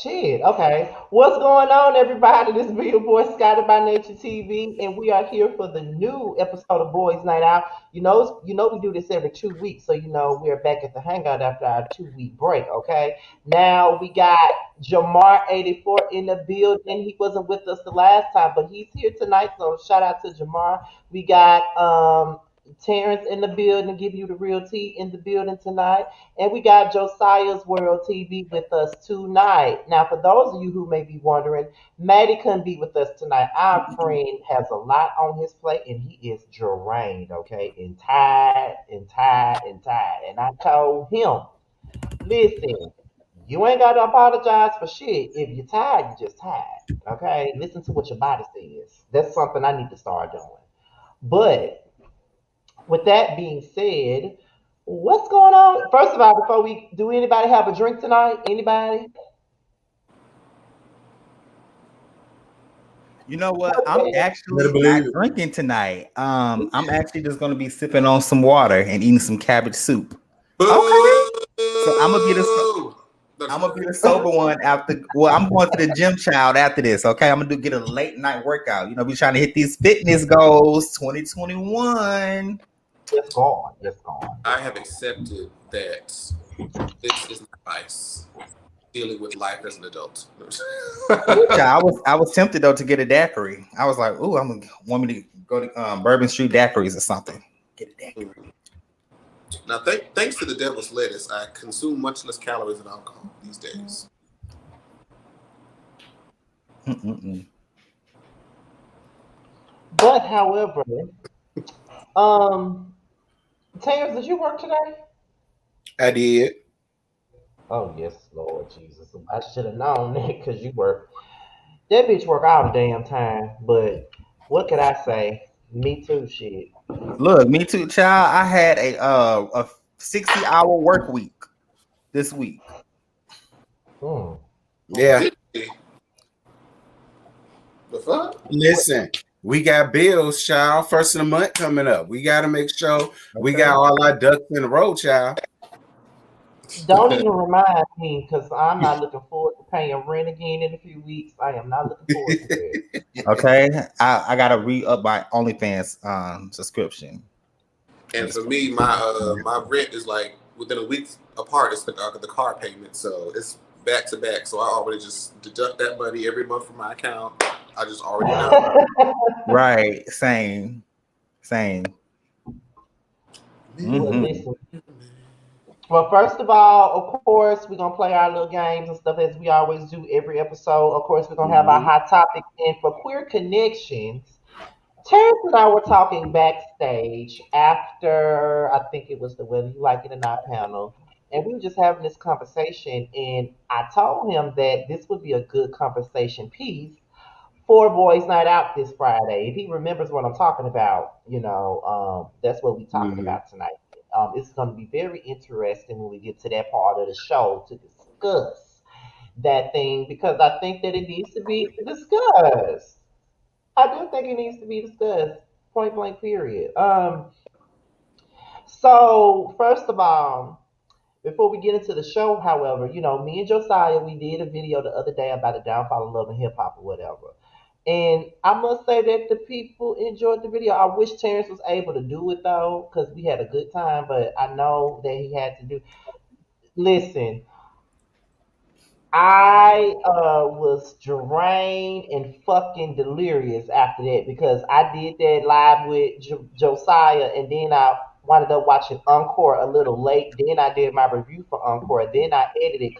Shit. Okay. What's going on, everybody? This is your boy Scotty by Nature TV, and we are here for the new episode of Boys Night Out. You know, we do this every 2 weeks, so we're back at the hangout after our 2 week break. Okay. Now we got Jamar 84 in the building. He wasn't with us the last time, but he's here tonight. So shout out to Jamar. We got Terrence in the building, give you the real tea in the building tonight. And we got Josiah's World TV with us tonight. Now, for those of you who may be wondering, Maddie couldn't be with us tonight. Our friend has a lot on his plate and he is drained, okay? And tired and tired and tired. And I told him, listen, you ain't got to apologize for shit. If you're tired, you're just tired, okay? Listen to what your body says. That's something I need to start doing. But with that being said, what's going on? First of all, before we do, anybody have a drink tonight? Anybody? You know what? I'm Okay. actually not drinking tonight. I'm actually just gonna be sipping on some water and eating some cabbage soup. Okay. So I'm gonna be the sober one after. Well, I'm going to the gym, child. After this, okay, I'm gonna get a late night workout. We trying to hit these fitness goals 2021. Yes, gone. Yes, gone. I have accepted that this is my vice. Dealing with life as an adult. Child, I was tempted though to get a daiquiri. I was like, "Ooh, want me to go to Bourbon Street Daiquiris or something." Get a daiquiri. Now, thanks to the devil's lettuce, I consume much less calories than alcohol these days. But however, Terrence, did you work today? I did. Oh yes, Lord Jesus. I should have known that because you work. That bitch work all the damn time. But what could I say? Me too, shit. Look, me too, child. I had a 60-hour work week this week. Yeah. The fuck? Listen, we got bills, child. First of the month coming up. We got to make sure we got all our ducks in a row, child. Don't even remind me because I'm not looking forward to paying rent again in a few weeks. I am not looking forward to it. Okay, I gotta re-up my OnlyFans subscription. And for me, my rent is like within a week apart. It's the car payment, so it's back to back. So I already just deduct that money every month from my account. I just already know. Right, same. Listen. Well, first of all, of course, we're gonna play our little games and stuff as we always do every episode. Of course, we're gonna have our hot topics. And for queer connections, Terrence and I were talking backstage after I think it was the Whether You Like It or Not panel, and we were just having this conversation. And I told him that this would be a good conversation piece for Boys Night Out this Friday. If he remembers what I'm talking about, that's what we're talking about tonight. It's going to be very interesting when we get to that part of the show to discuss that thing because I think that it needs to be discussed. I do think it needs to be discussed. Point blank. Period. So first of all, before we get into the show, however, me and Josiah, we did a video the other day about the downfall of love and hip hop or whatever. And I must say that the people enjoyed the video. I wish Terrence was able to do it though, because we had a good time. But I know that he had to do. Listen, I was drained and fucking delirious after that because I did that live with Josiah, and then I wound up watching Encore a little late. Then I did my review for Encore. Then I edited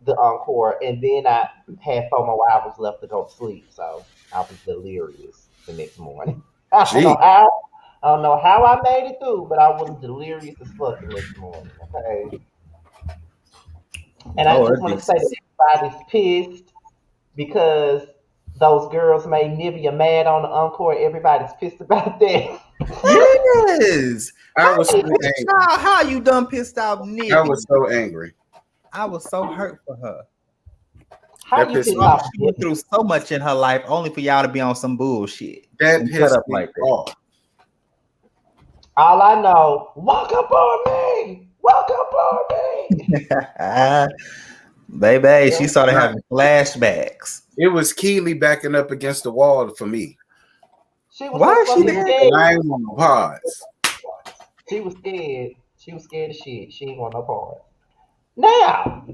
the Encore, and then I had 4 more hours left to go to sleep. So I was delirious the next morning. I don't know Gee, how. I don't know how I made it through, but I was delirious as fuck the next morning. Okay. And I just Lord want to say Jesus. that everybody's pissed because those girls made Nivea mad on the encore. Everybody's pissed about that. Yes. I was so Hey, angry. how you done pissed off I Nivea? was so angry. I was so hurt for her. How That you pissed pissed me off She went Nivea? through so much in her life only for y'all to be on some bullshit that and cut pissed up me like off. All I know, walk up on me. Walk up on me. that. Baby, she Yeah. started Nah, having flashbacks. it was Keely backing up against the wall for me. She was Why so is she fucking there? scared. And I ain't on the pods. She was scared. She was scared of shit. She ain't want no part. Now,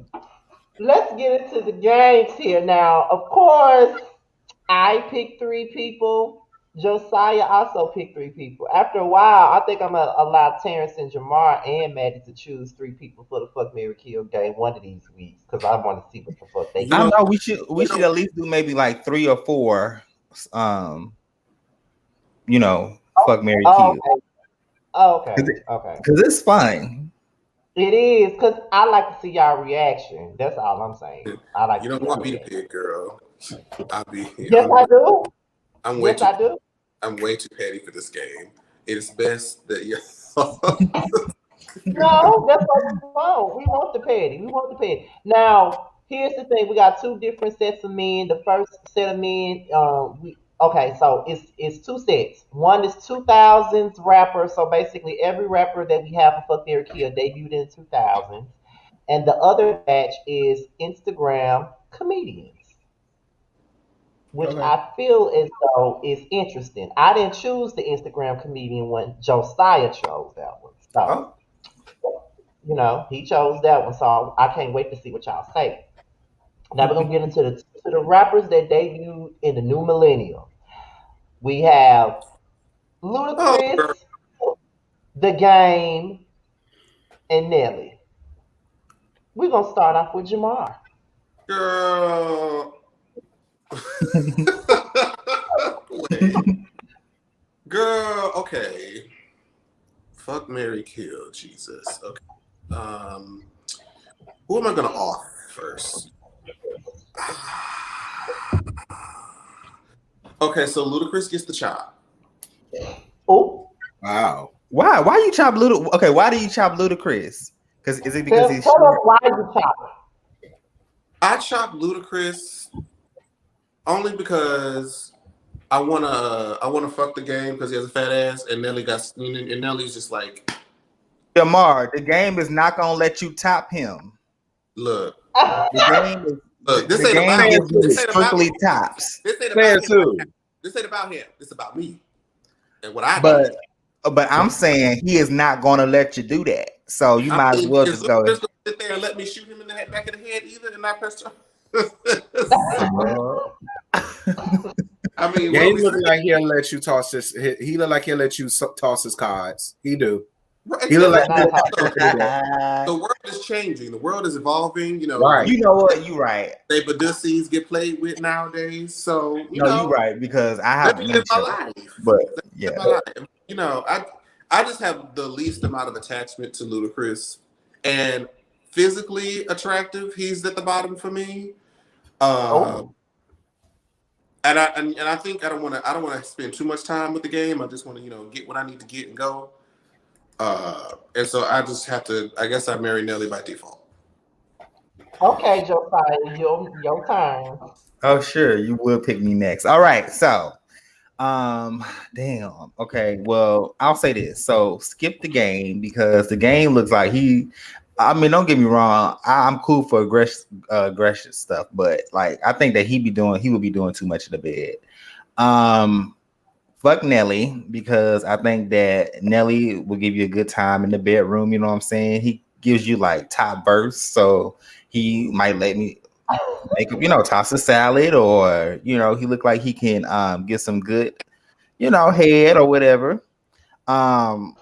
let's get into the games here. Now, of course, I picked 3 people. Josiah also picked 3 people. After a while, I think I'm gonna allow Terrence and Jamar and Maddie to choose 3 people for the Fuck Mary Kill game one of these weeks because I want to see what the fuck they You I got. don't know, know. We should know, at least do maybe like 3 or 4. Um, fuck Mary Oh, Kill. okay. Oh, Cause, okay. Okay. it's fun. It is because I like to see y'all reaction. That's all I'm saying. I like you to don't see y'all want me to reaction. pick, girl. I'll be. Yes, I do. I'm way Yes, too. I do. I'm way too petty for this game. It is best that you. No, that's what we want. We want the petty. We want the petty. Now, here's the thing: we got 2 different sets of men. The first set of men, okay, so it's 2 sets. One is 2000s rappers. So basically, every rapper that we have for Fuck Their Kill debuted in 2000s, and the other batch is Instagram comedians, which Okay. I feel as though is interesting. I didn't choose the Instagram comedian one. Josiah chose that one. So Oh, he chose that one, so I can't wait to see what y'all say. Now we're gonna get into the rappers that debuted in the new millennium. We have oh, girl. Ludacris, The Game, and Nelly. We're gonna start off with Jamar. Girl. Wait. Girl, okay. Fuck Mary Kill, Jesus. Okay. Who am I gonna off first? Okay, so Ludacris gets the chop. Oh, wow. why? Why you chop Luda? Okay, why do you chop Ludacris? Because is it because tell, he's tell us short? why you chop. I chop Ludacris only because I wanna fuck the game because he has a fat ass and Nelly and Nelly's just like, Jamar, the game is not gonna let you top him. look, The game is this the ain't game about Say it gives you too. strictly tops. this ain't Say about it him. too. This ain't about him. This about me and what I But did. I'm saying he is not gonna let you do that. So you I might as mean, well is just go. Ludacris gonna sit there and let me shoot him in the back of the head either and not press charge? I mean, Yeah, what he we look saying? like he'll let you toss his. He look like he'll let you toss his cards. He do. Right, He look like Not talking. he'll do that. the world is changing. The world is evolving. Right. You know what? You right. They Badussies get played with nowadays. So, No, you right because I let have. me Let me live my shut up. life. But Let me live yeah, my life. I just have the least amount of attachment to Ludacris. And physically attractive, he's at the bottom for me. Uh, Oh, and I think I don't want to spend too much time with the game. I just want to get what I need to get and go. And so I just have to. I guess I marry Nelly by default. okay, Josiah, your turn. oh sure, you will pick me next. All right, so Damn. Okay. Well, I'll say this. So skip the game because the game looks like he. I mean, don't get me wrong. I'm cool for aggressive stuff, but like I think that he would be doing too much in the bed. Um, Fuck Nelly because I think that Nelly will give you a good time in the bedroom. You know what I'm saying? He gives you like top verse, so he might let me make toss a salad, or he look like he can get some good head or whatever. Um,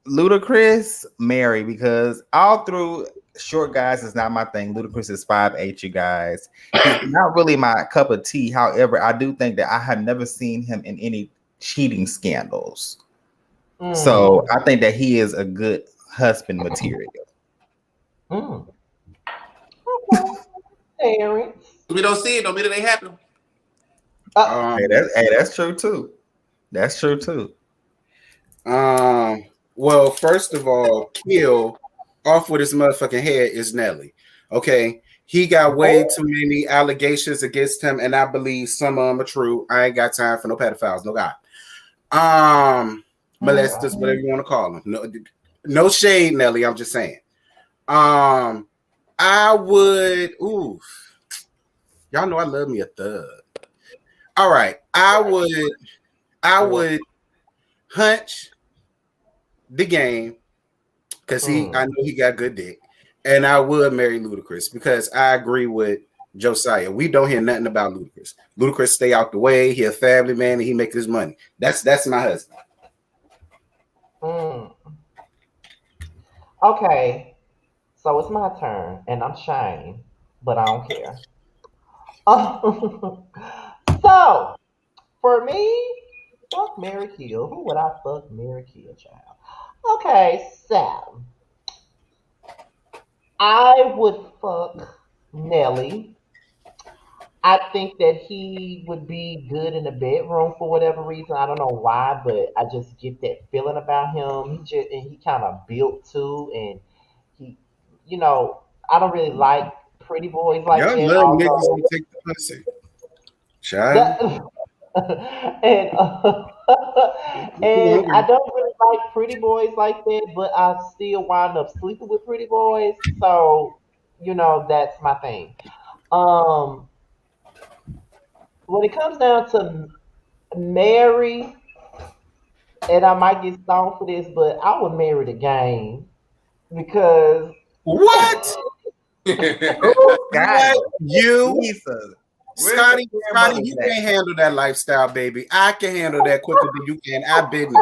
Ludacris, Mary, because all through short guys is not my thing. Ludacris is 5'8", you guys. He's not really my cup of tea. However, I do think that I have never seen him in any cheating scandals. So I think that he is a good husband material. Okay. We don't see it, don't mean it ain't happening. That's true too. That's true too. Well, first of all, Kill off with his motherfucking head is Nelly. Okay. He got way too many allegations against him, and I believe some of them are true. I ain't got time for no pedophiles, no God. Molesters, whatever you want to call them. No shade, Nelly. I'm just saying. I would. Ooh, y'all know I love me a thug. All right, I would hunch the game because I know he got good dick, and I would marry Ludacris because I agree with Josiah. We don't hear nothing about Ludacris. Ludacris stay out the way. He a family man, and he make his money. That's my husband. Okay, so it's my turn, and I'm Shane, but I don't care. So, for me, fuck Mary Kill. Who would I fuck Mary Kill, child? Okay, so I would fuck Nelly. I think that he would be good in the bedroom for whatever reason. I don't know why, but I just get that feeling about him. He kind of built too, and he, I don't really like pretty boys like Y'all that. love niggas who take the pussy. Child. and and I don't really like pretty boys like that, but I still wind up sleeping with pretty boys. So, that's my thing. Um, when it comes down to marry, and I might get stoned for this, but I would marry the game because what? God, you, Scotty, you can't handle that lifestyle, baby. I can handle that quicker than you can. I've been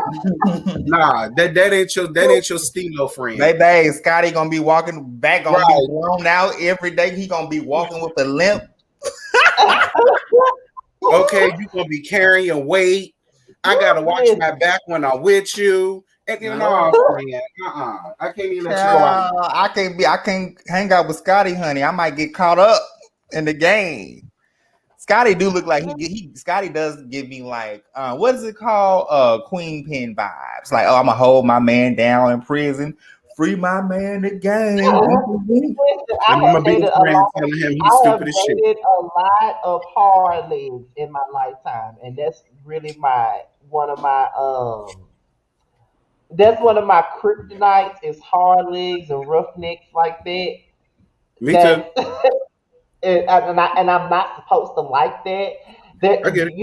nah, that ain't your Stilo friend. Baby, Scotty gonna be walking back, gonna be blown out every day. He gonna be walking with a limp. Okay, you gonna be carrying weight. I gotta watch my back when I'm with you. And I can't even let you go out. I can't hang out with Scotty, honey. I might get caught up in the game. Scotty do look like Scotty does give me like what is it called? Queen Pin vibes. Like, I'm gonna hold my man down in prison, free my man again. I have dated a lot of hard legs in my lifetime, and that's really one of my kryptonites is hard legs and roughnecks like that. Me too. And I'm not supposed to like that. I get it.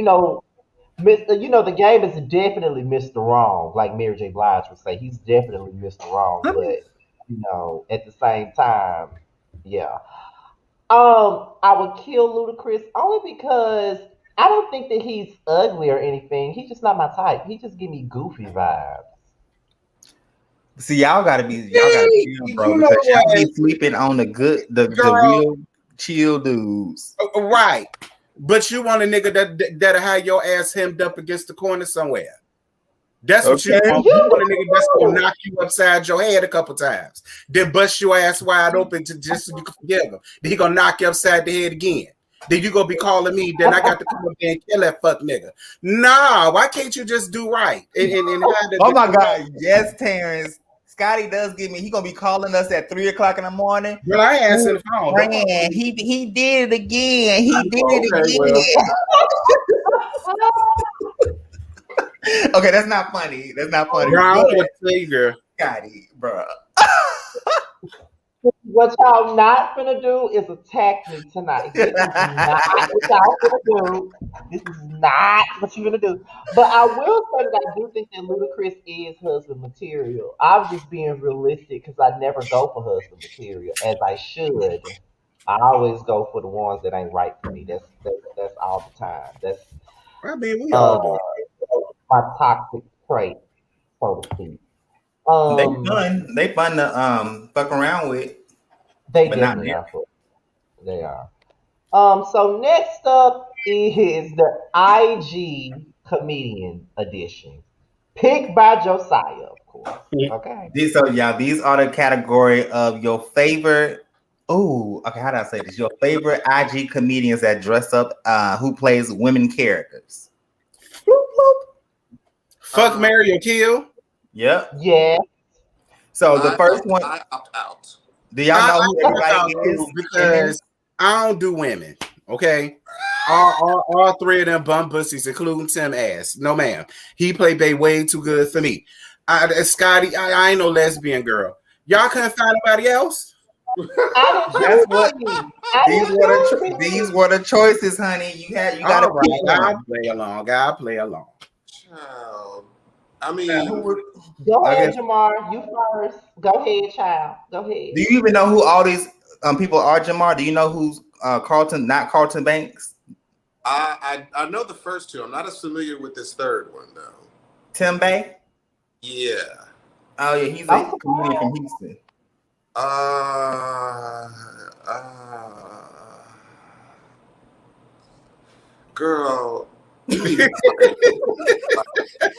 The game is definitely Mr. Wrong, like Mary J. Blige would say. He's definitely Mr. Wrong, but at the same time, yeah. I would kill Ludacris only because I don't think that he's ugly or anything. He's just not my type. He just give me goofy vibes. See, y'all gotta be bro, because y'all be sleeping on the real chill dudes. Right. But you want a nigga that'll have your ass hemmed up against the corner somewhere. That's what you want. You want a nigga that's gonna knock you upside your head a couple times. Then bust your ass wide open just so you can forgive him. Then he gonna knock you upside the head again. Then you gonna be calling me. Then I got to come up there and kill that fuck nigga. Nah, why can't you just do right? Oh my God, yes, Terrence. Scotty does give me. He gonna be calling us at 3:00 in the morning. But I answer the phone. Man, he did it again. He did it again. Okay, that's not funny. That's not funny. Bro, I'm But gonna tell you, girl. Scotty, bro. What y'all not finna do is attack me tonight. This is not what y'all finna do. This is not what you're gonna do. But I will say that I do think that Ludacris is husband material. I'm just being realistic because I never go for husband material as I should. I always go for the ones that ain't right for me. That's all the time. That's I mean, we all uh do. my toxic trait, so to speak. They Um, fun. They fun to fuck around with, they but not definitely married. are. They are. So next up is the IG comedian edition, picked by Josiah, of course. Okay. These are the category of your favorite. Oh, okay. How do I say this? Your favorite IG comedians that dress up, who plays women characters. Bloop, bloop. Fuck, marry, or kill. Yep. Yeah. So the first one. I opt out. Do y'all I know who opt everybody out is too in this? because I don't do women. Okay. All three of them bum pussies, including Tim Ass. No, ma'am. He played Bay way too good for me. Scotty, I ain't no lesbian girl. Y'all couldn't find anybody else? I didn't That's choose what any. I didn't choose these any. were the choices, honey. You gotta All right, pick I'll one. play along. I'll play along. Child. I Who mean, would Go I ahead, guess Jamar. You first. Go ahead, child. Go ahead. do you even know who all these people are, Jamar? Do you know who's Carlton, not Carlton Banks? I know the first two. I'm not as familiar with this third one though. Tim Bay? Yeah. Oh yeah, he's I'm a comedian surprised. from Houston. Uh, uh, girl, you need to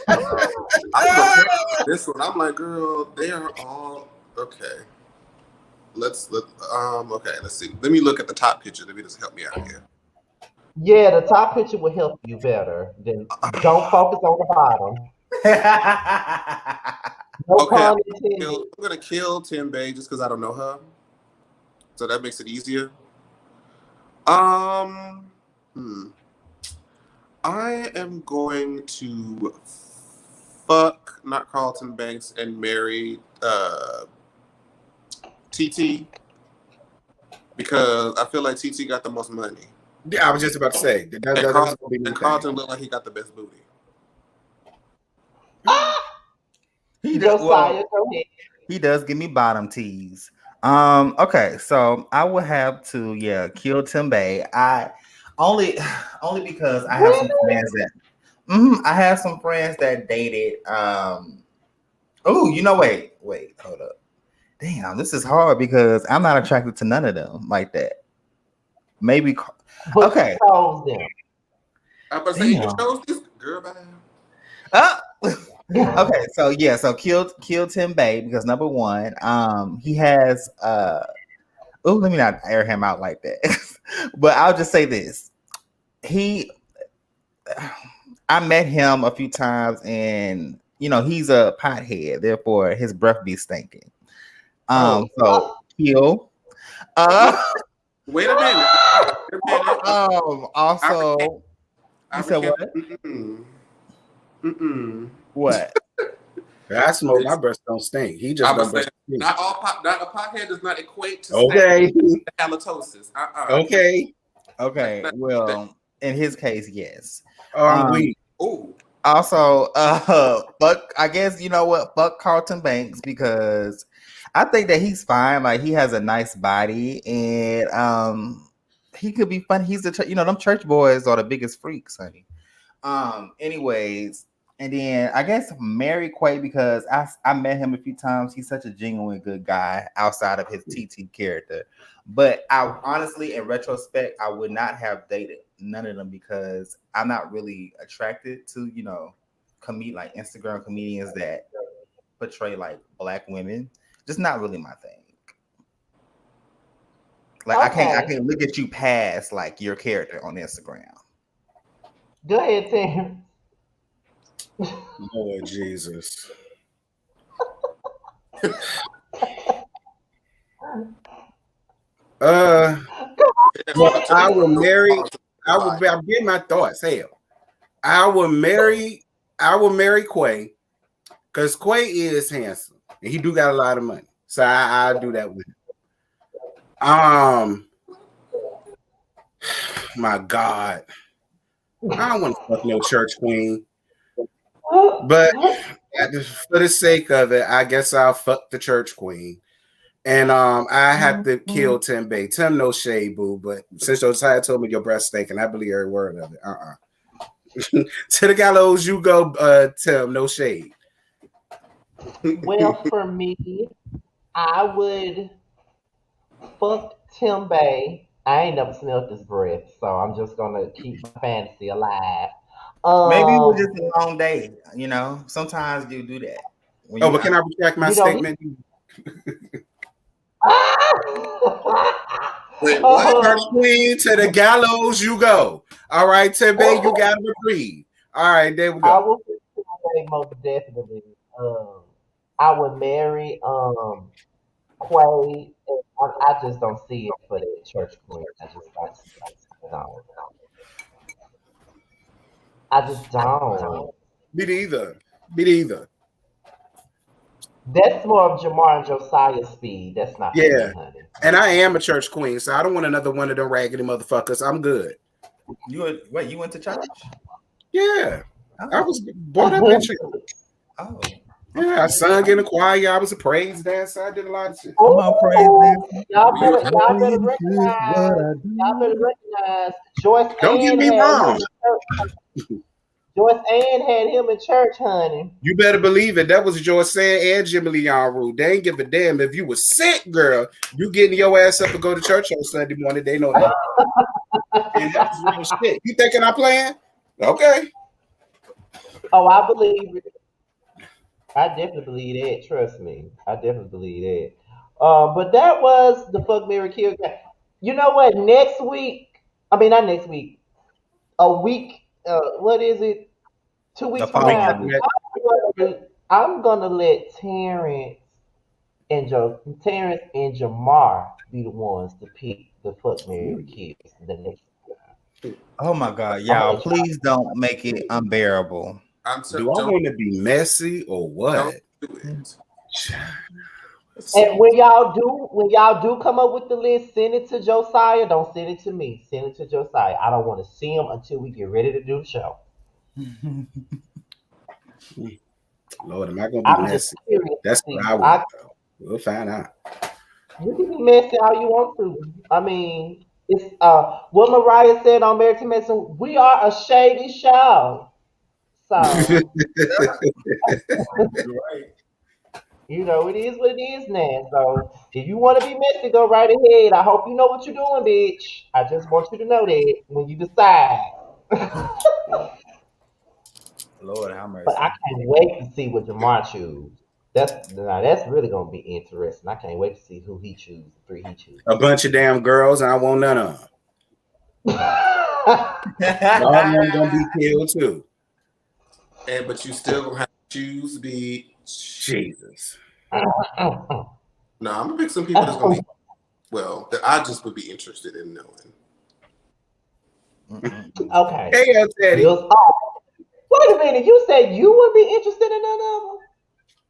I prepared for this one. I'm like, girl, they are all okay. Okay, let's see. Let me look at the top picture. Let me just help me out here. Yeah, the top picture will help you better. Then don't focus on the bottom. No Okay, pun intended. I'm gonna kill Tim Bay just because I don't know her. So that makes it easier. Um, hmm. I am going to fuck not Carlton Banks and marry TT because I feel like TT got the most money. Yeah, I was just about to say that And, was gonna be my thing. Carlton looked like he got the best booty. He does Josiah, go ahead. he does give me bottom tees. Okay, so I would have to kill Tim Bay. I only only because I have some Really? friends that I have some friends that dated oh, wait, hold up. Damn, this is hard because I'm not attracted to none of them like that. Maybe But okay. you chose them. I'm about to say, you chose this girl, man. Okay, so kill Tim Bay because number one, he has let me not air him out like that. But I'll just say this. I met him a few times and he's a pothead, therefore his breath be stinking. So kill. Wait a minute. Also you said what? What? I smoke. My breath don't stink. He just don't breath stink. Not a pothead does not equate to okay. halitosis. Okay. Okay. Well, in his case, yes. Oh. Also, fuck. I guess you know what? Fuck Carlton Banks because I think that he's fine. Like he has a nice body and he could be fun. He's them church boys are the biggest freaks, honey. Anyways, and then I guess marry Quay because I met him a few times. He's such a genuine good guy outside of his TT character. But I honestly, in retrospect, I would not have dated none of them because I'm not really attracted to, like Instagram comedians that portray like black women. Just not really my thing. Like I can't look at you past like your character on Instagram. Go ahead, Tim. Lord Jesus. Well, I will marry. I'm getting my thoughts. Hell, I will marry I will marry Quay because Quay is handsome and he do got a lot of money. So I'll do that with him. My God. I don't want to fuck no church queen. But for the sake of it, I guess I'll fuck the church queen. And I have to kill Tim Bay. Tim, no shade, boo. But since Josiah told me your breast steak, and I believe every word of it. To the gallows you go, Tim, no shade. Well, for me, I would fuck Tim Bay. I ain't never smelled this breath, so I'm just gonna keep my fantasy alive. Maybe it was Um, just a long day. You know, sometimes you do that. When Oh, you but can I retract my you know, statement? Wait, what? Church queen, to the gallows you go. All right, Tim Bay, you got to breathe. All right, there we I go. will fuck Tim Bay most definitely. I would marry Quay. And I just don't see it for the church queen. Don't. I just don't. Me neither. Me neither. That's more of Jamar and Josiah's speed. That's not for Yeah. me, honey. And I am a church queen, so I don't want another one of them raggedy motherfuckers. I'm good. you went to church? Yeah. I Oh, was brought up in church. oh. Yeah, I sung in the choir. I was a praise dancer. I did a lot of shit. I'm on praise Ooh, y'all Were you better, a y'all better this is what recognize. I Y'all better do. recognize. Joyce Don't get Ann me had him wrong. in church. Joyce Ann had him in church, honey. You better believe it. That was George Sand and Jimmy Leon rule. They ain't give a damn if you was sick, girl. You getting your ass up and go to church on Sunday morning. They know that. And that was real shit. You thinking I'm playing? Okay. Oh, I believe it. I definitely believe that. Trust me, I definitely believe that. But that was the fuck Mary Kill game. You know what? Next week, I mean not next week. A week. What is it? Two The weeks from Week following now. week. after that. I'm gonna let Terrence and Jamar be the ones to pick the fuck Mary Kids the next. Oh my God, I'm gonna y'all! let y'all. Please don't make it unbearable. Do I want to be messy or don't what? do it. And when y'all do come up with the list, send it to Josiah. Don't send it to me. Send it to Josiah. I don't want to see him until we get ready to do the show. Lord, am I gonna be I'm just messy? curious to That's what see. I want, though. We'll find out. You can be messy all you want to. I mean, it's what Mariah said on Married to Medicine. We are a shady show, so You're right. it is what it is now. So if you want to be messy, go right ahead. I hope you know what you're doing, bitch. I just want you to know that when you decide. Lord have But I mercy. can't wait to see what Jamar choose. That's really gonna be interesting. I can't wait to see who he chooses, the three he chooses. A bunch of damn girls, and I want none of them. All of them gonna be killed too. But you still gonna have to choose be. Jesus. No, I'm gonna pick some people that's gonna be that I just would be interested in knowing. Okay. Hey, Teddy. Wait a minute. You said you would be interested in none of them?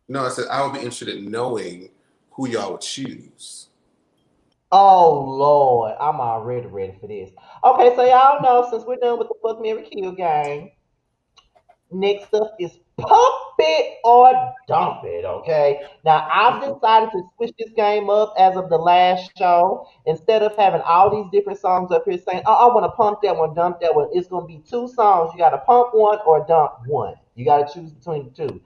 No, I said I would be interested in knowing who y'all would choose. Oh Lord, I'm already ready for this. Okay, so y'all know since we're done with the fuck Mary Kill game, next up is pump it or dump it. Okay. Now I've decided to switch this game up as of the last show. Instead of having all these different songs up here saying, "Oh, I want to pump that one, dump that one," it's gonna be two songs. You got to pump one or dump one. You got to choose between the two,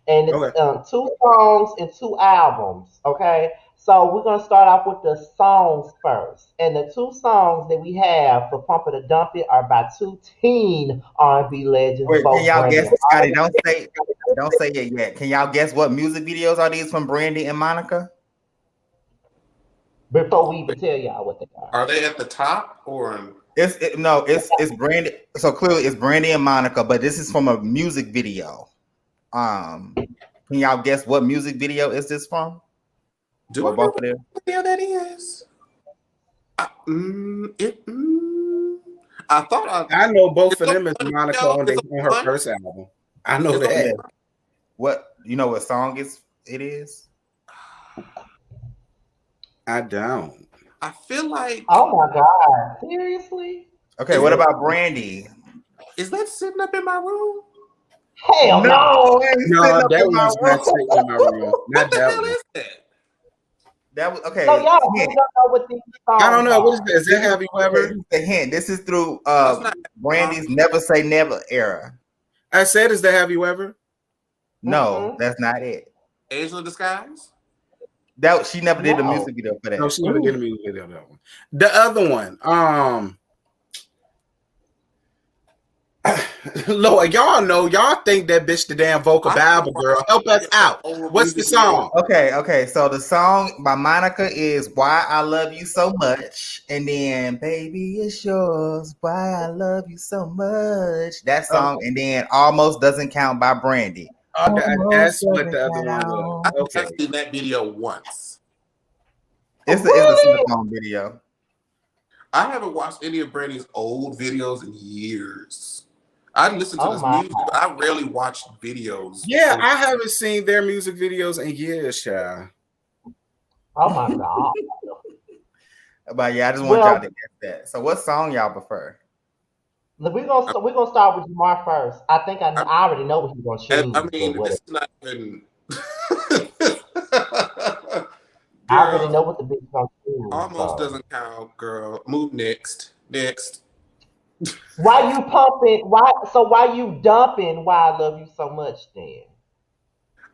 and it's Okay. two songs and two albums. Okay. So we're gonna start off with the songs first, and the two songs that we have for "Pump It or Dump It" are by two teen R&B legends, Wait, can both y'all Brandy guess, and Scotty? Don't say it yet. Can y'all guess what music videos are these from Brandy and Monica? before we even tell y'all what they are. Are they at the top or? It's Brandy. So clearly it's Brandy and Monica, but this is from a music video. Can y'all guess what music video is this from? Do Or I know both of them? what the hell that is? I thought I know both of it's them is on Monica Funny. on, It's on her on Funny. first album. I know It's that. Yeah. What you know? What song it is? I don't. I feel like Oh my God. Seriously? Okay. is What that, about Brandy? is that sitting up in my room? Hell no. No, it ain't No, sitting up that in my one's not sitting in my room. room. Not What the that hell one. is that? That was So okay. y'all Hint. really don't know what these I don't songs know. What is are. that? Is that Have You Okay, Ever? this is the hint. This is through That's not Brandy's Never Say Never era. I said, is that Have You Ever? No, Mm-mm. that's not it. Angel in Disguise. That she never did the No. music video for No, that. she never did a music video on that one. The other one, Lord, y'all think that bitch the damn vocal I Bible girl. Help us out. old What's the music video. song? Okay. So the song by Monica is "Why I Love You So Much," and then "Baby It's Yours." Why I love you so much. That song, and then "Almost Doesn't Count" by Brandy. That's Almost what doesn't the other one was. count. I think Okay. I've seen that video once. It's a Really? cell phone video. I haven't watched any of Brandy's old videos in years. I listen to Oh this my. music, but I rarely watch videos. Yeah, I haven't seen their music videos in years, child. Oh my God. But yeah, I just want y'all Well, to get that. So, what song y'all prefer? we're gonna start with Jamar first. I think I already know what he's gonna I choose, but mean, whatever. this is not even. I already know Girl, what the bitch gonna choose. almost So doesn't count. Girl, move next. Next. why you pumping? Why you dumping? Why I love you so much? Then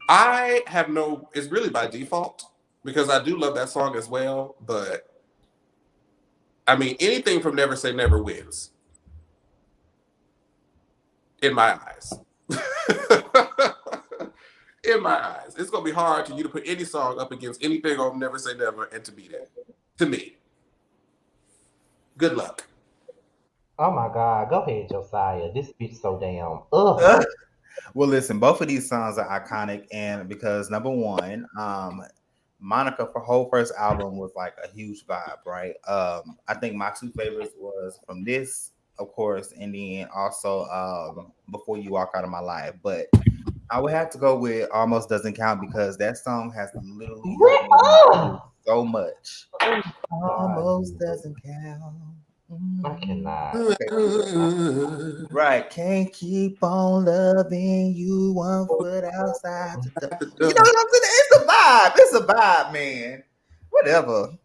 I have no. It's really by default because I do love that song as well. But I mean, anything from Never Say Never wins in my eyes. In my eyes, it's gonna be hard for you to put any song up against anything on Never Say Never and to beat it. To me, good luck. oh my God, go ahead, Josiah. This bitch so damn ugh. Well, listen, both of these songs are iconic, and because number one, Monica for whole first album was like a huge vibe, right? I think my two favorites was from this, of course, and then also Before You Walk Out of My Life. But I would have to go with Almost Doesn't Count because that song has literally helped me through so much. Almost doesn't count. I cannot. Right, can't keep on loving you 1 foot outside. You know what I'm saying? It's a vibe. It's a vibe, man. Whatever.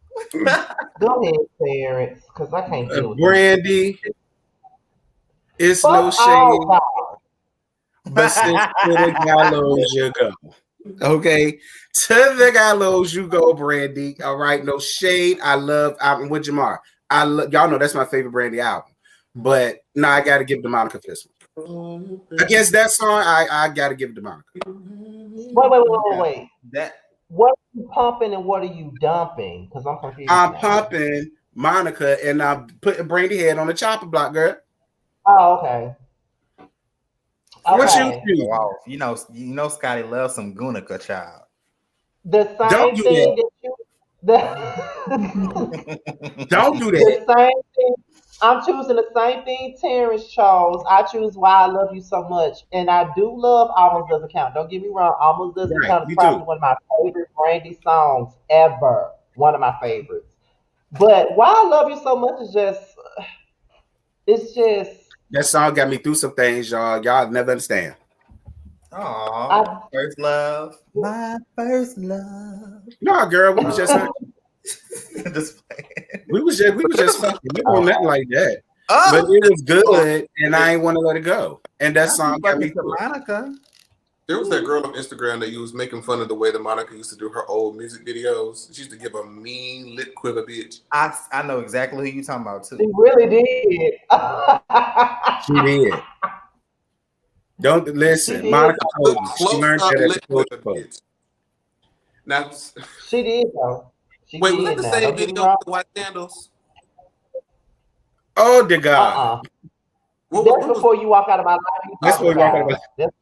Go ahead, Terrence, because I can't deal with this. Brandy, it's Fuck no all shade, y'all. but since to the gallows you go. Okay, to the gallows you go, Brandy. All right, no shade. I'm with Jamar. Y'all know that's my favorite Brandy album. But no, I gotta give it to Monica for this one. Against that song, I gotta give it to Monica. Wait. That What are you pumping and what are you dumping? Because I'm confused. I'm now. pumping Monica and I'm putting Brandy head on the chopper block, girl. Oh, okay. What Okay. you do? wow. You know Scotty loves some Gunica, child. The Don't same do thing that. that you the, Don't do that. the same thing. I'm choosing the same thing Terrence chose. I choose Why I Love You So Much. And I do love Almost Doesn't Count. Don't get me wrong. Almost Doesn't Right, Count is me probably too. one of my favorite Brandy songs ever. One of my favorites. But Why I Love You So Much is it's just That song got me through some things, y'all. Y'all never understand. Aw, I first love. My first love. No, girl, we was just Just playing. we was just fucking. It wasn't nothing like that. Oh, But it was good, and I ain't want to let it go. And that not song got me fucking to through it. Monica. There was that girl on Instagram that you was making fun of the way that Monica used to do her old music videos. She used to give a mean lip quiver, bitch. I know exactly who you talking about She too. really did. She did. Don't listen. She did. Monica told The me she close learned up that at the lip culture quiver, club. bitch. Now, She did though. She wait, was that did the now. same Don't get me video wrong. with the white sandals? Oh dear God. Uh-uh. What That's was before you walk out of my life. You That's talking what we walking about. about. That's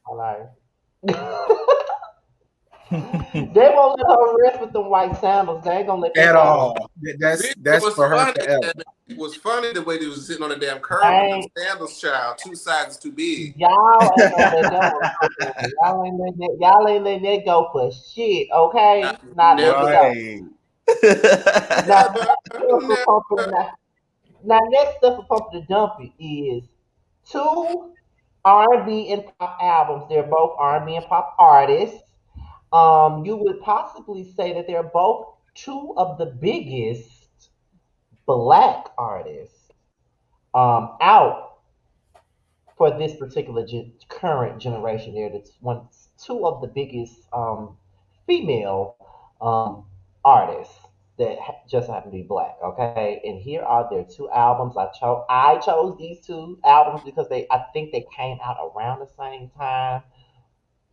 my life. They won't let her rest with them white sandals. They ain't gonna let that At go. all. Bitch, it That's was for her funny. forever. It was funny the way they was sitting on the damn curb with them Ain't sandals, child. Two sizes too big. y'all ain't gonna let that one go. Y'all ain't letting that go for shit, okay? Now let me Never, go. Right. Now never, never. next up for Pump the Dump It is two R&B and pop albums. They're both R&B and pop artists. You would possibly say that they're both two of the biggest black artists out for this particular current generation. They're two of the biggest female artists that just happen to be black. Okay, and here are their two albums. I chose these two albums because I think they came out around the same time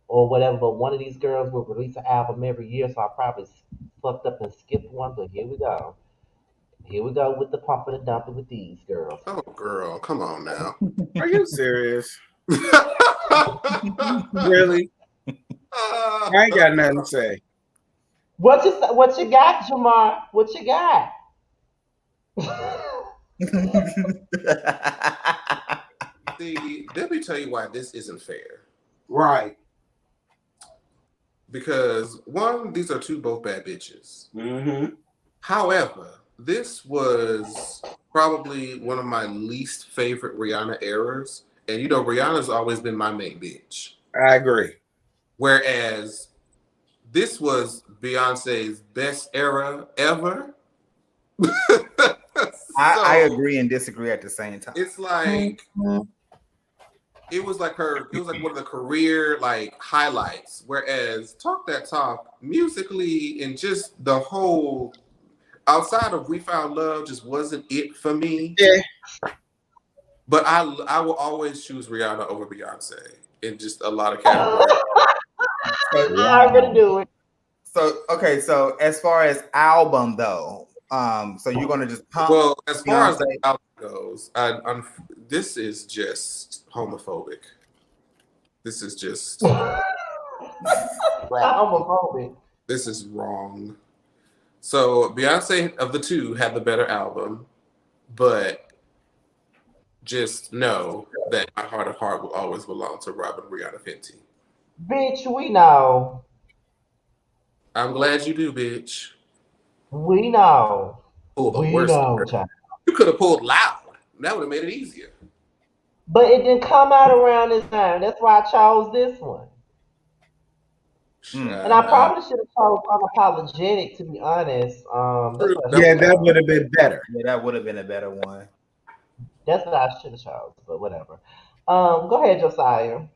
or whatever. But one of these girls will release an album every year, so I probably fucked up and skipped one. But here we go. Here we go with the pump and the dumping with these girls. Oh, girl, come on now. Are you serious? Really? I ain't got nothing to say. What you got, Jamar? What you got? See, let me tell you why this isn't fair. Right. Because one, these are two both bad bitches. Mm-hmm. However, this was probably one of my least favorite Rihanna eras. And you know, Rihanna's always been my main bitch. I agree. Whereas this was Beyonce's best era ever. I agree and disagree at the same time. It's like it was like one of the career like highlights. Whereas Talk That Talk musically and just the whole outside of We Found Love just wasn't it for me. Yeah. But I will always choose Rihanna over Beyonce in just a lot of categories. I already do it. So okay, so as far as album though, so you're gonna just pump. Well, as far as Beyonce? the album goes, this is just homophobic. This is just Homophobic. this is wrong. So Beyonce of the two had the better album, but just know that my heart of heart will always belong to Robin Rihanna Fenty. Bitch, we know. I'm glad you do, bitch. We know. Pull the We worst. know, child. You could have pulled Loud. That would have made it easier. But it didn't come out around this time. That's why I chose this one. And I probably should have chose Unapologetic, to be honest. That's what I Yeah, should have that chose. would have been better. Yeah, that would have been a better one. That's what I should have chose, but whatever. Go ahead, Josiah. All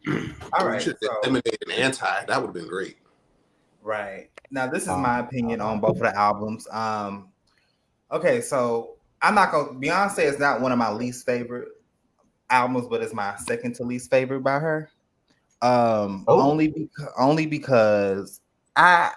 You right. should have So, eliminated an anti. That would have been great. right. Now this is my opinion on both of the albums. Okay, so I'm not gonna Beyonce is not one of my least favorite albums, but it's my second to least favorite by her. Only because I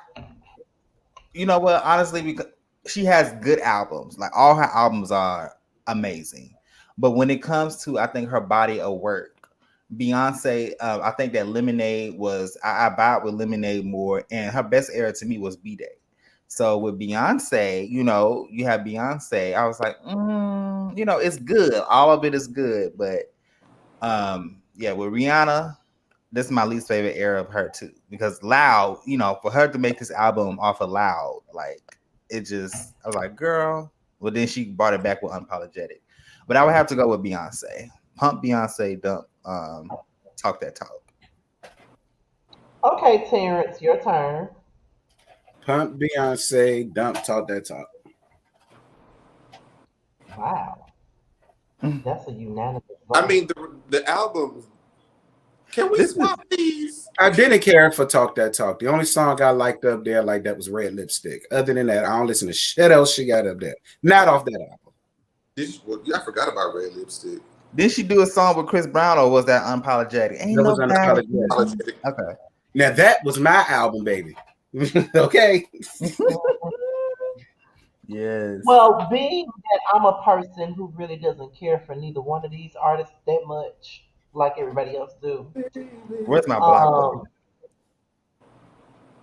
you know what, honestly, because she has good albums. Like all her albums are amazing. But when it comes to I think her body of work, Beyonce, I think that Lemonade was I vibe with Lemonade more, and her best era to me was B Day. So with Beyonce, you have Beyonce. I was like, it's good. All of it is good, but yeah, with Rihanna, this is my least favorite era of her too. Because Loud, for her to make this album off of Loud, like I was like, girl. Well, then she brought it back with Unapologetic. But I would have to go with Beyonce. Pump Beyonce, dump, Talk That Talk. Okay, Terrence, your turn. Pump Beyonce, dump, Talk That Talk. Wow, that's a unanimous vote. I mean, the album. Can we swap these? I didn't care for Talk That Talk. The only song I liked up there like that was Red Lipstick. Other than that, I don't listen to shit else she got up there. Not off that album. I forgot about Red Lipstick. Did she do a song with Chris Brown, or was that Unapologetic? That was Unapologetic. Okay. Now that was my album, baby. Okay. Yes. Well, being that I'm a person who really doesn't care for neither one of these artists that much, like everybody else do. Where's my block?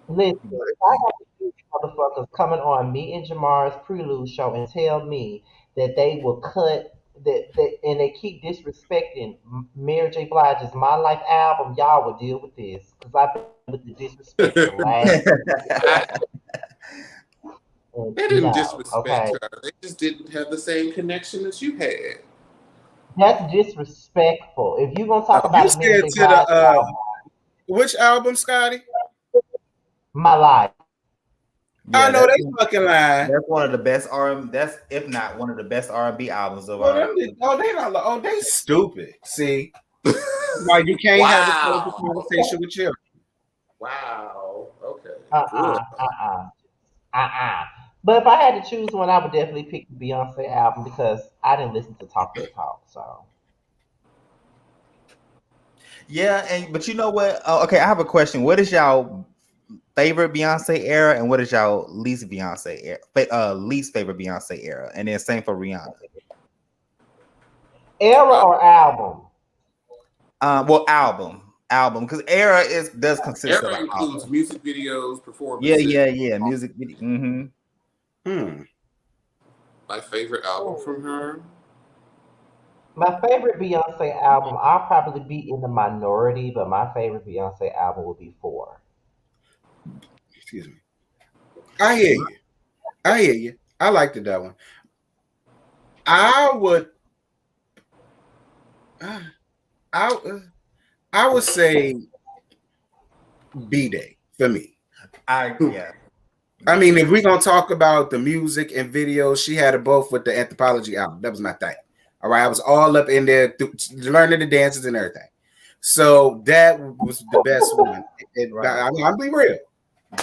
Listen, I have these motherfuckers coming on me and Jamar's Prelude show and tell me that they will cut that and they keep disrespecting Mary J. Blige's My Life album, y'all will deal with this because I've been with the disrespect for the last I, and they didn't no, disrespect okay. her. They just didn't have the same connection that you had. That's disrespectful. If you're gonna No. talk You about a Mary said J. to Blige the album, which album, Scotty? My Life. I Yeah, know they fucking lying. that's one of the best R. That's if not one of the best R&B albums of Oh, our. they not. Oh, they stupid. See, why you can't have a close Wow. conversation with you? Wow. Okay. Good. Uh-uh, uh-uh, uh-uh. But if I had to choose one, I would definitely pick the Beyonce album because I didn't listen to Talk That Talk. So Yeah, and but you know what? Okay, I have a question. What is y'all favorite Beyonce era, and what is y'all least Beyonce era? Least favorite Beyonce era, and then same for Rihanna. era Uh, or album? Well, album, because era is does consist of era an includes album. music videos, Yeah, performances. yeah, yeah. Music video. Mm-hmm. Hmm. My favorite album Hmm. from her. My favorite Beyonce album, I'll probably be in the minority, but my favorite Beyonce album would be Four. Excuse me. I hear you. I hear you. I liked it, that one. I would. Uh, I I would say B Day for me. Yeah. I mean, if we're gonna talk about the music and videos, she had it both with the Anthropology album. That was my thing. All right, I was all up in there learning the dances and everything. So that was the best one. Right. I'll be real.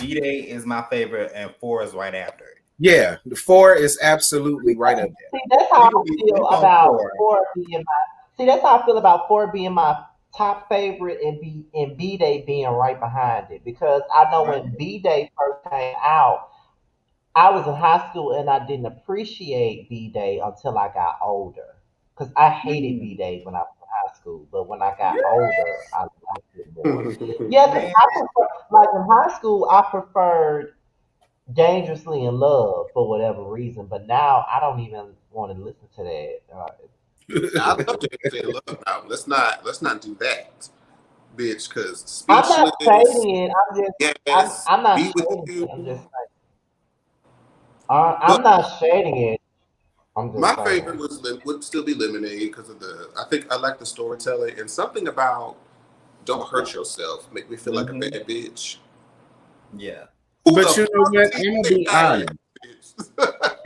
B-Day is my favorite, and Four is right after it. Yeah, the four is absolutely right up there. See, that's how We I gonna be feel sleep on about Four. Four being my. See, that's how I feel about Four being my top favorite and B Day being right behind it because I know Right. when B Day first came out, I was in high school and I didn't appreciate B Day until I got older. Because I hated B Mm. Day when I was in high school, but when I got older, I liked it more. I Yeah, because Man, I prefer, like in high school, I preferred Dangerously in Love for whatever reason, but now I don't even want to listen to that. love Dancing in Love now. Let's not do that, bitch. Because I'm not Speechless, shading it. yes, I'm not Be With shading You. it. I'm just like, But I'm not shading it. I'm just my favorite saying. would still be Lemonade because of the. I think I like the storytelling and something about "Don't Hurt Yourself" make me feel like a hmm bad bitch. yeah. Who But the you know fuck what? do you I'm gonna think be I am, honest.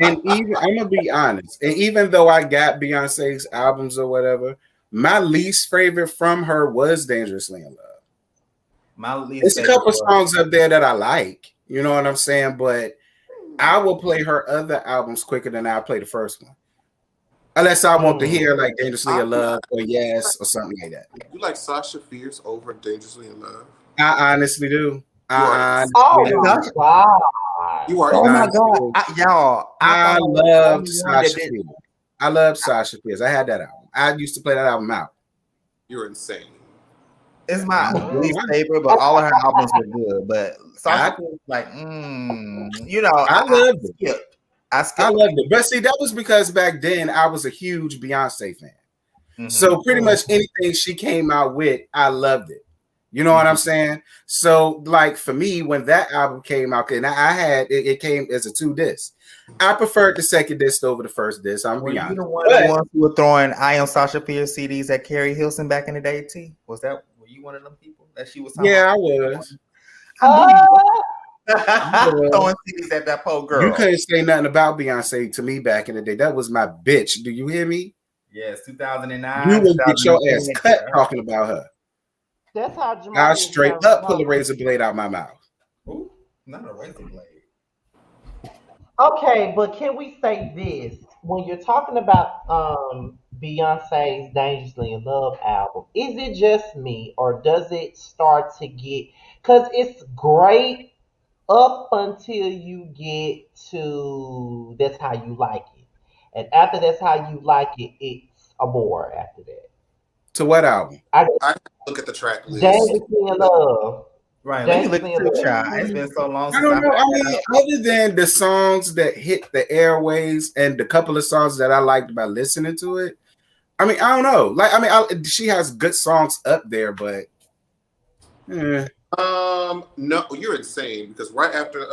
And bitch? even I'm gonna be honest. And even though I got Beyonce's albums or whatever, my least favorite from her was Dangerously in Love. My least It's a favorite couple was songs up there that I like. You know what I'm saying? But I will play her other albums quicker than I play the first one. Unless I want to Hmm. hear like Dangerously I, in Love or Yes or something like that. you like Sasha Fierce over Dangerously in Love? I honestly do. You are I honestly Oh and my do. Sasha. God. you are Oh my insane. god, Honestly, y'all! I I thought I was the loved only one that Sasha did. Fierce. I love Sasha Fierce. I had that album. I used to play that album out. You're insane. It's I, my least I, favorite, but all of her albums were good. But I, Sasha was like, I loved it. skipped. I I skipped. loved it. But see, that was because back then I was a huge Beyonce fan. Mm-hmm. So pretty much anything she came out with, I loved it. You know what I'm saying? So like for me, when that album came out, and I had it came as a 2 disc. I preferred the second disc over the first disc. I'm Were be you honest. one of the But ones who were throwing "I Am Sasha Fierce" CDs at Carrie Hilson back in the day? T were you one of them people that she was talking yeah, about? I was. I knew you Uh, were Yeah. throwing CDs at that poor You girl. couldn't say nothing about Beyonce to me back in the day. That was my bitch. Do you hear me? Yes, You 2009, will get your ass 2010. cut talking about her. that's how I'll Jamarius straight sounds up to pull a me. razor blade out my mouth. Ooh, not a razor blade. Okay, but can we say this? When you're talking about Beyonce's Dangerously in Love album, is it just me or does it start to get because it's great up until you get to That's How You Like It. And after That's How You Like It, it's a bore after that. To what album? I I look at the track list. Dangerously in Love. Right. Let me look Dangerously at in the Love. child. It's been so long I since don't I know. heard I that. mean, other than the songs that hit the airways and the couple of songs that I liked by listening to it, I mean, I don't know. Like, I mean, she has good songs up there, but No, you're insane because right after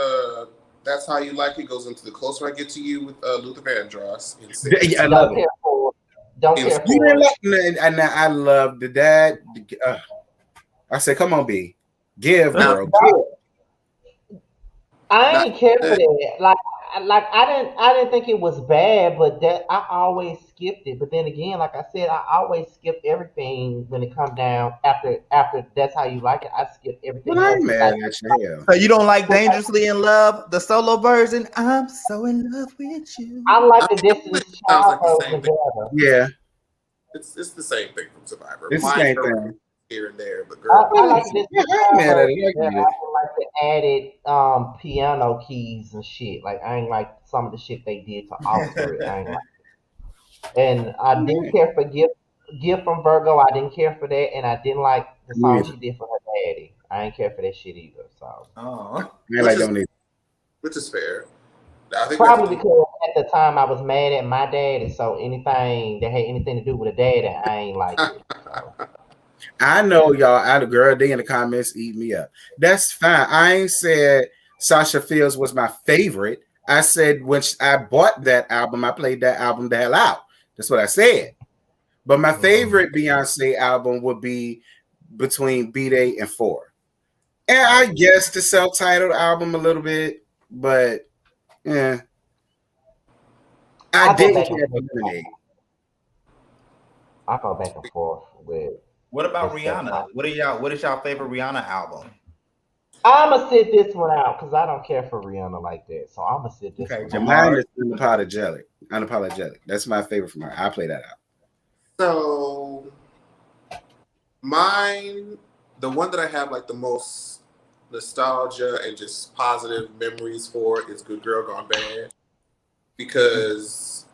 That's How You Like It goes into The Closer I Get to You with Luther Vandross. Insane. yeah, I love Don't it. care for it. Don't care Insane. You for didn't it. like, and I love the dad. I said, come on, B, give, Now, girl, give. I now ain't care for that, that. Like I didn't think it was bad, but that I always skipped it. But then again, like I said, I always skip everything when it come down after That's How You Like It. I skip Well, everything I else ain't besides. mad at you. Hell, So you don't like Dangerously in Love, the solo version? I'm so in love with I you. like I the feel like Destiny's it sounds Child like the same version thing. better. yeah, It's the same thing from Survivor. it's the same Minor thing. here and there, but I, girl, I please. like the Yeah, Destiny's I ain't Child mad at version it. I better. get I it. feel like the added piano keys and shit. Like I ain't like some of the shit they did to alter it. I ain't like. And I didn't care for Gift from Virgo. I didn't care for that, and I didn't like the Me song either. she did for her daddy. I ain't care for that shit either. So Oh. I ain't which like is them either. which is fair. I think that's probably because at the time I was mad at my daddy. So anything that had anything to do with a daddy, I ain't like it. So I know y'all out of girl, they in the comments eat me up. That's fine. I ain't said Sasha Fields was my favorite. I said when I bought that album, I played that album the hell out. That's what I said. But my mm. favorite Beyonce album would be between B Day and Four. And I guess the self-titled album a little bit, but yeah. I I go didn't back and care for forth. Lemonade. I go back and forth with What the about self Rihanna? title. What is y'all favorite Rihanna album? I'ma sit this one out because I don't care for Rihanna like that. So I'ma sit this Okay, one out. Mine Jamar. is unapologetic. Unapologetic. That's my favorite from her. I play that out. so. Mine, the one that I have like the most nostalgia and just positive memories for is Good Girl Gone Bad. Because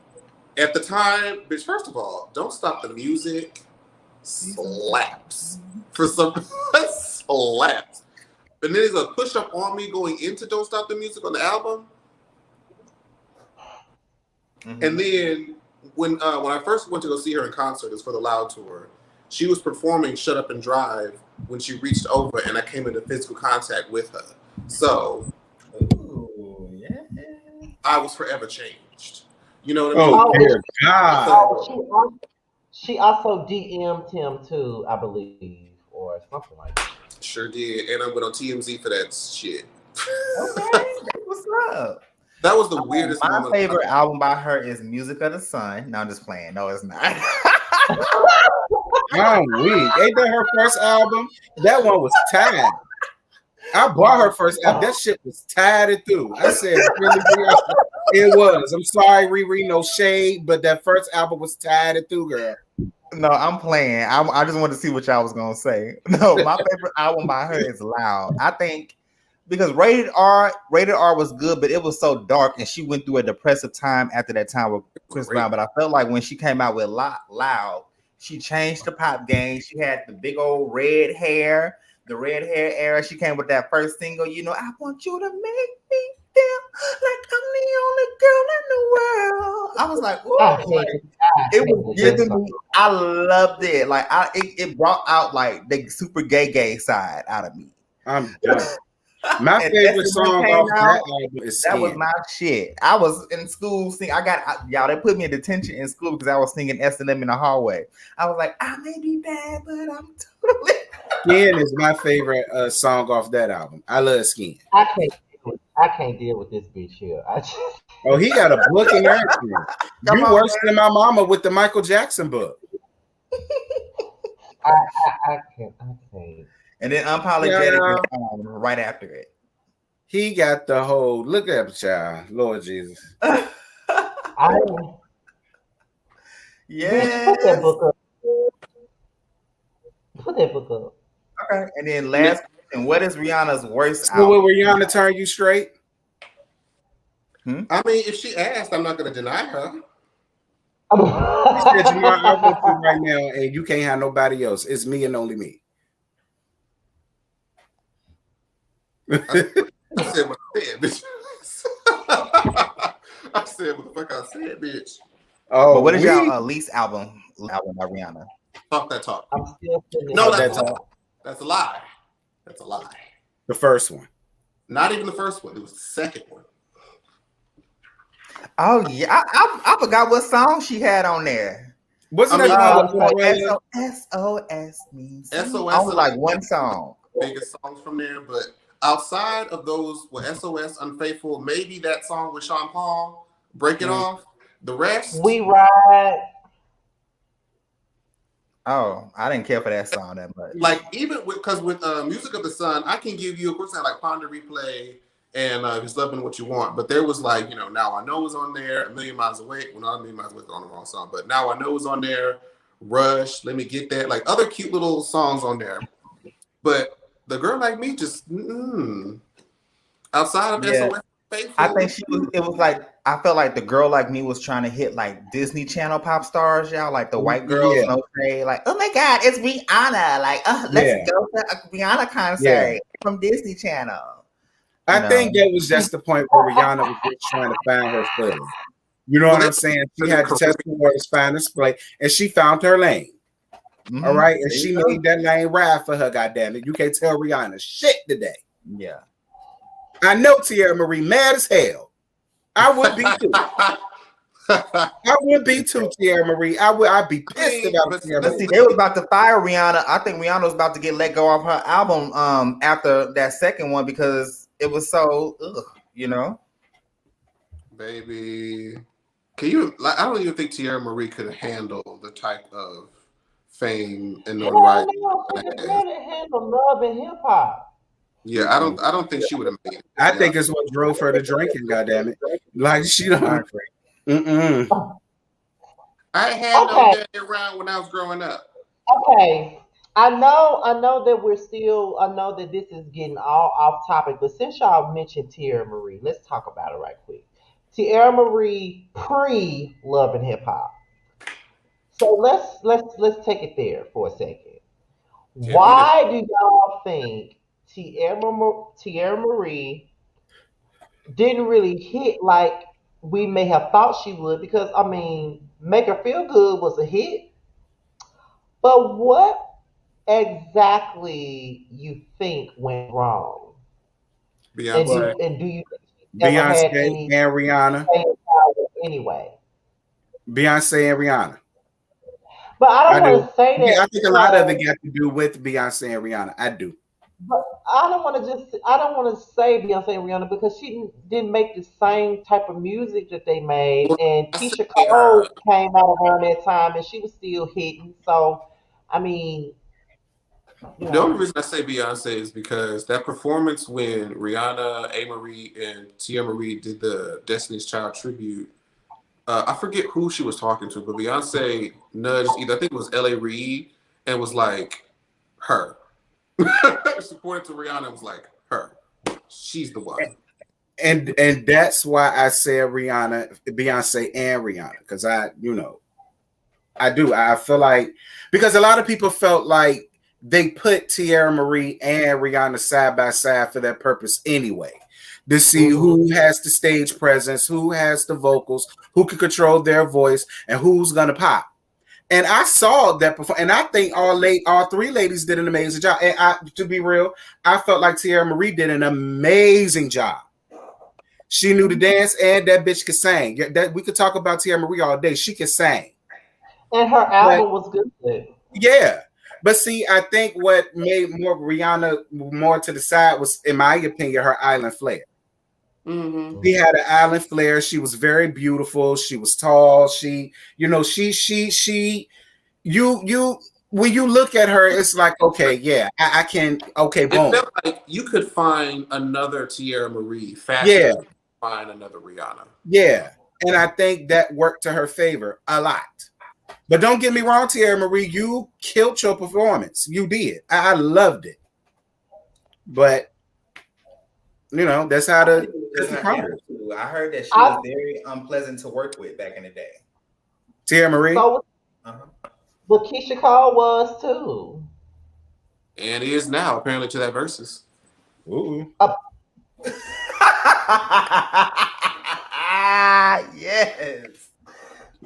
at the time, bitch, first of all, Don't Stop the Music slaps. For some slaps. And then there's a push up on me going into Don't Stop the Music on the album. Mm-hmm. And then when I first went to go see her in concert, it was for the Loud Tour. She was performing "Shut Up and Drive" when she reached over, and I came into physical contact with her. So Ooh, yeah. I was forever changed. You know what I Oh mean? Oh, and dear God. So she also DM'd him too, I believe, or something like that. sure did, and I went on TMZ for that shit. Okay, that's what's up. That was the weirdest My moment. favorite album by her is Music of the Sun. No, I'm just playing. No, it's not. I'm weak. Ain't that her first album? That one was tied. I bought her first album. That shit was tied through. I said, really, Beyonce? It was. I'm sorry, Riri, no shade, but that first album was tied through, girl. No, I'm playing. I just wanted to see what y'all was gonna say. No, my favorite album by her is Loud. I think because Rated R was good, but it was so dark, and she went through a depressive time after that time with Chris Great. Brown. But I felt like when she came out with Loud, she changed the pop game. She had the big old red hair, the red hair era. She came with that first single. I want you to make me feel like I'm the only girl in the world. I was like, I ooh, like hated, it I was hated that giving song. me. I loved it. Like it brought out like the super gay side out of me. I'm done. My And favorite S&M song came off out. that album is That was Skin. my shit. I was in school singing. Y'all. They put me in detention in school because I was singing S&M in the hallway. I was like, I may be bad, but I'm totally. Skin is my favorite song off that album. I love Skin. I can't deal with this bitch here. I just Oh, he got a book and everything. Come You on, worse than my mama with the Michael Jackson book. I can't. I can't. and then unapologetic Yeah. was right after it. He got the whole look at the child, Lord Jesus. I bitch, put that Yes. book up. Put that book up. Okay. And then last question: what is Rihanna's worst So will album? Rihanna turn you straight? I mean, if she asked, I'm not going to deny her. She said, Jamar, I want you right now, and you can't have nobody else. It's me and only me. I said what I said, bitch. I said what the fuck I said, bitch. But what is y'all least album by Rihanna? Talk that talk. I'm still feeling No, it. that's a lie. That's a lie. That's a lie. The first one. Not even the first one. It was the second one. Oh yeah, I forgot what song she had on there. Wasn't I that mean, the one with SOS means SOS only like one song. Biggest songs from there, but outside of those, with SOS, Unfaithful, maybe that song with Sean Paul, Break It Off. The rest, We Ride. Oh, I didn't care for that song that much. like even because with Music of the Sun, I can give you of course like Ponder Replay and Just Loving What You Want, but there was like Now I Know was on there, A Million Miles Away. Well, not A Million Miles Away on the wrong song, but Now I Know was on there. Rush, Let Me Get That, like other cute little songs on there, but The Girl Like Me just outside of SOS. Faithful, I think it was like I felt like The Girl Like Me was trying to hit like Disney Channel pop stars, y'all, like the white girls, no shade, like, oh my God, it's Rihanna, like, let's go to a Rihanna concert from Disney Channel. I think that was just the point where Rihanna was just trying to find her footing. You know what I'm saying? She had to test the waters, find this play, and she found her lane. Mm-hmm. All right, and she made that lane ride for her. Goddamn it, you can't tell Rihanna shit today. Yeah. I know Tierra Marie mad as hell. I would be too. I would be too, Tierra Marie. I'd be pissed about Tierra Marie. See, they was about to fire Rihanna. I think Rihanna was about to get let go off her album after that second one because it was so Baby, can you? Like, I don't even think Tierra Marie could handle the type of fame and notoriety. She could handle love and hip hop. Yeah, I don't think she would have made it. I think it's what drove her to drinking. Goddamn it! Like she don't. I had no daddy around when I was growing up. Okay, I know that I know that this is getting all off topic, but since y'all mentioned Tierra Marie, let's talk about it right quick. Tierra Marie pre Love and Hip Hop. So let's take it there for a second. Why do y'all think Tierra Marie didn't really hit like we may have thought she would? Because I mean, Make Her Feel Good was a hit, but what exactly you think went wrong? Beyonce. And do you Beyonce and Rihanna anyway? Beyonce and Rihanna. But I don't want to say that. I think a lot of it got to do with Beyonce and Rihanna. I do. But I don't want to say Beyonce and Rihanna because she didn't make the same type of music that they made. And Keyshia Cole came out around that time and she was still hitting. So, I mean, the only reason I say Beyonce is because that performance when Rihanna, A. Marie, and Tia Marie did the Destiny's Child tribute, I forget who she was talking to, but Beyonce nudged either, I think it was L.A. Reid, and was like, her. She pointed to Rihanna and was like, her. She's the one. And that's why I said Beyonce and Rihanna, because I do. I feel like, because a lot of people felt like they put Tierra Marie and Rihanna side by side for that purpose anyway. To see who has the stage presence, who has the vocals, who can control their voice, and who's gonna pop. And I saw that before, and I think all three ladies did an amazing job. And to be real, I felt like Tierra Marie did an amazing job. She knew to dance, and that bitch could sing. That we could talk about Tierra Marie all day. She could sing, and her album was good. Yeah. But see, I think what made Rihanna more to the side was, in my opinion, her island flair. Mm-hmm. She had an island flair. She was very beautiful. She was tall. When you look at her, it's like, okay, yeah, I can, okay, boom. It felt like you could find another Tierra Marie faster than find another Rihanna. Yeah, and I think that worked to her favor a lot. But don't get me wrong, Tierra Marie, you killed your performance. You did. I loved it. But that's how I heard that she was very unpleasant to work with back in the day. Tierra Marie? But Keyshia Cole was too. And is now, apparently, to that versus. Ooh. Yes.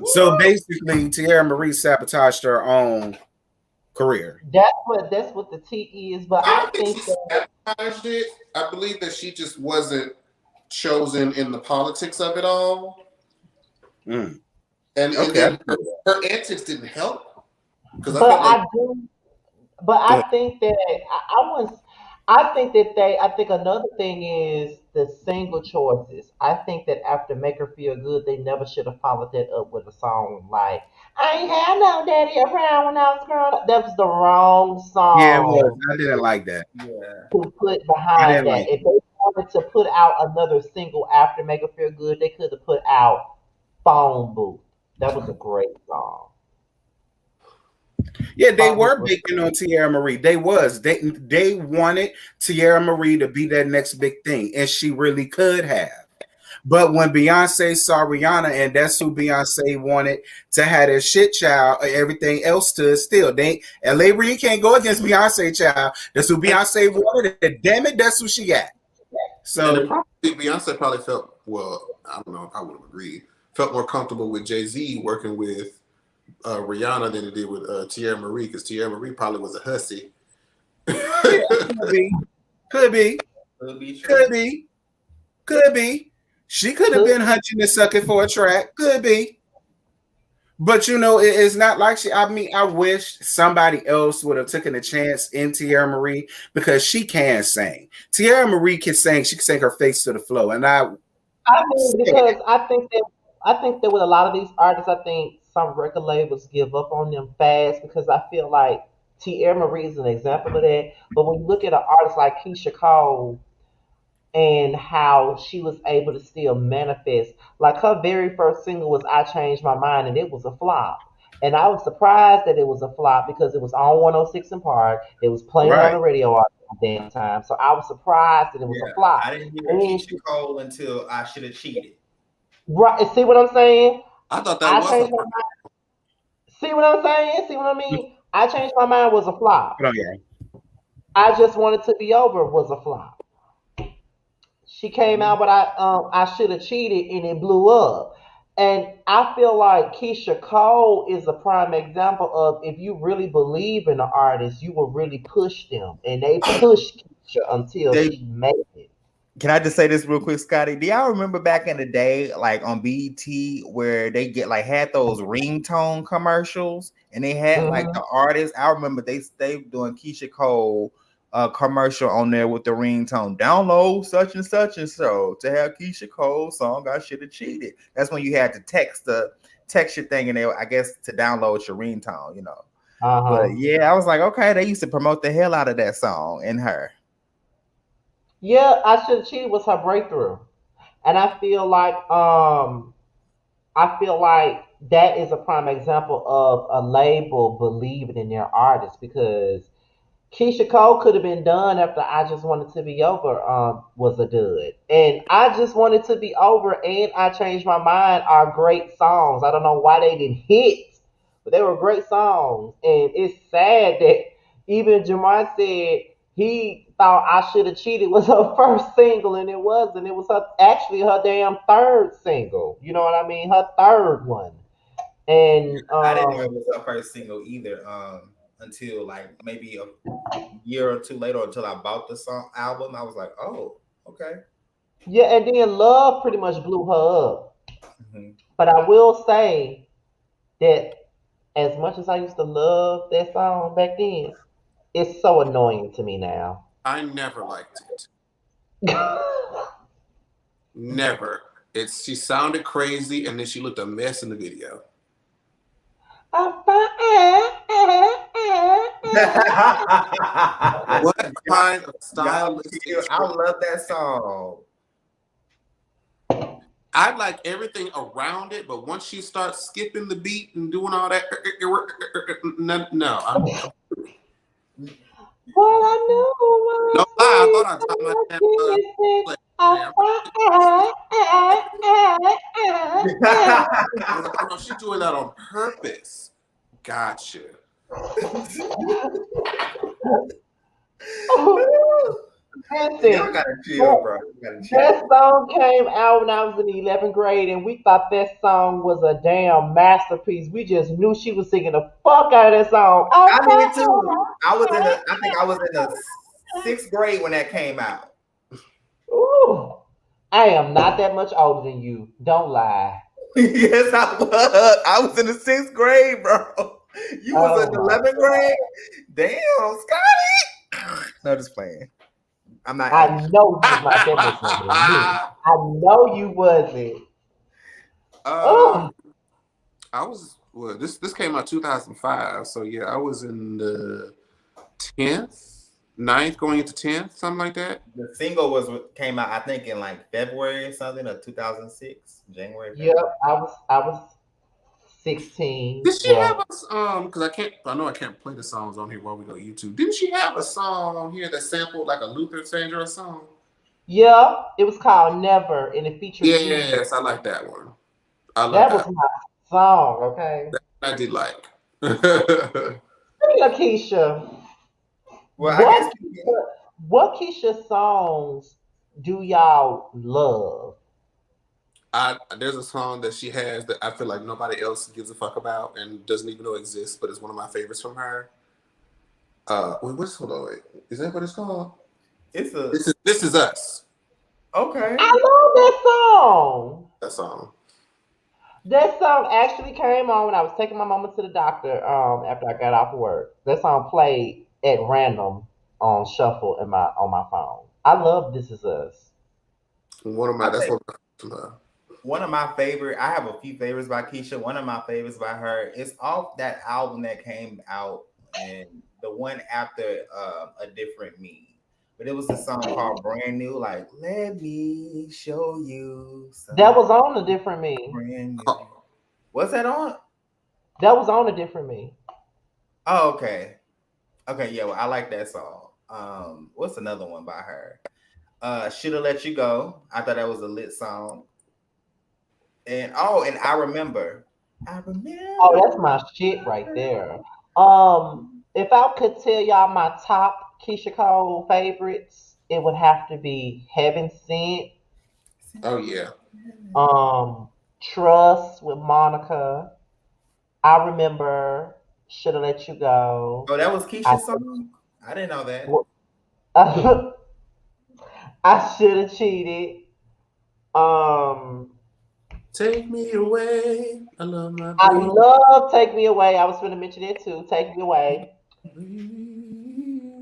So basically, Tierra Marie sabotaged her own career. That's what the T is. But I I don't think she think that sabotaged it. I believe that she just wasn't chosen in the politics of it all. Mm. And Okay. then her antics didn't help because I but felt like I do but Go I ahead. think that I was I think that I think another thing is the single choices. I think that after Make Her Feel Good, they never should have followed that up with a song like I ain't had no daddy around when I was growing up. That was the wrong Yeah, it was. song I didn't like that. Yeah. to put I behind didn't that. like If it. they wanted to put out another single after Make Her Feel Good, they could have put out Phone Booth. That was a great song. Yeah, they Phone Booth were was banking on Tierra Marie. They was. They wanted Tierra Marie to be that next big thing, and she really could have. But when Beyonce saw Rihanna, and that's who Beyonce wanted to have their shit child, everything else stood still. They LA Reid can't go against Beyonce child. That's who and, Beyonce wanted. And damn it, that's who she got. and it So probably Beyonce probably felt I don't know if I would have agreed. Felt more comfortable with Jay-Z working with Rihanna than it did with Tierra Marie because Tierra Marie probably was a hussy. yeah, could be, could be, Could be true. could be, could be. She could have been could hunching and sucking for a track. Could be. But you know, it's not like she. I mean, I wish somebody else would have taken a chance in Tierra Marie because she can sing. Tierra Marie can sing. She can sing her face to the floor, and I I mean, say because I think that with a lot of these artists, I think some record labels give up on them fast because I feel like Tierra Marie is an example of that. But when you look at an artist like Keyshia Cole and how she was able to still manifest, like her very first single was "I Changed My Mind" and it was a flop. And I was surprised that it was a flop because it was on 106 in Park. It was playing on right. the radio all the damn time. So I was surprised that it was a Yeah. flop. I didn't hear And Keisha Cole until I should have cheated. right, see what I'm saying? I thought that I was her changed my first. mind. See what I'm saying? See what I mean? I changed my mind was a flop. Hold on, yeah. I just wanted to be over was a flop. She came out, but I should have cheated and it blew up. And I feel like Keisha Cole is a prime example of if you really believe in an artist, you will really push them, and they pushed Keisha until They she made it. Can I just say this real quick, Scotty? Do y'all remember back in the day, like on BET, where they get like had those ringtone commercials, and they had like Hmm. the artists? I remember they doing Keisha Cole commercial on there with the ringtone. Download such and such and so to have Keisha Cole song. I should have cheated. That's when you had to text your thing, and I guess to download your ringtone, you know. Uh But huh. yeah, I was like, okay, they used to promote the hell out of that song and her. Yeah, I should have cheated was her breakthrough. And I feel like that is a prime example of a label believing in their artist because Keisha Cole could have been done after I Just Wanted to Be Over was a dud. And I Just Wanted to Be Over and I Changed My Mind are great songs. I don't know why they didn't hit, but they were great songs. And it's sad that even Jamar said he thought I Should Have Cheated was her first single and it wasn't. It was actually her damn third single. You know what I mean? Her third one. And I didn't know it was her first single either. Until like maybe a year or two later, until I bought the song album, I was like, oh, okay. yeah, and then Love pretty much blew her up. Mhm. But I will say that as much as I used to love that song back then, it's so annoying to me now. I never liked it. I Never. She sounded crazy and then she looked a mess in the video. What kind of Y'all, stylistic I choice? love that song. I like everything around it, but once she starts skipping the beat and doing all that, no, But I know no my lie. I sweet thought I taught my damn kissing. play. I Man, I was like, oh no, she's doing that on purpose. Gotcha. Y'all Listen, gotta chill, bro. You gotta chill. that song came out when I was in the 11th grade, and we thought that song was a damn masterpiece. We just knew she was singing the fuck out of that song. I did too. I think I was in the sixth grade when that came out. Ooh, I am not that much older than you. Don't lie. Yes, I was. I was in the sixth grade, bro. You was in Oh the my 11th god. grade? Damn, Scotty. No, just playing. I'm not I ancient. know you was not that much younger than me. I know you wasn't. um, Oh, I was well. This came out 2005, so yeah, I was in the 10th, ninth, going into 10th, something like that. The single came out, I think, in like February or something of 2006, January, yep. February. I was 16. Did she have Well, a Because I know I can't play the songs on here while we go YouTube. Didn't she have a song on here that sampled like a Luther Vandross song? yeah. It was called Never, and it featured G. Yes, I like that one. I love That was that. my song. Okay. I did like. Speaking of Keisha, Well, I what guess what Keisha songs do y'all love? There's a song that she has that I feel like nobody else gives a fuck about and doesn't even know exists, but it's one of my favorites from her. Hold on, wait. Is that what it's called? it's a This is us. okay. I love that song. That song. That song actually came on when I was taking my mama to the doctor after I got off of work. That song played at random on shuffle on my phone. I love This Is Us. I That's think one of my from her. one of my favorite. I have a few favorites by Keisha. One of my favorites by her. It's off that album that came out, and the one after A Different Me. But it was a song called Brand New, like "Let Me Show You That Something was on A Different Me. Brand New." What's that on? That was on A Different Me. Oh, okay. Okay, yeah, well, I like that song. What's another one by her? Shoulda Let You Go. I thought that was a lit song. And I remember. I Oh, remember. that's my shit right there. If I could tell y'all my top Keisha Cole favorites, it would have to be Heaven Sent, Oh yeah. um, Trust with Monica. I remember Shoulda Let You Go. Oh, that was I Keisha's song? I didn't know that. I should have cheated. Um, Take me away. I love my I baby. love Take Me Away. I was going to mention it too. Take Me Away.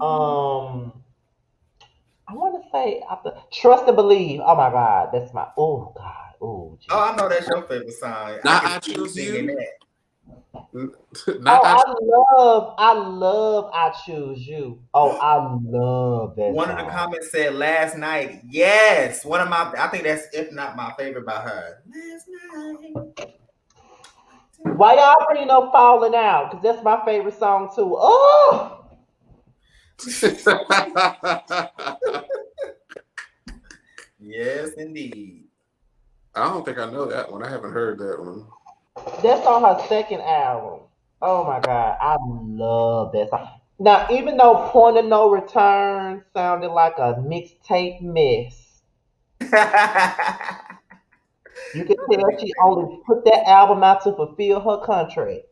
Um, I want to say after Trust and Believe. Oh my God, that's my oh God, oh Oh, Jesus. I know that's your favorite song. I Not can I see you choose singing you. that. Not Oh, I. I love I Choose You. Oh, I love that One of the song. comments said last night. Yes, one of my. I think that's if not my favorite by her. Last night. Why y'all bringing up Falling Out? Because that's my favorite song too. Oh, Yes, indeed. I don't think I know that one. I haven't heard that one. that's on her second album. Oh my God, I love that song. Now, even though Point of No Return sounded like a mixtape mess, you could tell she only put that album out to fulfill her contract.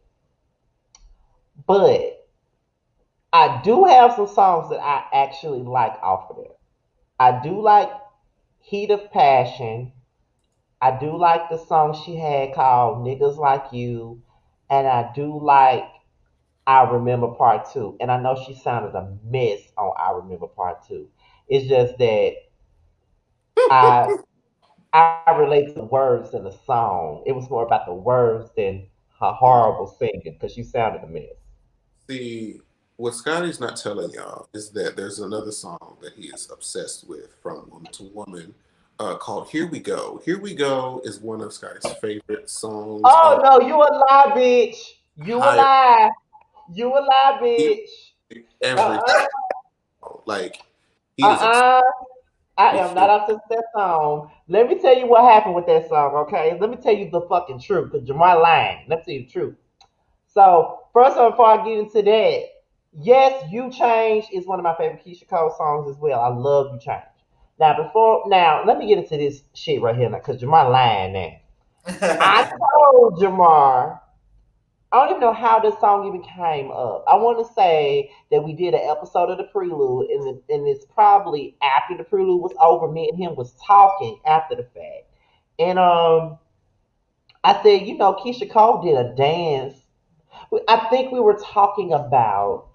But I do have some songs that I actually like off of there. I do like Heat of Passion. I do like the song she had called Niggas Like You. And I do like I Remember Part Two. And I know she sounded a mess on I Remember Part Two. It's just that I I relate to the words in the song. It was more about the words than her horrible singing because she sounded a mess. See, what Scotty's not telling y'all is that there's another song that he is obsessed with from Woman to Woman called Here We Go. Here We Go is one of Scotty's favorite songs Oh on no, you a lie, bitch. You a entire lie. You a lie, bitch. every Uh-uh. like he is obsessed Uh-uh. I with am not Here. obsessed with that song. Let me tell you what happened with that song, okay? Let me tell you the fucking truth, because Jamar lying. Let me tell you the truth. So, first of all, before I get into that, Yes, You Change is one of my favorite Keisha Cole songs as well. I love You Change. Now, let me get into this shit right here now, because Jamar lying now. I told Jamar, I don't even know how this song even came up. I want to say that we did an episode of the Prelude, and it's probably after the Prelude was over. Me and him was talking after the fact, and I said, Keisha Cole did a dance. I think we were talking about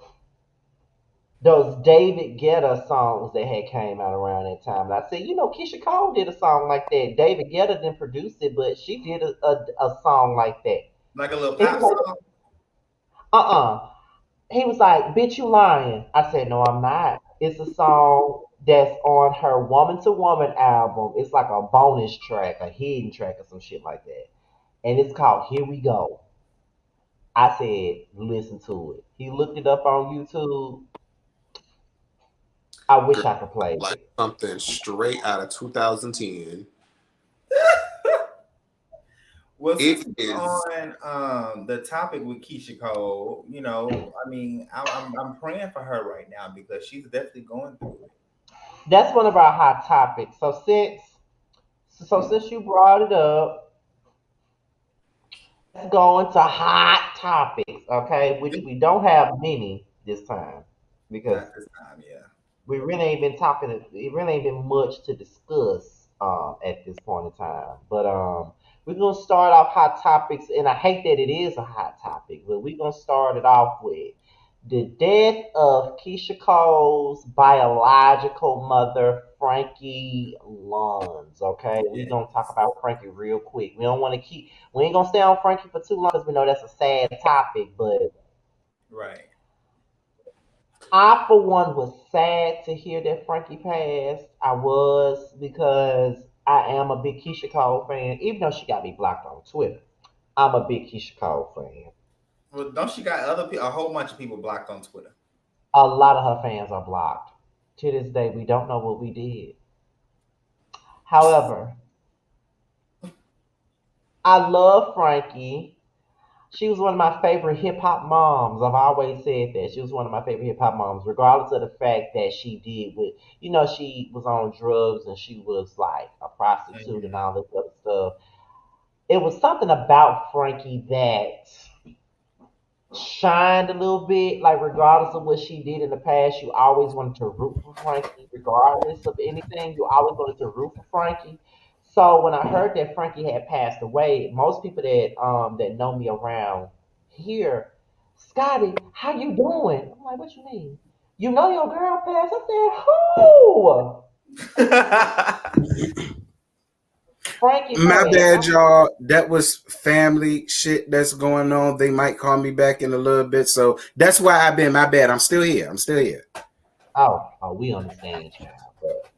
those David Guetta songs that had came out around that time. And I said, Keisha Cole did a song like that. David Guetta didn't produce it, but she did a song like that. Like a little And he pop was song. like, he was like, bitch, you lying. I said, no, I'm not. It's a song that's on her Woman to Woman album. It's like a bonus track, a hidden track, or some shit like that. And it's called Here We Go. I said, listen to it. He looked it up on YouTube. I wish Girl, I could play like it. something straight out of 2010. Well, since It we're is on the topic with Keisha Cole, I mean, I'm praying for her right now because she's definitely going through it. That's one of our hot topics. So since you brought it up, let's go into hot topics, okay? Which we don't have many this time because Not this time, yeah. we really ain't been talking. It really ain't been much to discuss at this point in time. But we're gonna start off hot topics, and I hate that it is a hot topic, but we're gonna start it off with the death of Keisha Cole's biological mother, Frankie Lons. Okay, we're Yeah. gonna talk about Frankie real quick. We don't want to keep. We ain't gonna stay on Frankie for too long because we know that's a sad topic, but Right. I, for one, was sad to hear that Frankie passed. I was because I am a big Keisha Cole fan, even though she got me blocked on Twitter. I'm a big Keisha Cole fan. Well, don't she got other people, a whole bunch of people blocked on Twitter? A lot of her fans are blocked. To this day, we don't know what we did. However, I love Frankie. She was one of my favorite hip hop moms. I've always said that. She was one of my favorite hip hop moms, regardless of the fact that she did she was on drugs and she was like a prostitute and Mhm. all this other stuff. It was something about Frankie that shined a little bit. Like regardless of what she did in the past, you always wanted to root for Frankie. Regardless of anything, you always wanted to root for Frankie. So when I heard that Frankie had passed away, most people that know me around here, Scotty, how you doing? I'm like, what you mean? You know your girl passed? I said, who? Frankie My passed. bad, y'all. That was family shit that's going on. They might call me back in a little bit. So that's why I've been. My bad. I'm still here. I'm still here. Oh, we understand, child. But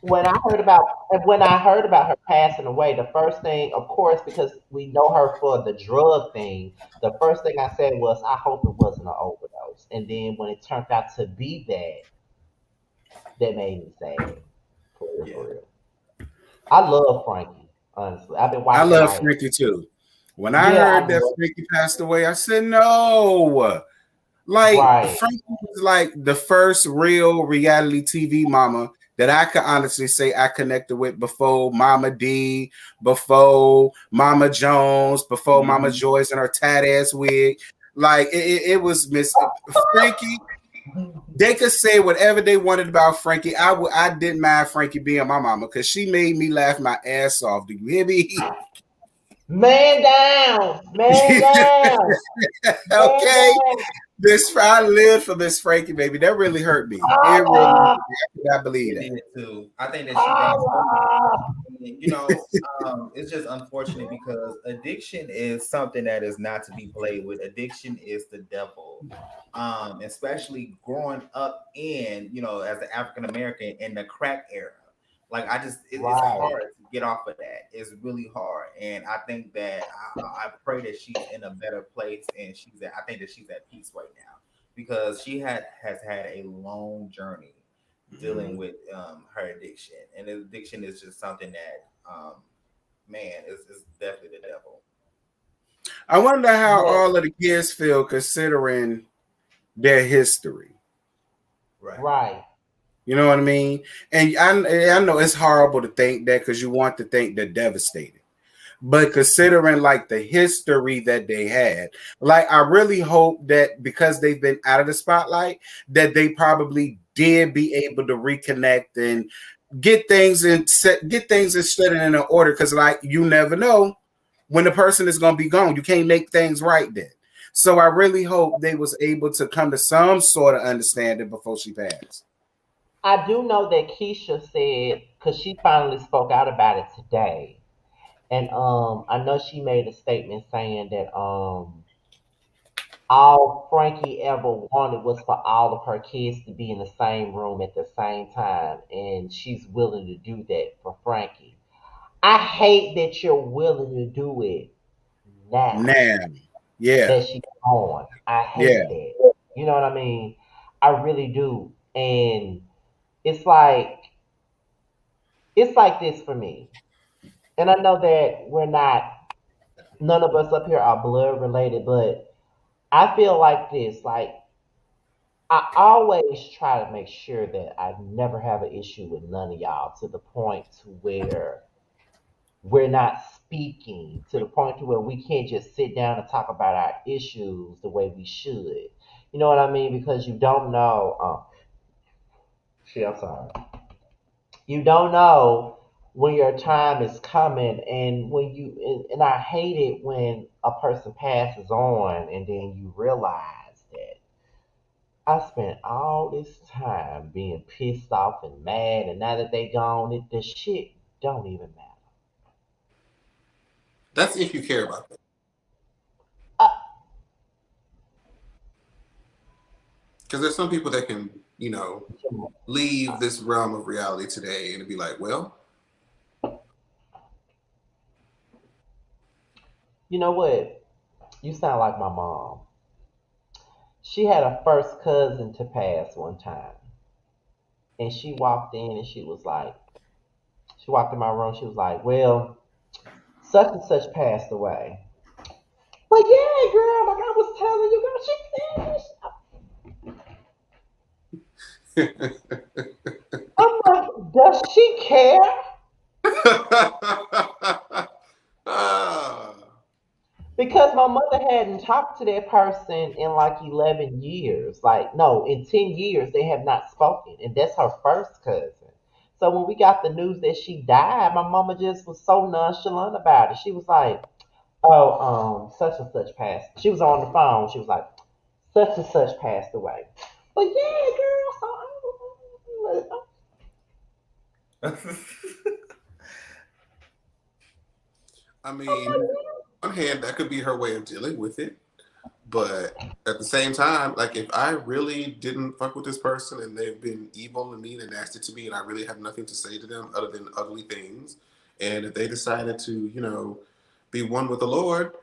when I heard about her passing away, the first thing, of course, because we know her for the drug thing, the first thing I said was, I hope it wasn't an overdose. And then when it turned out to be that, that made me sad. For real, Yeah. for real. I love Frankie, honestly. I've been I watching love like, Frankie too. When I yeah, I heard that love, Frankie passed away, I said, no. Like, right. Frankie was like the first real reality TV mama that I could honestly say I connected with before Mama D, before Mama Jones, before Mama Mhm. Joyce and her tat ass wig. Like, it was Miss Frankie. They could say whatever they wanted about Frankie. I didn't mind Frankie being my mama because she made me laugh my ass off. Do you hear me? Man down, man down, man Okay. down. This I lived for Miss Frankie, baby. That really hurt me. It really Holla, I could not believe It that. did too. I think that she passed. holla. It's just unfortunate because addiction is something that is not to be played with. Addiction is the devil. Especially growing up as an African American in the crack era. Like it's Right. hard to get off of that. It's really hard, and I think that I pray that she's in a better place, and I think that she's at peace right now because she has had a long journey dealing Mhm. with her addiction, and addiction is just something that man is definitely the devil. I wonder how But all of the kids feel considering their history. right. You know what I mean? And I know it's horrible to think that because you want to think they're devastated. But considering like the history that they had, like I really hope that because they've been out of the spotlight, that they probably did be able to reconnect and get things and set it in an order. Because like you never know when the person is going to be gone. You can't make things right then. So I really hope they was able to come to some sort of understanding before she passed. I do know that Keisha said, because she finally spoke out about it today, and I know she made a statement saying that all Frankie ever wanted was for all of her kids to be in the same room at the same time, and she's willing to do that for Frankie. I hate that you're willing to do it now Now, yeah, that she's gone. I yeah, hate that. You know what I mean? I really do. And it's like it's like this for me. And I know that we're not none of us up here are blood related, but I feel like this. Like I always try to make sure that I never have an issue with none of y'all to the point to where we're not speaking, to the point to where we can't just sit down and talk about our issues the way we should. You know what I mean? Because you don't know. Shit, I'm sorry. You don't know when your time is coming, and when and I hate it when a person passes on, and then you realize that I spent all this time being pissed off and mad, and now that they gone, the shit don't even matter. That's if you care about them. Uh, Because there's some people that can, you know, leave this realm of reality today and be like, well, you know what? You sound like my mom. She had a first cousin to pass one time, and she walked in and she walked in my room. She was like, "Well, such and such passed away." But yeah, girl, like I was telling you, girl, she said this. I'm like, does she care? ah, Because my mother hadn't talked to that person in like 11 years. Like, no, in 10 years, they have not spoken. And that's her first cousin. So when we got the news that she died, my mama just was so nonchalant about it. She was like, oh, such and such passed. She was on the phone. She was like, such and such passed away. But yeah, girl, I mean, on one hand, that could be her way of dealing with it. But at the same time, like if I really didn't fuck with this person and they've been evil and mean and nasty to me and I really have nothing to say to them other than ugly things, and if they decided to, you know, be one with the Lord,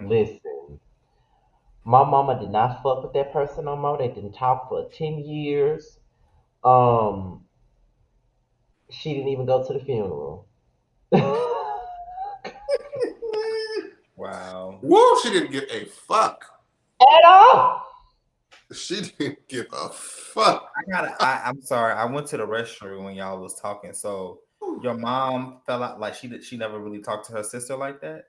listen, my mama did not fuck with that person no more. They didn't talk for 10 years. Um, she didn't even go to the funeral. Wow. whoa, she didn't give a fuck. At all. She didn't give a fuck. I'm sorry. I went to the restroom when y'all was talking. So your mom fell out like she never really talked to her sister like that.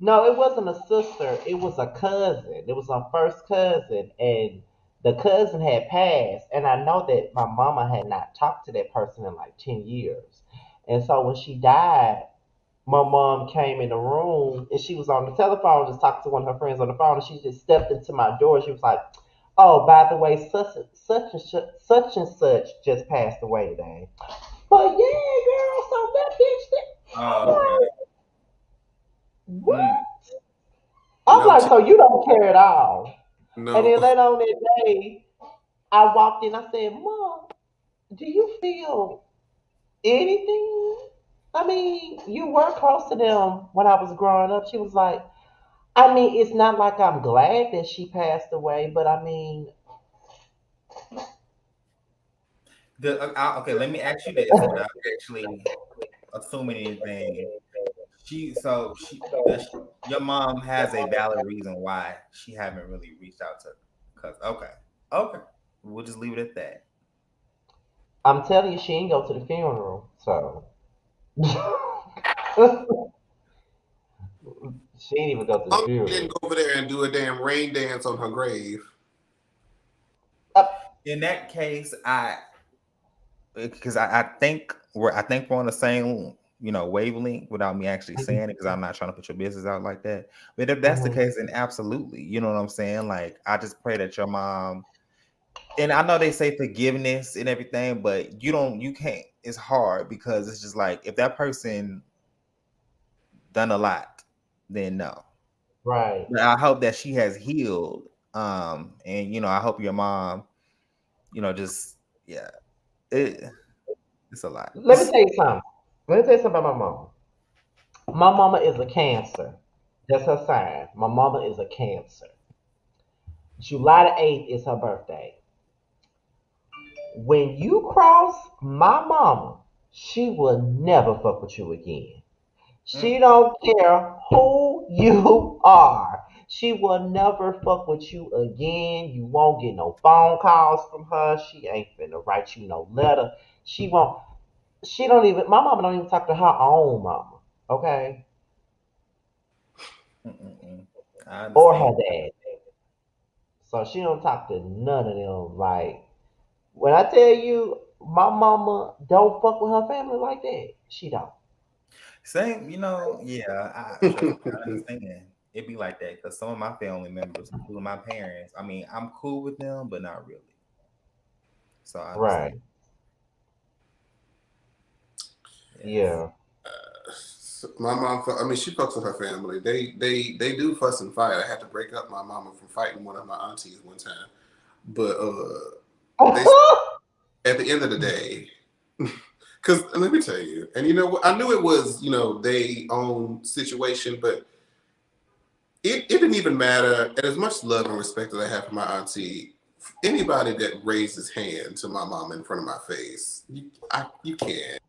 No, it wasn't a sister. It was a cousin. It was our first cousin, and the cousin had passed. And I know that my mama had not talked to that person in like 10 years. And so when she died, my mom came in the room and she was on the telephone, just talking to one of her friends on the phone. And she just stepped into my door. She was like, "Oh, by the way, such and such just passed away today." But yeah, girl, so that bitch. I'm Oh, okay. like, what? Mm. I'm No, like, so you don't care at all. And no. then later on that day, I walked in. I said, "Mom, do you feel anything?" I mean, you were close to them when I was growing up. She was like, I mean, it's not like I'm glad that she passed away, but I mean, Okay, let me ask you this without actually assuming anything. Your mom has a valid reason why she haven't really reached out to her. Cause okay, we'll just leave it at that. I'm telling you, she ain't go to the funeral, so she ain't even go to the Oh, she didn't funeral. go over there and do a damn rain dance on her grave. Uh, In that case, I think we're on the same wavelength without me actually saying it, because I'm not trying to put your business out like that. But if that's the mhm. case, then absolutely, you know what I'm saying. Like, I just pray that your mom, and I know they say forgiveness and everything, but you can't. It's hard because it's just like, if that person done a lot, then no. Right. But I hope that she has healed. And I hope your mom, just yeah, it, it's a lot. Let me tell you something. Let me tell you something about my mama. My mama is a Cancer. That's her sign. My mama is a Cancer. July the 8th is her birthday. When you cross my mama, she will never fuck with you again. She Mm, don't care who you are. She will never fuck with you again. You won't get no phone calls from her. She ain't finna write you no letter. She won't. She don't even. My mama don't even talk to her own mama. Okay, mm, mm, mm. I or understand. her dad. So she don't talk to none of them. Like when I tell you, my mama don't fuck with her family like that. She don't. Same, yeah, trust me, I understand. It be like that because some of my family members, including my parents, I mean, I'm cool with them, but not really. So I understand. Right. Yes. Yeah. My mom, I mean, she fucks with her family. They do fuss and fight. I had to break up my mama from fighting one of my aunties one time. But they at the end of the day, because let me tell you, and you know what, I knew it was they own situation, but it didn't even matter. And as much love and respect that I have for my auntie, anybody that raises hand to my mom in front of my face, you can't.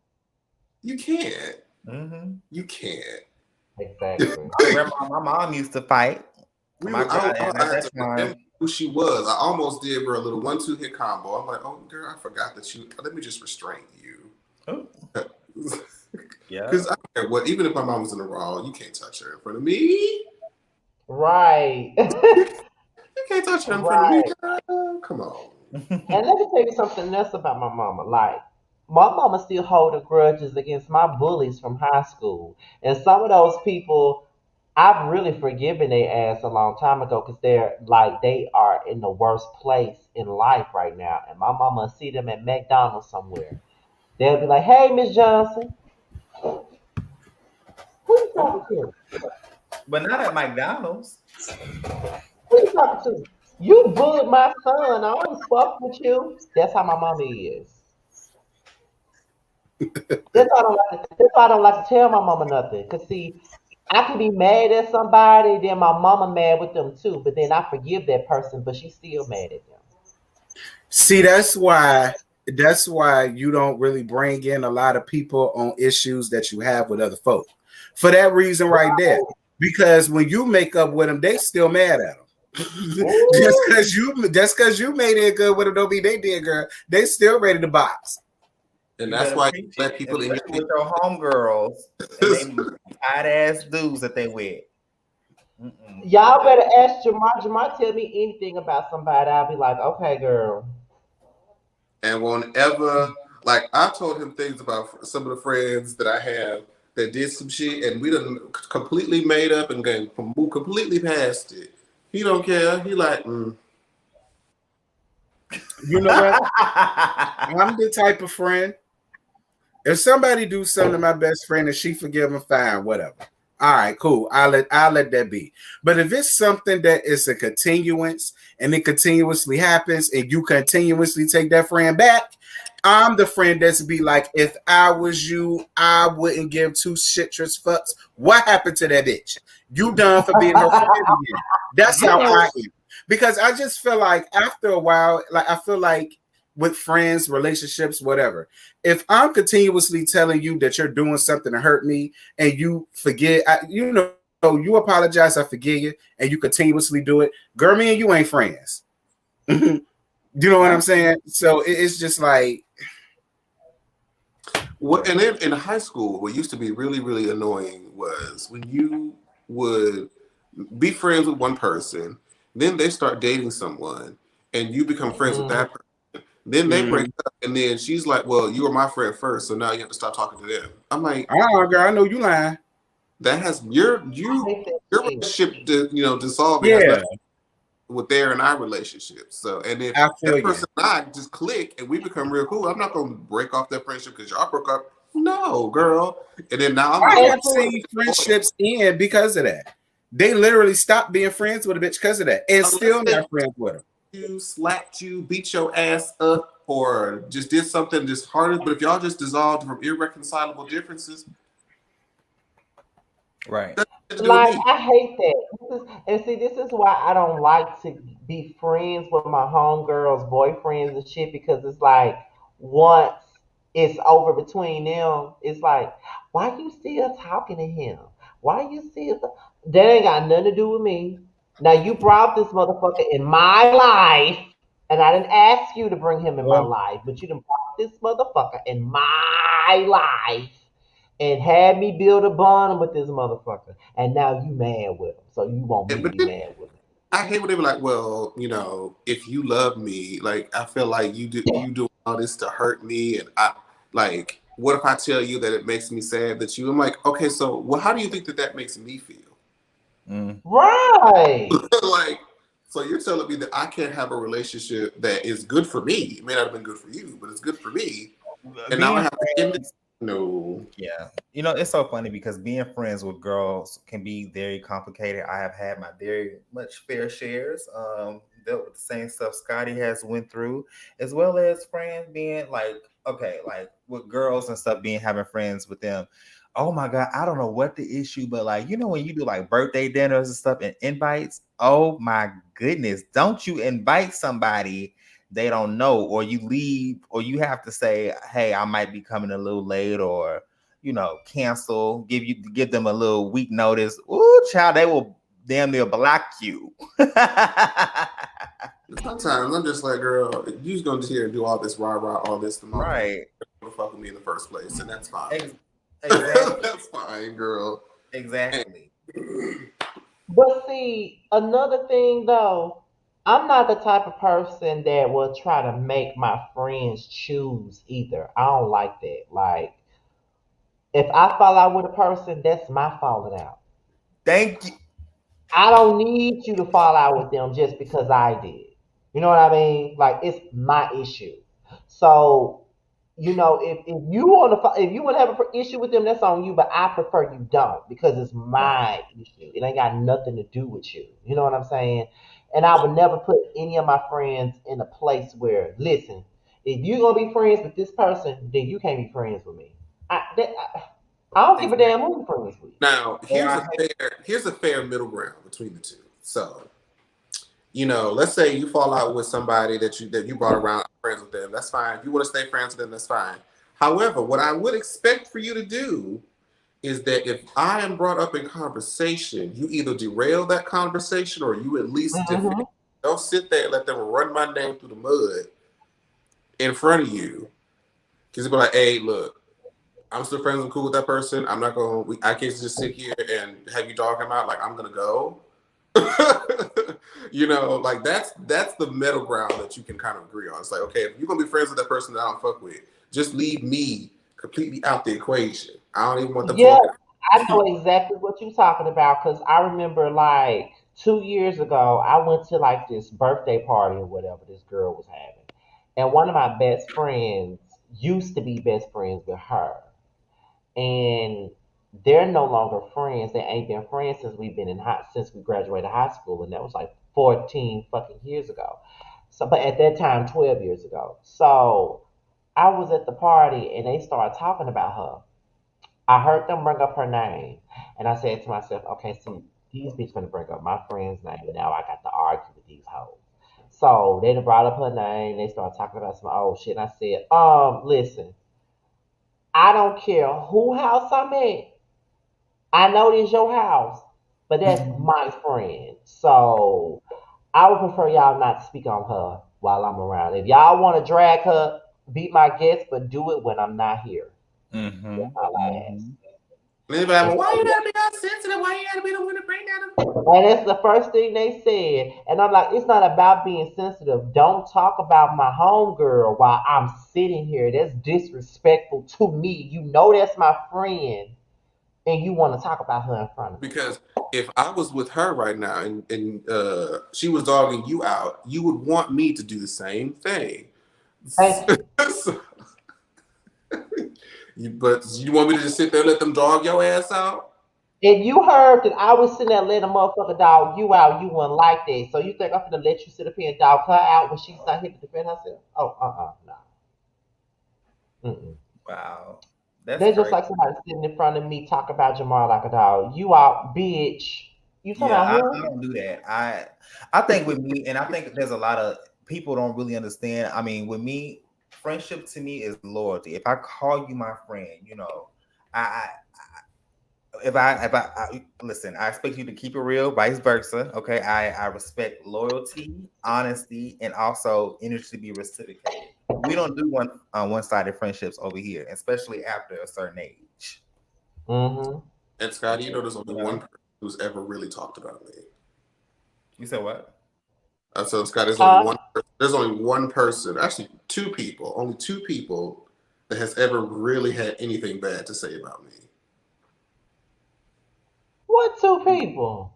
You can't. Mm-hmm. You can't. Exactly. My mom used to fight. My God, and I at had that to remember time, who she was. I almost did her a little 1-2 hit combo. I'm like, oh girl, I forgot that you. Let me just restrain you. oh, yeah. Because I don't care what, even if my mom was in the wrong, you can't touch her in front of me. Right. You can't touch her in front of me. Right. Girl. Come on. And let me tell you something else about my mama. Like, my mama still hold the grudges against my bullies from high school. And some of those people, I've really forgiven their ass a long time ago because they're like, they are in the worst place in life right now. And my mama see them at McDonald's somewhere. They'll be like, hey, Miss Johnson, who you talking Oh, to? but not at McDonald's. Who you talking to? You bullied my son. I don't fuck with you. That's how my mama is. That's why I don't like to tell my mama nothing. Cause see, I can be mad at somebody, then my mama mad with them too. But then I forgive that person, but she's still mad at them. See, that's why you don't really bring in a lot of people on issues that you have with other folk. For that reason right there. Because when you make up with them, they still mad at them. just Ooh, because you made it good with them don't mean they did, girl. They still ready to box. And You that's better why you preach let it, people in especially with your homegirls and they tight ass dudes that they with. Mm-mm. y'all better ask Jamar. Jamar tell me anything about somebody. I'll be like, okay, girl. and won't ever, like, I told him things about some of the friends that I have that did some shit, and we done completely made up and moved completely past it. He don't care. He like, You know what? I'm the type of friend. If somebody do something to my best friend and she forgive him, fine, whatever. All right, cool. I'll let that be. But if it's something that is a continuance and it continuously happens and you continuously take that friend back, I'm the friend that's be like, if I was you, I wouldn't give two shitless fucks. What happened to that bitch? You done for being her friend again. That's You how know, I am. Because I just feel like after a while, like I feel like with friends, relationships, whatever. If I'm continuously telling you that you're doing something to hurt me and you forget, you apologize, I forgive you, and you continuously do it, girl, me and you ain't friends. You know what I'm saying? So it's just like, What and then in high school, what used to be really, really annoying was when you would be friends with one person, then they start dating someone, and you become friends with Mm, that person. Then they break mm, up, and then she's like, "Well, you were my friend first, so now you have to stop talking to them." I'm like, girl, I know you lying. "That has I hate that your shit. relationship, dissolving has Yeah, nothing with their and our relationship." So, and if I feel that you. person and I just click and we become real cool, I'm not gonna break off that friendship because y'all broke up. No, girl. And then now I'm I just And like, have to, seen friendships end because of that. They literally stopped being friends with a bitch because of that, and unless still they not friends with her. you, slapped you, beat your ass up, or just did something just harder. But if y'all just dissolved from irreconcilable differences, Right. that's nothing to do with like, me. I hate that. And see, this is why I don't like to be friends with my homegirls, boyfriends, and shit, because it's like once it's over between them, it's like, why you still talking to him? Why you still? That ain't got nothing to do with me. Now you brought this motherfucker in my life, and I didn't ask you to bring him in my Well, life, but you done brought this motherfucker in my life and had me build a bond with this motherfucker. And now you mad with him. So you want me to But be then mad with him. I hate when they be like, "Well, if you love me, like I feel like you do all this to hurt me, and I like, what if I tell you that it makes me sad that you?" I'm like, okay, so well, how do you think that that makes me feel? Mm. Right. Like, so you're telling me that I can't have a relationship that is good for me? It may not have been good for you, but it's good for me, and now I Being have to end it. friends, No, yeah. It's so funny because being friends with girls can be very complicated. I have had my very much fair shares. Dealt with the same stuff Scotty has went through, as well as friends being like, okay, like with girls and stuff, being having friends with them. Oh my God, I don't know what the issue, but like, when you do like birthday dinners and stuff and invites, oh my goodness, don't you invite somebody they don't know, or you leave, or you have to say, hey, I might be coming a little late, or cancel, give them a little week notice. Ooh, child, they will damn near block you. sometimes I'm just like, girl, you just gonna sit here and do all this rah rah, all this the moment you Right. want to fuck with me in the first place, and that's fine. Ex- exactly. That's fine, girl. And Exactly. But see, another thing though, I'm not the type of person that will try to make my friends choose either. I don't like that. Like, if I fall out with a person, that's my falling out. Thank you. I don't need you to fall out with them just because I did. You know what I mean? Like, it's my issue. So, if you want to have an issue with them, that's on you. But I prefer you don't because it's Right. my issue. It ain't got nothing to do with you. You know what I'm saying? And I would never put any of my friends in a place where, listen, if you're gonna be friends with this person, then you can't be friends with me. I don't give a damn Exactly. who you're friends with. now Or I here's a fair middle ground between the two. So let's say you fall out with somebody that you brought around friends with them. That's fine. If you want to stay friends with them, that's fine. However, what I would expect for you to do is that if I am brought up in conversation, you either derail that conversation or you at least defend. Hmm. Don't sit there and let them run my name through the mud in front of you. Because they'll be like, hey, look, I'm still friends and cool with that person. I'm not going to, I can't just sit here and have you dog him out like I'm going to go. Like that's the middle ground that you can kind of agree on. It's like, okay, if you're gonna be friends with that person that I don't fuck with, just leave me completely out the equation. I don't even want them Yeah, talking. I know exactly what you're talking about because I remember like 2 years ago, I went to like this birthday party or whatever this girl was having. And one of my best friends used to be best friends with her. And they're no longer friends. They ain't been friends since we graduated high school, and that was like 14 fucking years ago. So, but at that time, 12 years ago. So I was at the party and they started talking about her. I heard them bring up her name, and I said to myself, okay, see, these bitches gonna bring up my friend's name, and now I got to argue with these hoes. So they done brought up her name. They started talking about some old shit. And I said, listen, I don't care who house I'm at. I know this your house, but that's my friend. So I would prefer y'all not speak on her while I'm around. If y'all want to drag her, be my guest, but do it when I'm not here. Mm-hmm. That's all I ask. Mm-hmm. Anybody, And, why you gotta be that sensitive? Why you gotta be the one to bring that up? and that's the first thing they said. And I'm like, it's not about being sensitive. Don't talk about my homegirl while I'm sitting here. That's disrespectful to me. You know that's my friend. And you want to talk about her in front of me. Because if I was with her right now and she was dogging you out, you would want me to do the same thing. Thank you. But you want me to just sit there and let them dog your ass out? If you heard that I was sitting there letting a motherfucker dog you out, you wouldn't like that. So you think I'm gonna let you sit up here and dog her out when she's not here to defend herself? Oh, no. Mm-mm. Wow, that's They're just crazy. like somebody sitting in front of me talking about Jamar like a dog. You out, bitch. You talking Yeah, about I who? don't do that. I think with me, and I think there's a lot of people don't really understand. I mean, with me, friendship to me is loyalty. If I call you my friend, I if I listen, I expect you to keep it real, vice versa. Okay, I respect loyalty, honesty, and also energy to be reciprocated. We don't do one sided friendships over here, especially after a certain age. Mm-hmm. And Scotty, there's only You one know, person who's ever really talked about me. you said what? So Scott, Huh? there's only one person, actually two people, only two people that has ever really had anything bad to say about me. What two people?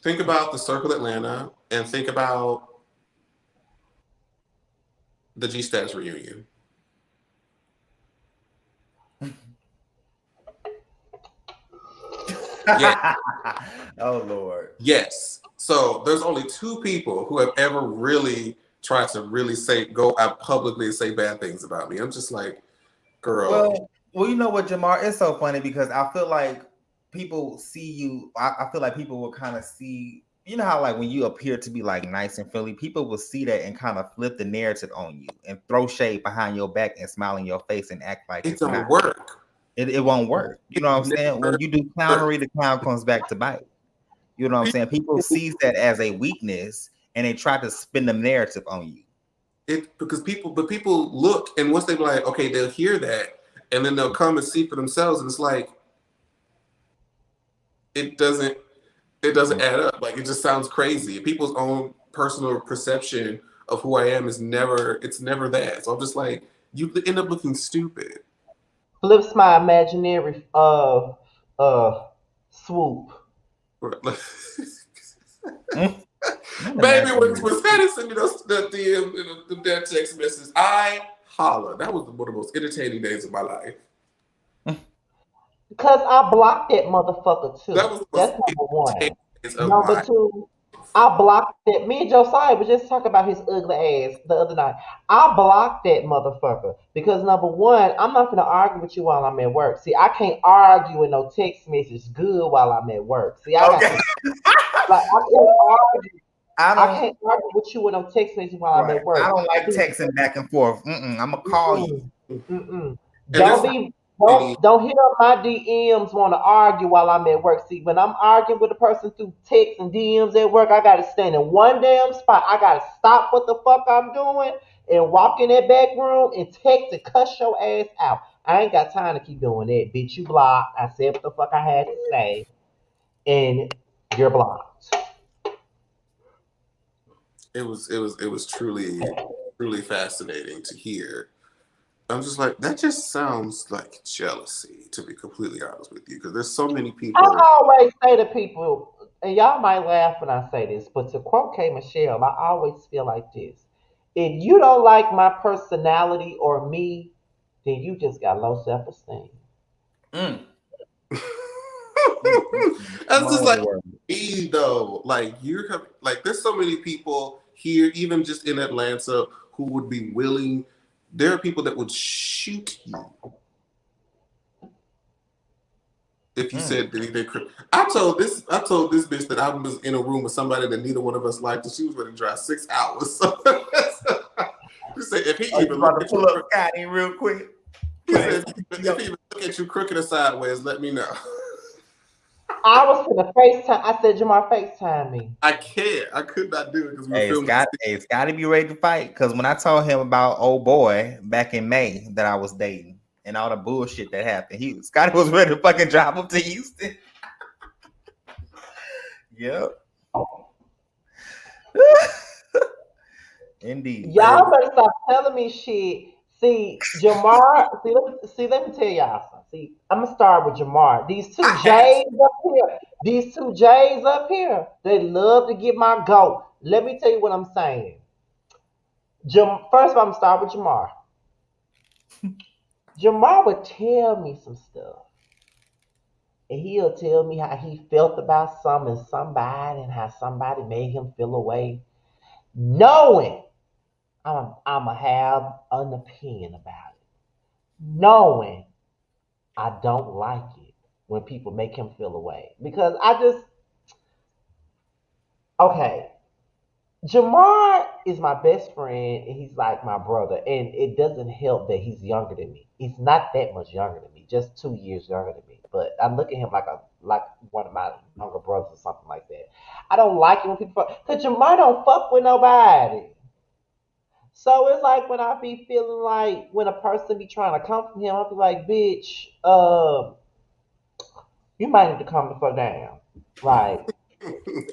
Think about the Circle Atlanta and think about the G Stats reunion. Yeah, Oh Lord. yes. So there's only two people who have ever really tried to really go out publicly and say bad things about me. I'm just like, girl, Well, you know what, Jamar? It's so funny because I feel like people see you. I feel like people will kind of see. You know how like when you appear to be like nice and friendly, people will see that and kind of flip the narrative on you and throw shade behind your back and smile in your face and act like it it's not. don't work. It won't work. You It know what I'm saying? When never you do clownery, the clown comes back to bite. You know what I'm saying? People people sees that as a weakness and they try to spin the narrative on you. people look and once they be like, okay, they'll hear that and then they'll come and see for themselves and it's like it doesn't add up. Like it just sounds crazy. People's own personal perception of who I am is never that. So I'm just like, you end up looking stupid. Flips my imaginary uh swoop. Mm. Not Baby, imaginary. when Scotty sent me the damn text messages, I holla. That was one of the most entertaining days of my life. Because I blocked that motherfucker That too. was the most That's number entertaining one. days of Number my two, I blocked that. Me and Josiah was just talking about his ugly ass the other night. I blocked that motherfucker because number one, I'm not gonna argue with you while I'm at work. See, I can't argue with no text message good while I'm at work. See, I got Okay. to like I I don't can't argue with you with no text message while I'm right. at I work. don't like texting back and forth. I'm gonna call you. Mm-mm. Mm-mm. and there's Don't so be many don't hit up my DMs want to argue while I'm at work. See, when I'm arguing with a person through text and DMs at work, I gotta stand in one damn spot. I gotta stop what the fuck I'm doing and walk in that back room and text and cuss your ass out. I ain't got time to keep doing that, bitch. You blocked. I said what the fuck I had to say, and you're blocked. it was truly fascinating to hear. I'm just like, that just sounds like jealousy, to be completely honest with you, because there's so many I people. always say to people, and y'all might laugh when I say this, but to quote K. Michelle, I always feel like this. If you don't like my personality or me, then you just got low self esteem. Mm. That's just My like word. me though. Like like there's so many people here, even just in Atlanta, who would be willing. There are people that would shoot you if you said anything. I told this bitch that I was in a room with somebody that neither one of us liked, and she was going to drive 6 hours. So she said, if he Oh, you even about look to at you, pull up Scotty real quick? he said, if he even look at you crooked or sideways, let me know. I was gonna FaceTime. I said, Jamar, FaceTime me. I can't. I could not do it because we were Hey, filming. Scotty be ready to fight. Because when I told him about old boy back in May that I was dating and all the bullshit that happened, Scotty was ready to fucking drive up to Houston. Yep. Indeed. Y'all better stop telling me shit. See, Jamar, let me tell y'all something. See, I'm gonna start with Jamar. These two I had to. J's up here, they love to get my goat. Let me tell you what I'm saying. First of all, I'm gonna start with Jamar. Jamar would tell me some stuff. And he'll tell me how he felt about somebody and how somebody made him feel away, knowing I'ma have an opinion about it, knowing I don't like it when people make him feel away. Because okay, Jamar is my best friend and he's like my brother. And it doesn't help that he's younger than me. He's not that much younger than me, just 2 years younger than me. But I look at him like one of my younger brothers or something like that. I don't like it when people fuck because Jamar don't fuck with nobody. So it's like when I be feeling like when a person be trying to come from him, I'll be like, bitch, you might need to calm the fuck down. Like,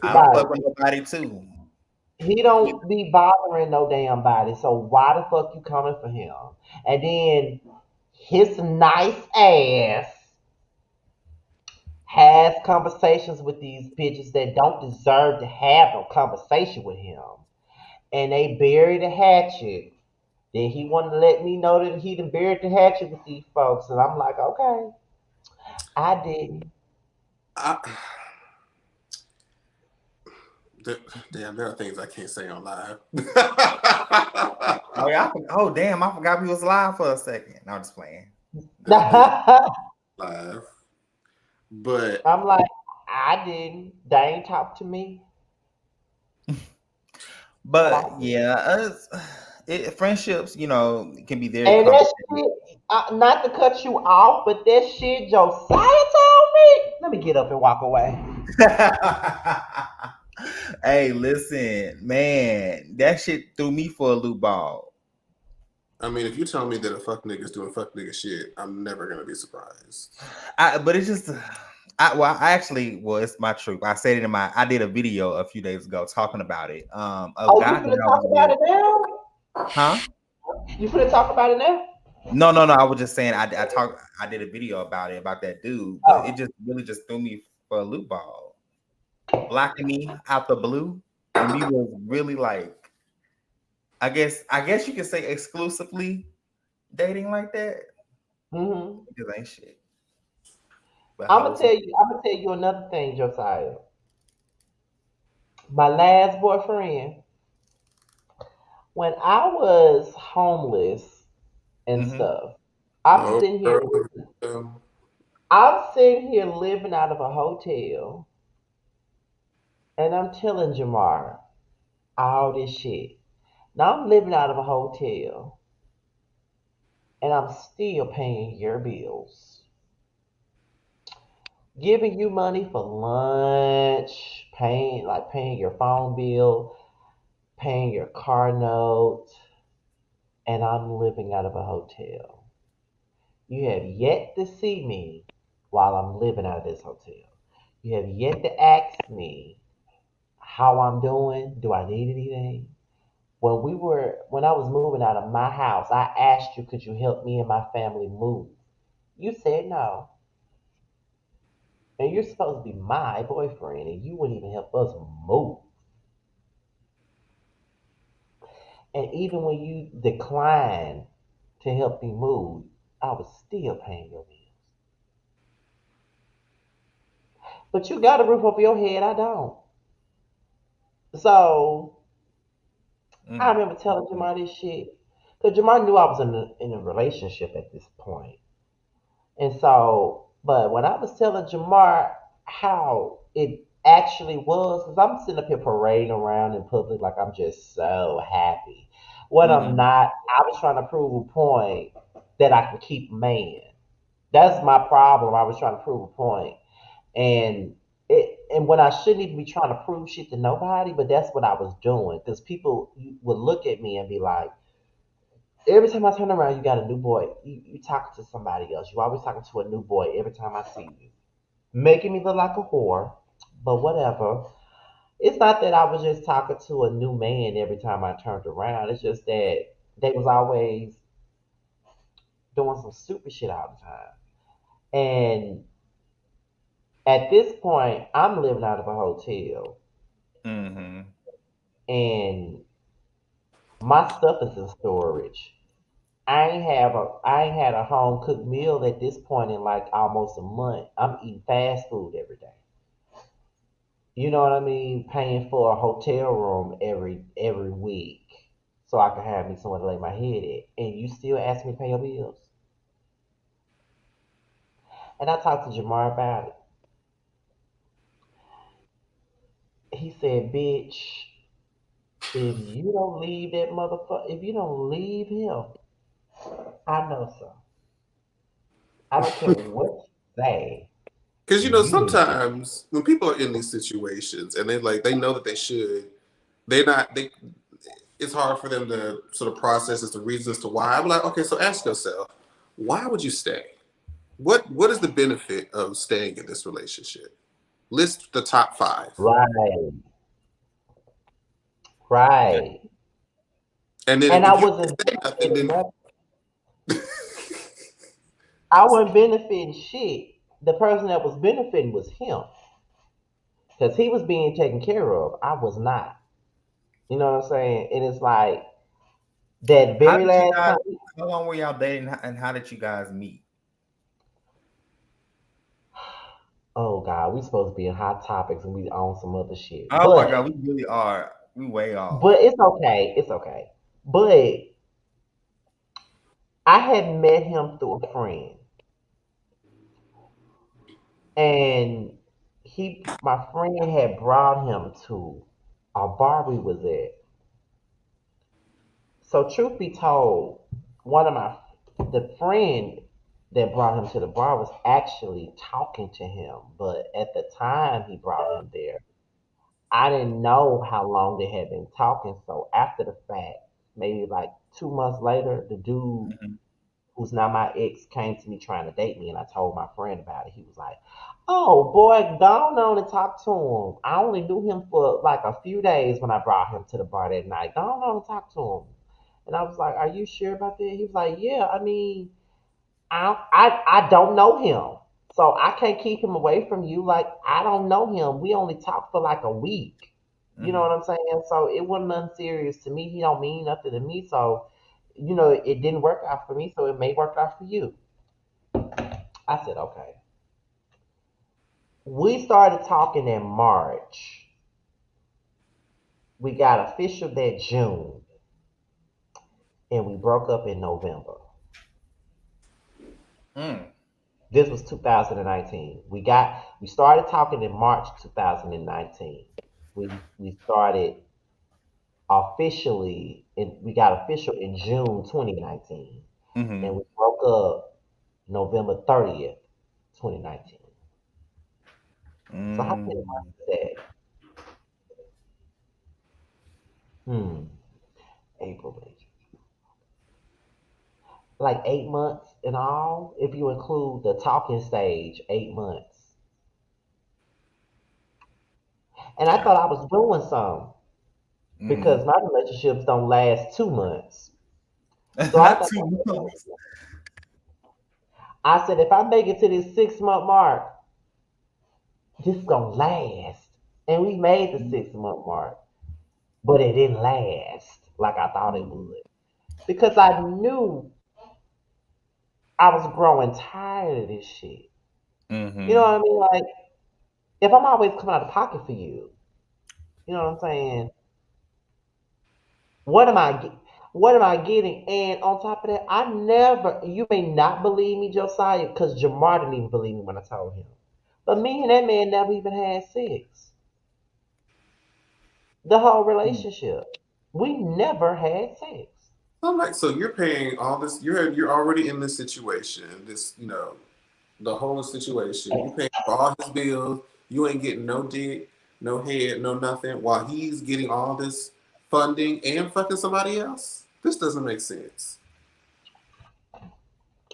I don't like fuck with nobody too. he don't be bothering no damn body. So why the fuck you coming for him? And then his nice ass has conversations with these bitches that don't deserve to have no conversation with him. And they bury the hatchet. Then he wanted to let me know that he done buried the hatchet with these folks. And I'm like, okay, I didn't. I, damn, there are things I can't say on live. Oh yeah. Damn! I forgot we was live for a second. No, I'm just playing. There are things live, but I'm like, I didn't. They ain't talk to me. But I But did. yeah, friendships, can be very And that complicated. shit, not to cut you off, but that shit Josiah told me. Let me get up and walk away. Hey, listen, man, that shit threw me for a loop ball. I mean, if you tell me that a fuck nigga's doing fuck nigga shit, I'm never gonna be surprised. But it's just, it's my truth. I did a video a few days ago talking about it. A Oh, you guy finna that I talk was about with, it now? huh? You finna talk about it now? No, no, no. I was just saying I did a video about it about that dude, but it Oh. just really just threw me for a loop ball, blocking me out the blue, and we was really like, I guess you could say exclusively dating like that. Hmm. Because ain't shit. But I'm gonna hoes. tell you. I'm gonna tell you another thing, Josiah. My last boyfriend, when I was homeless and Mm-hmm. stuff, I'm Oh, sitting here. girl, I'm sitting here living out of a hotel, and I'm telling Jamar all this shit. Now I'm living out of a hotel, and I'm still paying your bills, giving you money for lunch, paying your phone bill, paying your car note, and I'm living out of a hotel. You have yet to see me while I'm living out of this hotel. You have yet to ask me how I'm doing. Do I need anything? When I was moving out of my house, I asked you, could you help me and my family move? You said no. And you're supposed to be my boyfriend, and you wouldn't even help us move. And even when you declined to help me move, I was still paying your bills. But you got a roof over your head, I don't. So I Mm-hmm. remember telling Jamar this shit. Because Jamar knew I was in a relationship at this point. And so But when I was telling Jamar how it actually was, because I'm sitting up here parading around in public like I'm just so happy. What I'm Mm-hmm. not, I was trying to prove a point that I can keep a man. That's my problem. I was trying to prove a point. And and when I shouldn't even be trying to prove shit to nobody, but that's what I was doing. Because people would look at me and be like, every time I turn around, you got a new boy. You talking to somebody else. You always talking to a new boy every time I see you. Making me look like a whore, but whatever. It's not that I was just talking to a new man every time I turned around. It's just that they was always doing some stupid shit all the time. And at this point, I'm living out of a hotel, Mm-hmm. and my stuff is in storage. I ain't had a home cooked meal at this point in like almost a month. I'm eating fast food every day. You know what I mean? Paying for a hotel room every week so I can have me somewhere to lay my head at. And you still ask me to pay your bills. And I talked to Jamar about it. He said, "Bitch, if you don't leave that motherfucker, if you don't leave him, I know so. I don't care what you say. Because You need to." sometimes when people are in these situations and they know that they should, they're not they. It's hard for them to sort of process as the reasons to why. I'm like, okay, so ask yourself, why would you stay? What is the benefit of staying in this relationship? List the top five. Right, Okay. right. And then And I if you wasn't say nothing, benefiting then nothing. I wasn't benefiting shit. The person that was benefiting was him. Because he was being taken care of. I was not. You know what I'm saying? And it's like that How very did you last guys? time. How long were y'all dating, and how did you guys meet? Oh God, we supposed to be in hot topics and we on some other shit. Oh my God, we really are. We way off. But it's okay. It's okay. But I had met him through a friend. And my friend had brought him to a bar we was at. So truth be told, one of my the friend that brought him to the bar was actually talking to him, but at the time he brought him there, I didn't know how long they had been talking. So after the fact, maybe like 2 months later, the dude Mhm. who's now my ex came to me trying to date me, and I told my friend about it. He was like, "Oh boy, go on and talk to him. I only knew him for like a few days when I brought him to the bar that night. Go on and talk to him." And I was like, "Are you sure about that?" He was like, "Yeah. I mean, I don't know him, so I can't keep him away from you. Like I don't know him. We only talked for like a week. You know what Mhm. I'm saying? So it wasn't nothing serious to me. He don't mean nothing to me. So it didn't work out for me. So it may work out for you." I said, "Okay." We started talking in March. We got official that June, and we broke up in November. Mm. This was 2019. We started talking in March 2019. We started officially and we got official in June 2019, and Mhm. we broke up November 30th, 2019. So how many Mm. months is that? Hmm. April, May, like 8 months in all, if you include the talking stage, 8 months. And I thought Gotcha. I was doing some because Mhm. my relationships don't last 2 months. So I Not thought, 2 months. I said, if I make it to this 6 month mark, this is gonna last. And we made the 6 month mark, but it didn't last like I thought it Mhm. would because I knew I was growing tired of this shit. You know what Mhm. I mean? Like, if I'm always coming out of pocket for you, you know what I'm saying? What am I? What am I getting? And on top of that, I never, you may not believe me, Josiah, because Jamar didn't even believe me when I told him. But me and that man never even had sex. The whole relationship. We never had sex. I'm like, so you're paying all this. You're already in this situation. This, the whole situation. You paying for all his bills. You ain't getting no dick, no head, no nothing. While he's getting all this funding and fucking somebody else. This doesn't make sense.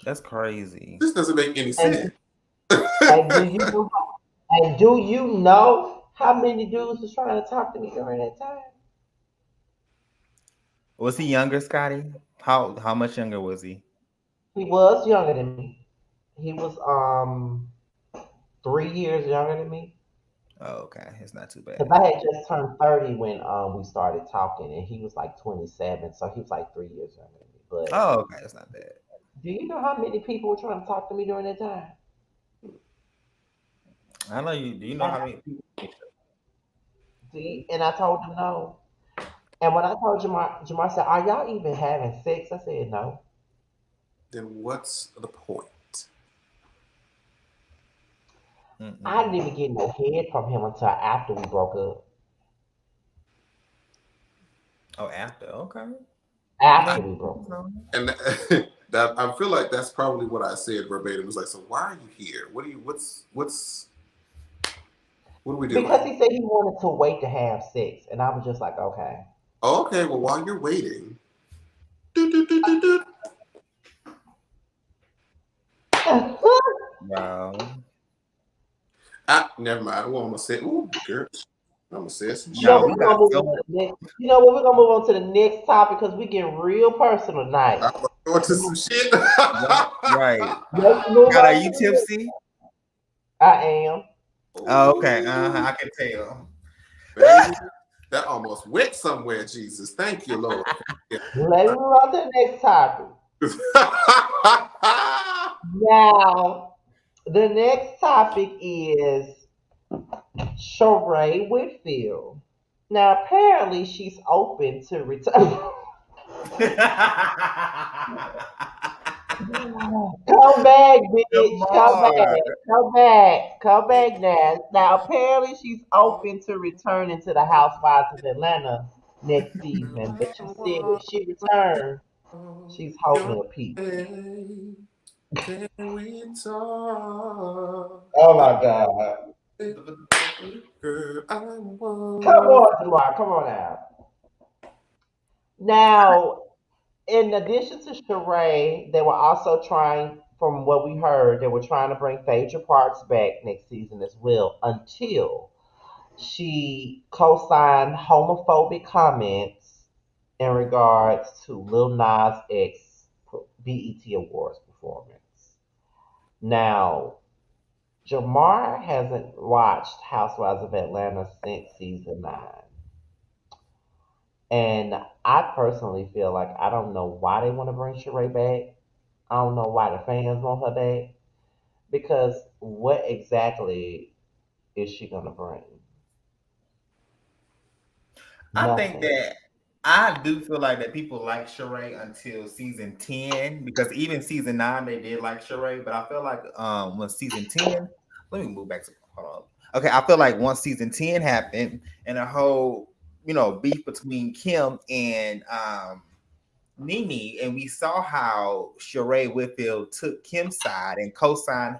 That's crazy. This doesn't make any And, sense. and do you know, and do you know how many dudes was trying to talk to me during that time? Was he younger, Scotty? How much younger was he? He was younger than me. He was 3 years younger than me. Oh, okay. It's not too Because bad. I had just turned 30 when we started talking, and he was like 27, so he was like 3 years younger than me. But Oh, okay. It's not bad. do you know how many people were trying to talk to me during that time? I know you. Do you know And, how many people? see, and I told him no. And when I told Jamar said, "Are y'all even having sex?" I said, "No." Then what's the point? I Mm-mm. didn't even get no head from him until after we broke up. Oh, after. Okay. I After mean, we broke up. And that I feel like that's probably what I said verbatim. It was like, so why are you here? What are we Because doing? he said he wanted to wait to have sex. And I was just like, okay. Oh, okay, well, while you're waiting, do, do, do, do, do. wow. Never mind. Well, I'm gonna say, ooh, girl, I'm gonna say some You know shit. Now what? we We're got gonna move so on to much. the next. You know what? We're gonna move on to the next topic because we getting real personal tonight. I'm gonna go into some shit. Right. Let's move God, are on to you the next. tipsy? I am. Oh, okay. Ooh, I can tell. baby, that almost went somewhere. Jesus, thank you, Lord. Let me move on to the next topic. Now, the next topic is Sheree Whitfield. Now, apparently, she's open to return. Come back, bitch. Come Jamar. back. Come back. Come back now. Now, apparently, she's open to returning to the Housewives of Atlanta next season. But she said if she returns, she's holding Your a peace. name, can we talk? Oh my God. Girl, I Come want. on, Jamar. Come on now. Now, in addition to Sheree, they were also trying, from what we heard, they were trying to bring Phaedra Parks back next season as well until she co-signed homophobic comments in regards to Lil Nas X BET Awards performance. Now, Jamar hasn't watched Housewives of Atlanta since season 9. And I personally feel like I don't know why they want to bring Sheree back. I don't know why the fans want her back. Because what exactly is she gonna bring? I think Nothing. that I do feel like that people like Sheree until season 10 because even season 9 they did like Sheree, but I feel like when season 10, let me move back to hold on. Okay, I feel like once season 10 happened and a whole beef between Kim and Nene, and we saw how Sheree Whitfield took Kim's side and co-signed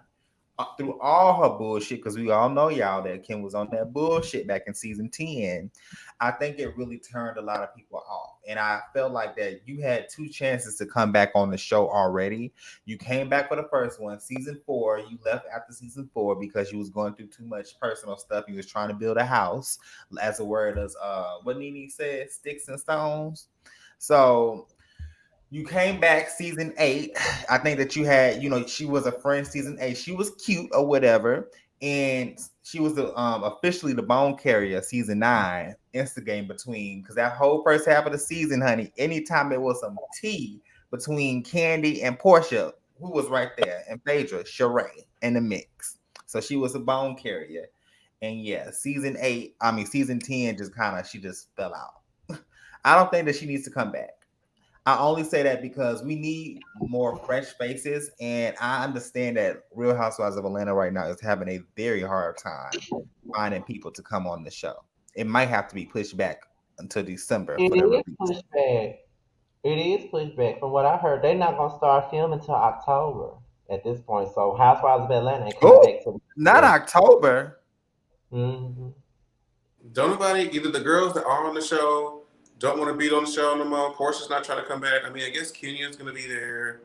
through all her bullshit, because we all know y'all that Kim was on that bullshit back in season 10. I think it really turned a lot of people off. And I felt like that you had two chances to come back on the show already. You came back for the first one, season 4. You left after season 4 because you was going through too much personal stuff. You was trying to build a house, as a word as what Nene said, sticks and stones. So you came back season 8. I think that you had, she was a friend season 8. She was cute or whatever. And she was officially the bone carrier season 9, instigating between, because that whole first half of the season, honey, anytime there was some tea between Candy and Portia, who was right there? And Phaedra, Sheree in the mix. So she was a bone carrier. And yeah, season 10 just kind of, she just fell out. I don't think that she needs to come back. I only say that because we need more fresh faces, and I understand that Real Housewives of Atlanta right now is having a very hard time finding people to come on the show. It might have to be pushed back until December It for the is release. pushed back. It is pushed back. From what I heard, they're not gonna start filming until October at this point. So Housewives of Atlanta ain't coming Oh, back till not December. October. Mm-hmm. Don't nobody, either the girls that are on the show don't want to be on the show no more. Portia's not trying to come back. I mean, I guess Kenya's going to be there.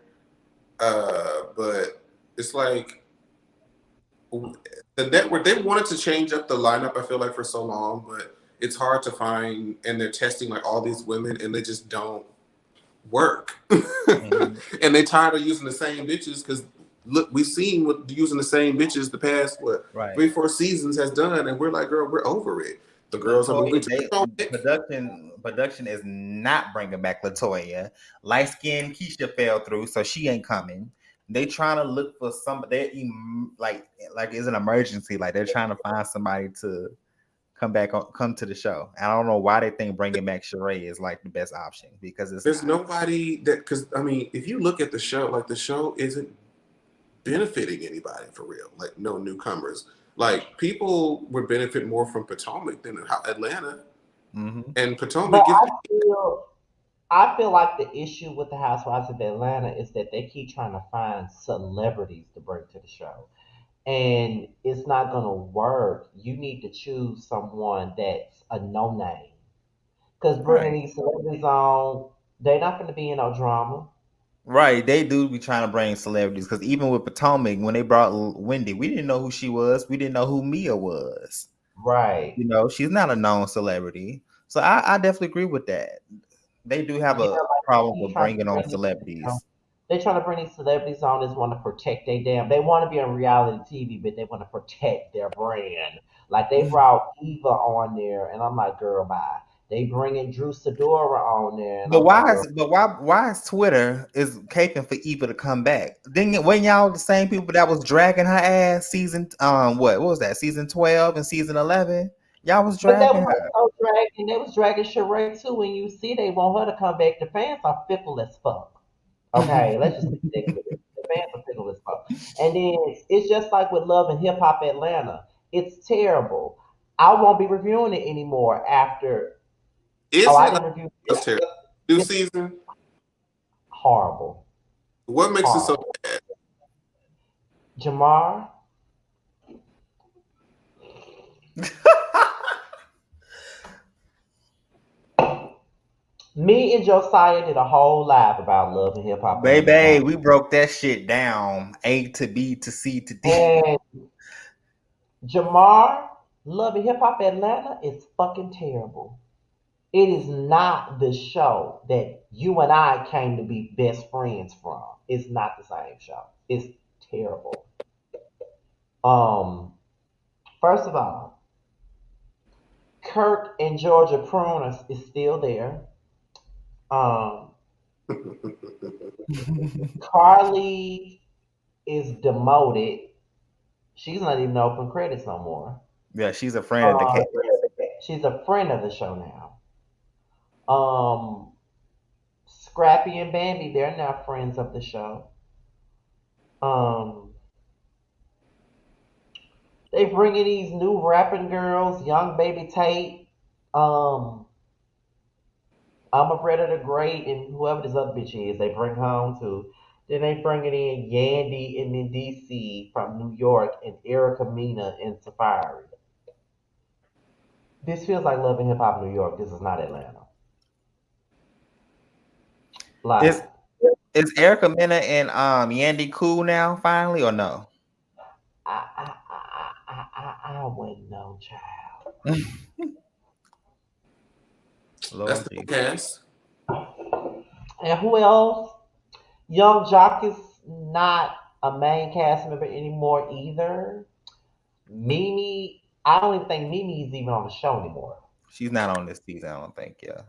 But it's like the network, they wanted to change up the lineup, I feel like, for so long, but it's hard to find, and they're testing like all these women and they just don't work. Mm-hmm. And they tired of using the same bitches because look, we've seen what using the same bitches the past Right. 3-4 seasons has done, and we're like, girl, we're over it. The girls are moving Latoya, to they, the production is not bringing back Latoya. Light skinned Keyshia fell through, so she ain't coming. They trying to look for somebody like it's an emergency. Like they're trying to find somebody to come to the show. I don't know why they think bringing back Sheree is like the best option because There's nobody that, because I mean, if you look at the show, like the show isn't benefiting anybody for real. Like no newcomers. Like people would benefit more from Potomac than Atlanta, Mm-hmm. and But Potomac gets. I feel like the issue with the Housewives of Atlanta is that they keep trying to find celebrities to bring to the show. And it's not gonna work. You need to choose someone that's a no name. Because bringing Right. these celebrities on, they're not gonna be in no drama. Right, they do be trying to bring celebrities because even with Potomac, when they brought Wendy, we didn't know who she was. We didn't know who Mia was. Right. You know, she's not a known celebrity. So I definitely agree with that. They do have Yeah, a like problem they with keep trying to bringing on bring these, celebrities. they trying to bring these celebrities on that want to protect their damn. They want to be on reality TV, but they want to protect their brand. Like they brought Eva on there, and I'm like, girl, bye. They bringing Drew Sidora on there, and But I'm like, girl, why is Twitter is caping for Eva to come back? Didn't when y'all the same people that was dragging her ass season what was that season 12 and season 11? Y'all was but that dragging was her. so dragging. They was dragging Sheree too. When you see they want her to come back, the fans are fickle as fuck. Okay, let's just stick with it. The fans are fickle as fuck. And then it's just like with Love and Hip Hop Atlanta. It's terrible. I won't be reviewing it anymore after. Oh, Is I it? didn't review That's it. terrible. New It's season. horrible. What makes it so Horrible. bad? Jamar, me and Josiah did a whole live about Love and Hip Hop Atlanta. Baby, we broke that shit down. A to B to C to D. And Jamar, Love and Hip Hop Atlanta is fucking terrible. It is not the show that you and I came to be best friends from. It's not the same show. It's terrible. Um, First of all, Kirk and Georgia Prune is still there. Um, Carly is demoted. She's not even open credits no more. Yeah, she's a friend of the Um, cast. she's a friend of the show now. Scrappy and Bambi, they're now friends of the show. Um, they bringing these new rapping girls, Young Baby Tate, um, I'm a Predator Great, and whoever this other bitch is, they bring home too. Then they bringing in Yandy and then DC from New York and Erica Mena and Safari. This feels like Love and Hip Hop New York. This is not Atlanta. Is Like, is Erica Mena and Yandy cool now finally or no? I wouldn't know, child. That's Lord the Jesus. cast. And who else? Young Jock is not a main cast member anymore either. Mimi, I don't even think Mimi is even on the show anymore. She's not on this season, I don't think, yeah.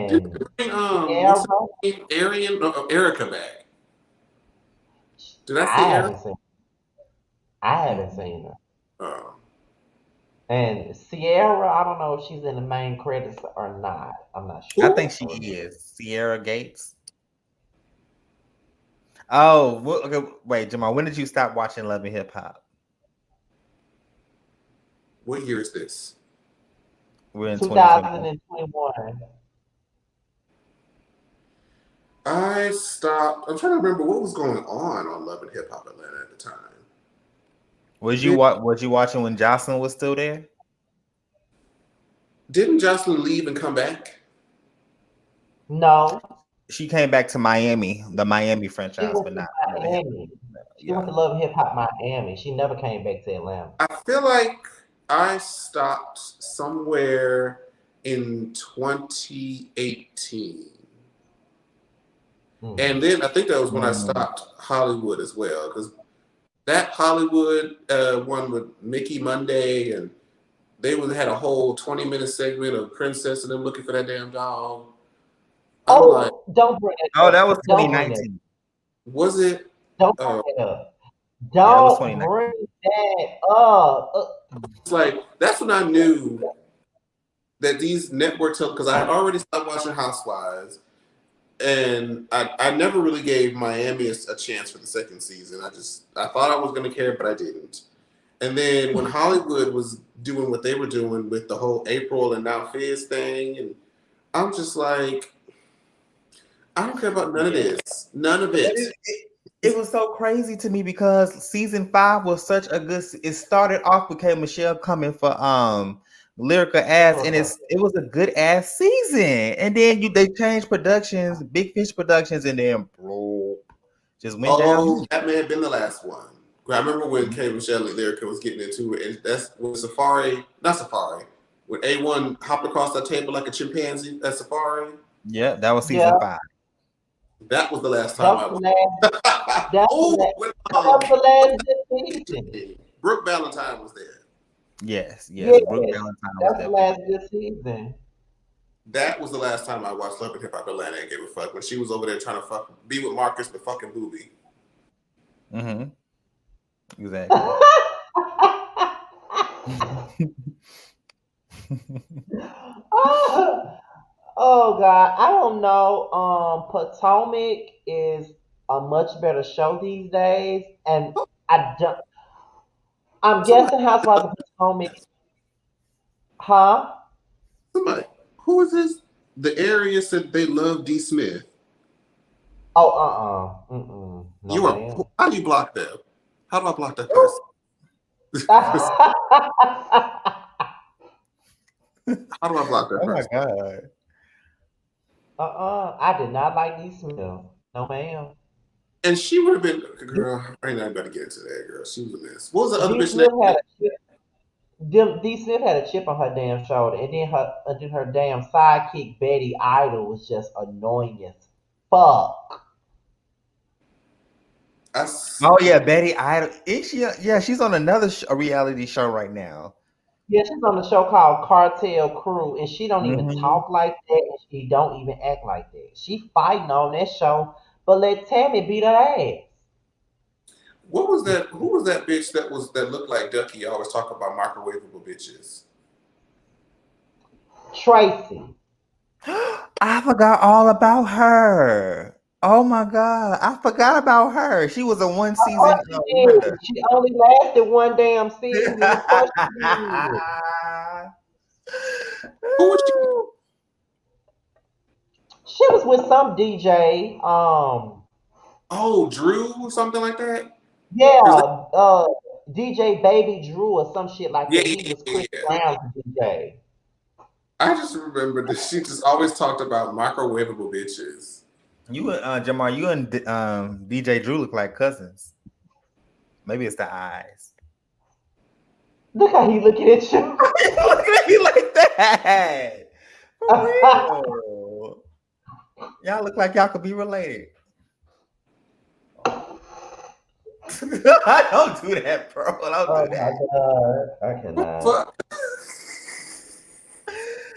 Did And they bring, what's Kiara, her name? Arian, no, Erica back. Did I see I Erica? haven't seen. I haven't Mm-mm. seen her. Oh. And Sierra, I don't know if she's in the main credits or not. I'm not I sure. think she is Sierra Gates. Oh, okay, wait, Jamal. When did you stop watching Love and Hip Hop? What year is this? We're in 2021. 2021. I stopped. I'm trying to remember what was going on Love and Hip Hop Atlanta at the time. Was you watching when Jocelyn was still there? Didn't Jocelyn leave and come back? No. She came back to Miami, the Miami She franchise, went but to not Miami. She went yeah. to Love Hip Hop Miami. She never came back to Atlanta. I feel like I stopped somewhere in 2018. And then I think that was when I stopped Hollywood as well, because that Hollywood one with Mickey Monday, and they had a whole 20-minute segment of Princess and them looking for that damn dog. I'm like, don't bring it Oh, up. that was Don't bring it. 2019. was it? Don't bring it up. Yeah, that was Don't 2019. bring that up. It's like, that's when I knew that these networks, because I had already stopped watching Housewives, and I never really gave Miami a chance for the second season. I thought I was going to care, but I didn't. And then when Hollywood was doing what they were doing with the whole April and now Fizz thing, and I'm just like, I don't care about none of this. None of it. It was so crazy to me because season 5 was such a good. It started off with K. Michelle coming for Lyrica Ass, and it was a good ass season. And then they changed productions, Big Fish Productions, and then bro, just went down. That may have been the last one. I remember when K. Michelle and Lyrica was getting into it, and that's when not Safari, when A1 hopped across the table like a chimpanzee at Safari. Yeah, that was season 5. That was the last time I was. That was the last good season. Brooke Valentine was there. Yes. Yes, Brooke Valentine that's was the last good season. That was the last time I watched Love and Hip Hop Atlanta and gave a fuck, when she was over there trying to be with Marcus but fucking Booby. Mm-hmm. Exactly. Oh God, I don't know. Potomac is a much better show these days, and I don't. I'm guessing Housewives of Potomac, huh? Somebody, who is this? The area said they love D. Smith. Oh, no, How do you block them? How do I block that person? How do I block that person? Oh my God. I did not like D. Smith. No, ma'am. And she would have been, girl, I ain't not about to get into that, girl. She was a mess. What was the other D. bitch Smith name? D. Smith had a chip on her damn shoulder, and then her damn sidekick Betty Idol was just annoying as fuck. Oh yeah, Betty Idol. Is she? Yeah, she's on another a reality show right now. Yeah, she's on a show called Cartel Crew, and she don't even talk like that, and she don't even act like that. She fighting on that show, but let Tammy beat her ass. What was that? Who was that bitch that looked like Ducky? Always talk about microwavable bitches. Tracy. I forgot all about her. Oh my god, I forgot about her. She was a one season wonder. She only lasted one damn season. Of course she did. Who was she? She was with some DJ. Oh, Drew or something like that. Yeah, DJ Baby Drew or some shit like that. He was Chris Brown's DJ. I just remember that she just always talked about microwavable bitches. You and Jamal, you and DJ Drew look like cousins. Maybe it's the eyes. Look how he looking at you. Look at me like that. For real. Y'all look like y'all could be related. I don't do that, bro. Don't do that. God. I cannot.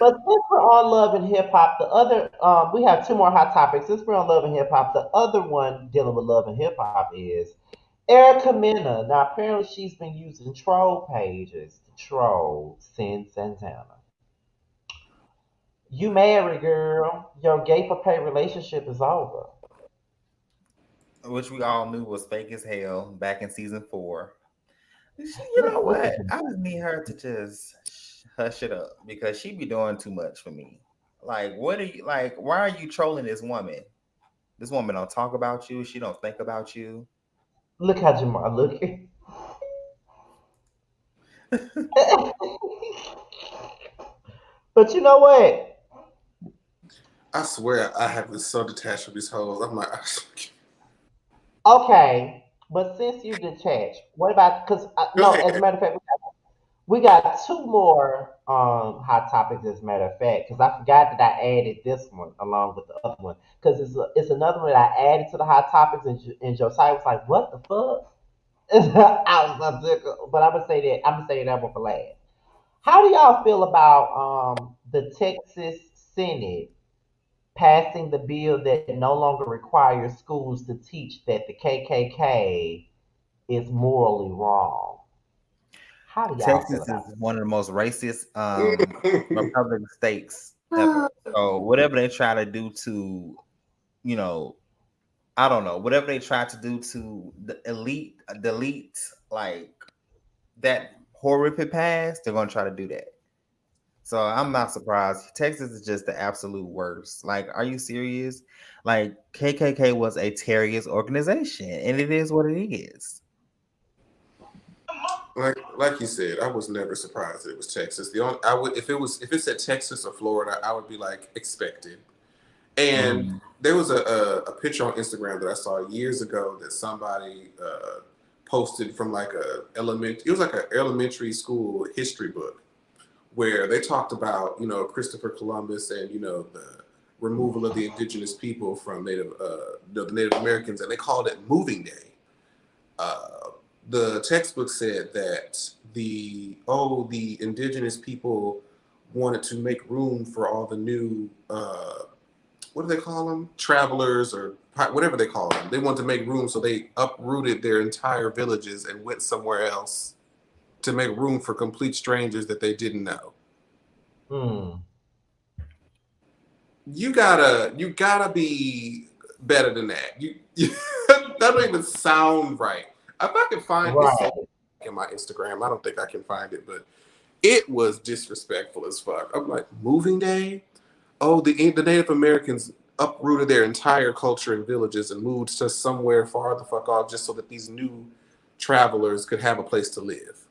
But since we're on Love and Hip Hop, the other we have two more hot topics. Since we're on Love and Hip Hop, the other one dealing with Love and Hip Hop is Erica Mena. Now apparently she's been using troll pages troll, Sin Santana. You married, girl. Your gay for pay relationship is over. which we all knew was fake as hell back in season 4. You know Look at what? you. I just need her to just hush it up because she be doing too much for me. Like, what are you like? Why are you trolling this woman? This woman don't talk about you. She don't think about you. Look how Jamar looking. But you know what? I swear I have been so detached from these hoes. I'm like, Okay, but since you detached, what about? Because go no, as a ahead. matter of fact, we got two more hot topics. As a matter of fact, because I forgot that I added this one along with the other one. Because it's another one that I added to the hot topics, and Josiah was like, "What the fuck?" I was so tickled. But I'm gonna say that. I'm gonna say that one for last. How do y'all feel about the Texas Senate passing the bill that no longer requires schools to teach that the KKK is morally wrong? How do y'all feel Texas about is one of the most racist Republican states ever. So whatever they try to do to, you know, I don't know, whatever they try to do to the elite delete like that horrific past, they're gonna try to do that. So I'm not surprised. Texas is just the absolute worst. Like, are you serious? Like KKK was a terrorist organization, and it is what it is. Like you said, I was never surprised that it was Texas. The only I would if it said Texas or Florida, I would be like expected. And Mm, there was a picture on Instagram that I saw years ago that somebody posted from like a element. It was like an elementary school history book where they talked about Christopher Columbus and the removal of the indigenous people from the Native Americans, and they called it Moving Day. The textbook said that the indigenous people wanted to make room for all the new what do they call them, travelers or whatever they call them. They wanted to make room, so they uprooted their entire villages and went somewhere else to make room for complete strangers that they didn't know. it? Hmm. You gotta be better than that. You that don't even sound right. If I can find it's so Right. in my Instagram. I don't think I can find it, but it was disrespectful as fuck. I'm like, moving day? Oh, the Native Americans uprooted their entire culture and villages and moved to somewhere far the fuck off just so that these new travelers could have a place to live.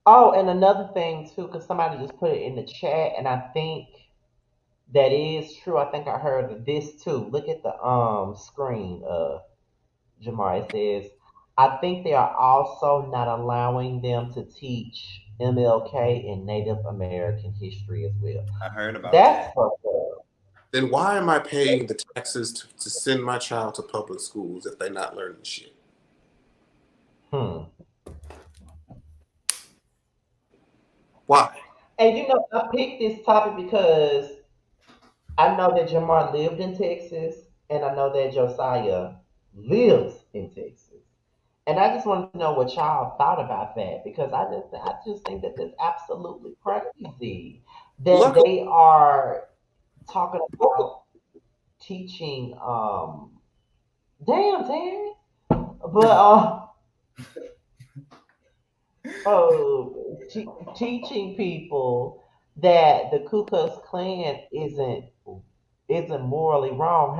Oh, and another thing too, because somebody just put it in the chat, and I think that is true. I think I heard this too. Look at the screen, Jamar. It says, I think they are also not allowing them to teach MLK and Native American history as well. I heard about That's that. fucked up. Then why am I paying the taxes to send my child to public schools if they're not learning shit? Hmm. Why? And I picked this topic because I know that Jamar lived in Texas, and I know that Josiah lives in Texas. And I just wanted to know what y'all thought about that because I just think that that's absolutely crazy that Luckily, they are talking about teaching. Damn, Terry, but teaching people that the Ku Klux Klan isn't morally wrong.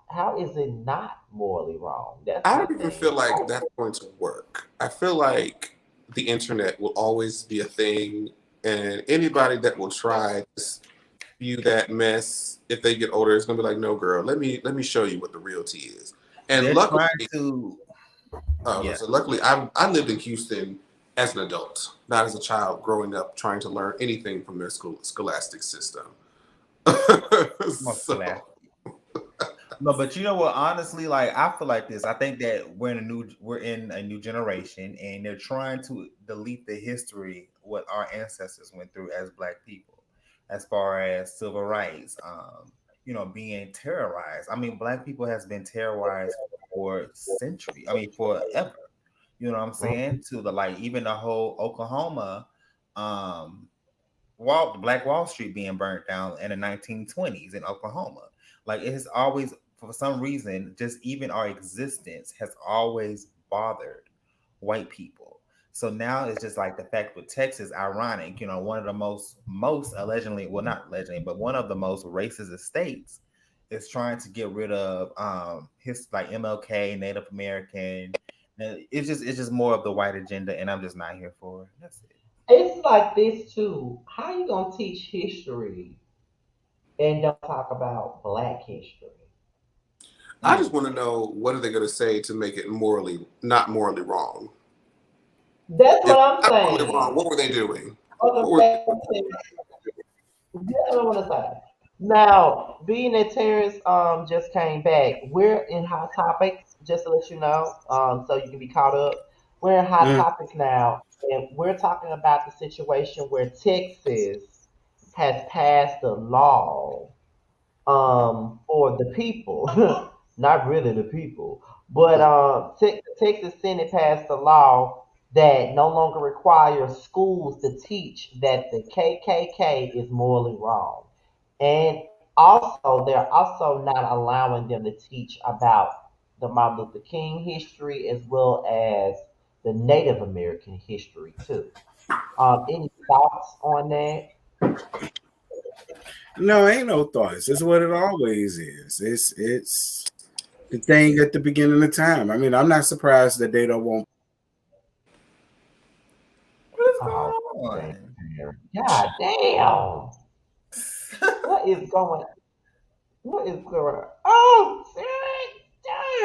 How is it not morally wrong? That's I my don't even feel thing. like that's going to work. I feel like the internet will always be a thing, and anybody that will try to spew that mess if they get older is gonna be like, "No, girl, let me show you what the real tea is." And They're luckily, trying to, yeah. so luckily, I lived in Houston as an adult, not as a child growing up trying to learn anything from their scholastic system. Most So No, but you know what? Honestly, like I feel like this. I think that we're in a new generation, and they're trying to delete the history what our ancestors went through as Black people, as far as civil rights, being terrorized. I mean, Black people has been terrorized for centuries. I mean, forever. You know what I'm saying? To the like even the whole Oklahoma, Black Wall Street being burnt down in the 1920s in Oklahoma. Like it has always, for some reason, just even our existence has always bothered white people. So now it's just like the fact with Texas, ironic, one of the most allegedly, well, not allegedly, but one of the most racist states is trying to get rid of his like MLK, Native American. And it's just more of the white agenda, and I'm just not here for it. That's it. It's like this too. How you gonna teach history and don't talk about Black history? I just want to know what are they going to say to make it not morally wrong. That's If what I'm not morally saying. wrong, what were they doing? That's what I want to say. Now, being that Terrence just came back, we're in hot topics. Just to let you know, so you can be caught up. We're in hot Mm. topics now, and we're talking about the situation where Texas has passed a law for the people, not really the people, but Texas Senate passed a law that no longer requires schools to teach that the KKK is morally wrong, and also they're also not allowing them to teach about the Martin Luther King history as well as the Native American history too. Any thoughts on that? No, ain't no thoughts. It's what it always is. It's the thing at the beginning of time. I mean, I'm not surprised that they don't want. What is Oh, going damn. on? God damn. What is going What is going on? Oh, damn.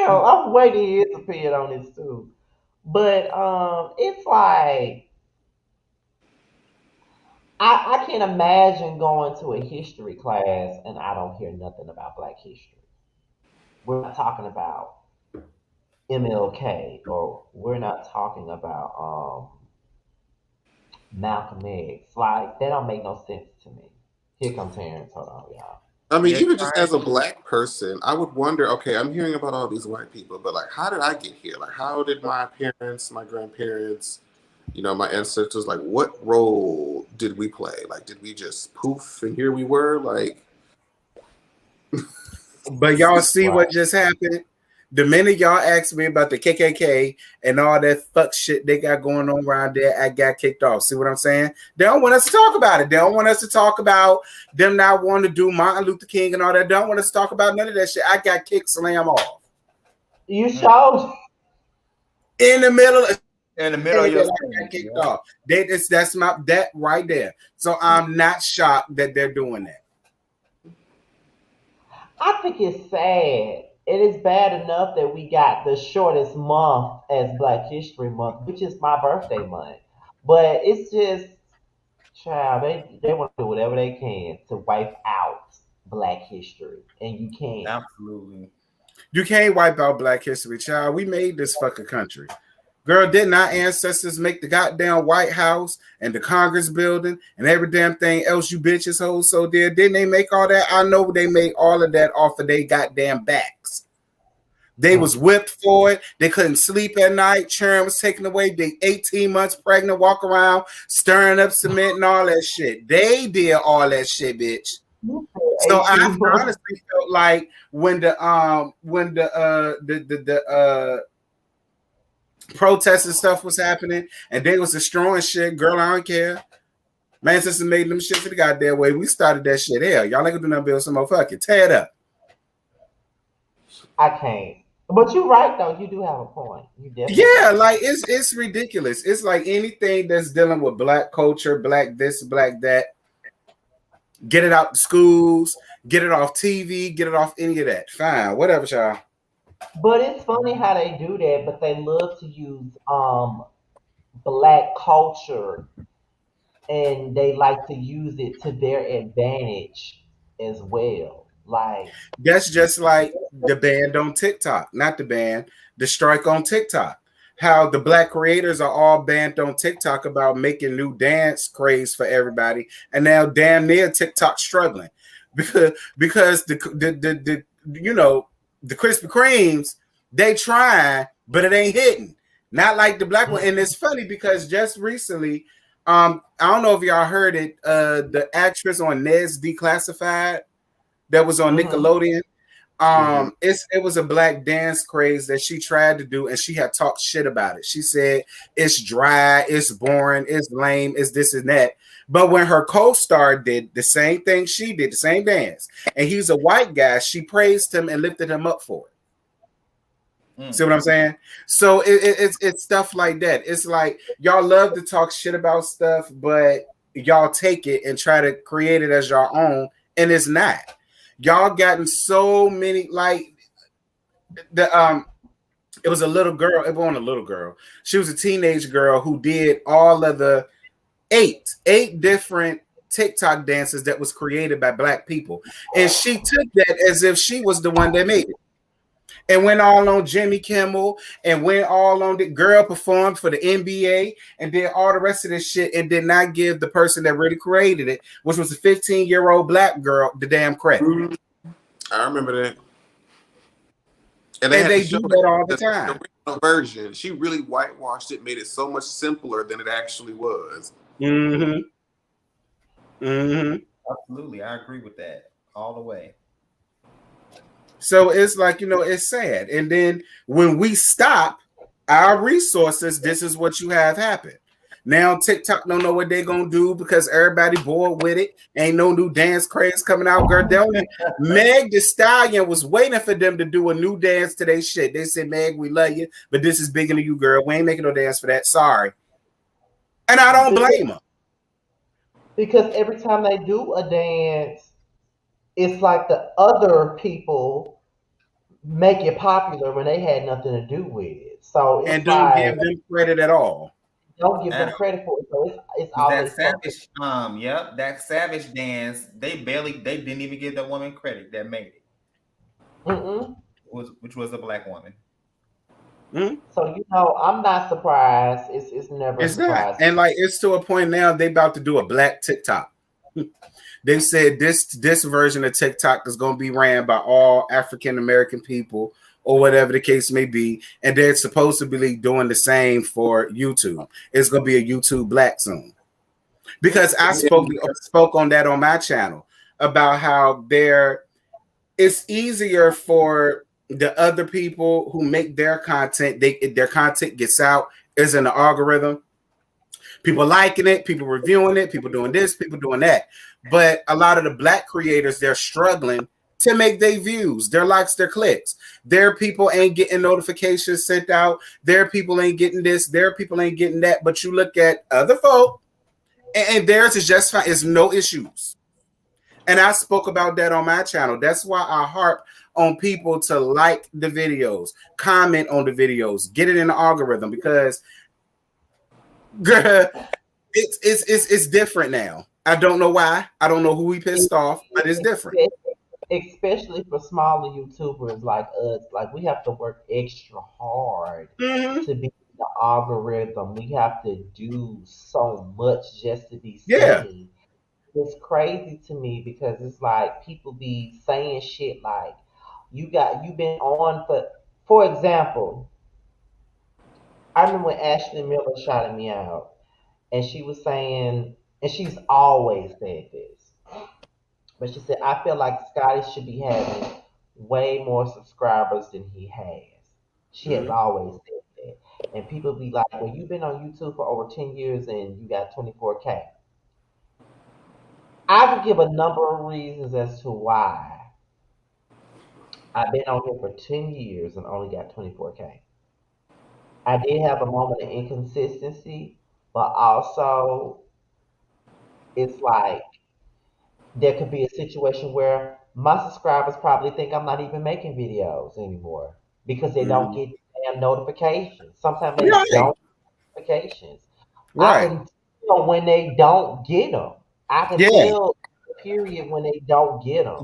I'm waiting to his opinion on this too. But it's like I can't imagine going to a history class and I don't hear nothing about Black history. We're not talking about MLK or we're not talking about Malcolm X. Like that don't make no sense to me. Here comes Terrence. Hold on, y'all. I mean, They're even just trying. as a Black person, I would wonder, okay, I'm hearing about all these white people, but like, how did I get here? Like, how did my parents, my grandparents, my ancestors, like, what role did we play? Like, did we just poof and here we were? Like, But y'all see Right. what just happened? The minute y'all asked me about the KKK and all that fuck shit they got going on around there, I got kicked off. See what I'm saying? They don't want us to talk about it. They don't want us to talk about them not wanting to do Martin Luther King and all that. They don't want us to talk about none of that shit. I got kicked slam off You showed. in the middle of In the middle of that. your I got screen. kicked Yeah. off. That's my that right there. So I'm not shocked that they're doing that. I think it's sad. It is bad enough that we got the shortest month as Black History Month, which is my birthday month. But it's just, child, they want to do whatever they can to wipe out Black history, and you can't. Absolutely. You can't wipe out Black history, child. We made this fucking country. Girl, didn't our ancestors make the goddamn White House and the Congress building and every damn thing else you bitches hold so dear? Didn't they make all that? I know they made all of that off of their goddamn backs. They was whipped for it. They couldn't sleep at night. Churn was taken away. They 18 months pregnant, walk around, stirring up cement and all that shit. They did all that shit, bitch. So I 18 months. honestly felt like when the protests and stuff was happening, and they was destroying shit. Girl, I don't care. Man, since made them shit for the goddamn way, we started that shit. Hell, y'all ain't gonna do nothing build some motherfucking tear it up. I can't. But you're right though. You do have a point. You definitely. Yeah, like it's ridiculous. It's like anything that's dealing with Black culture, Black this, Black that. Get it out the schools, get it off TV, get it off any of that. Fine, whatever, y'all. But it's funny how they do that, but they love to use Black culture and they like to use it to their advantage as well. Like, That's just like the band on TikTok, not the band, the strike on TikTok. How the Black creators are all banned on TikTok about making new dance craze for everybody, and now damn near TikTok struggling because the Krispy Kremes they trying, but it ain't hitting. not like the black one. And it's funny because just recently, I don't know if y'all heard it. The actress on Ned's Declassified that was on Mm-hmm. Nickelodeon. It was a black dance craze that she tried to do, and she had talked shit about it. She said it's dry, it's boring, it's lame, it's this and that. But when her co-star did the same thing she did, the same dance, and he's a white guy, she praised him and lifted him up for it. See what I'm saying? So it's stuff like that. It's like y'all love to talk shit about stuff, but y'all take it and try to create it as your own, and it's not. Y'all gotten so many like the it was a little girl, it wasn't a little girl. She was a teenage girl who did all of the eight different TikTok dances that was created by black people. And she took that as if she was the one that made it. And went all on Jimmy Kimmel and went all on the girl performed for the NBA and did all the rest of this shit and did not give the person that really created it, which was a 15-year-old black girl, the damn credit. I remember that. And they do that all the time. The original version, she really whitewashed it, made it so much simpler than it actually was. Absolutely, I agree with that all the way. So it's like, it's sad. And then when we stop our resources, this is what you have happen. Now TikTok don't know what they're gonna do because everybody bored with it. Ain't no new dance craze coming out. Girl, Meg Thee Stallion was waiting for them to do a new dance to their shit. They said, Meg, we love you, but this is bigger than you, girl. We ain't making no dance for that. Sorry. And I don't blame them. Because every time they do a dance, it's like the other people make it popular when they had nothing to do with it. So it's and don't like, give them credit at all. Don't give them credit for it. So it's always that savage. That savage dance. They didn't even give the woman credit that made it. Which was a black woman. So I'm not surprised. It's never a surprise. And like it's to a point now they about to do a black TikTok. They said this version of TikTok is going to be ran by all African American people or whatever the case may be, and they're supposed to be doing the same for YouTube. It's going to be a YouTube Black soon, because I spoke on that on my channel about how it's easier for the other people who make their content. Their content gets out, is in the algorithm. People liking it, people reviewing it, people doing this, people doing that. But a lot of the black creators, they're struggling to make their views, their likes, their clicks. Their people ain't getting notifications sent out. Their people ain't getting this. Their people ain't getting that. But you look at other folk, and theirs is just fine. It's no issues. And I spoke about that on my channel. That's why I harp on people to like the videos, comment on the videos, get it in the algorithm, because girl, it's different now. I don't know why. I don't know who we pissed off, but it's different. Especially for smaller YouTubers like us. Like, we have to work extra hard to be in the algorithm. We have to do so much just to be seen. It's crazy to me because it's like people be saying shit like, you've been on for example, I remember when Ashley Miller shouted me out, and she was saying, and she's always said this, but she said, I feel like Scotty should be having way more subscribers than he has. She has always said that. And people be like, well, you've been on YouTube for over 10 years and you got 24K. I could give a number of reasons as to why I've been on here for 10 years and only got 24K. I did have a moment of inconsistency, but also it's like there could be a situation where my subscribers probably think I'm not even making videos anymore because they don't get damn notifications. Sometimes they don't get notifications. I can tell when they don't get them. I can tell the period when they don't get them.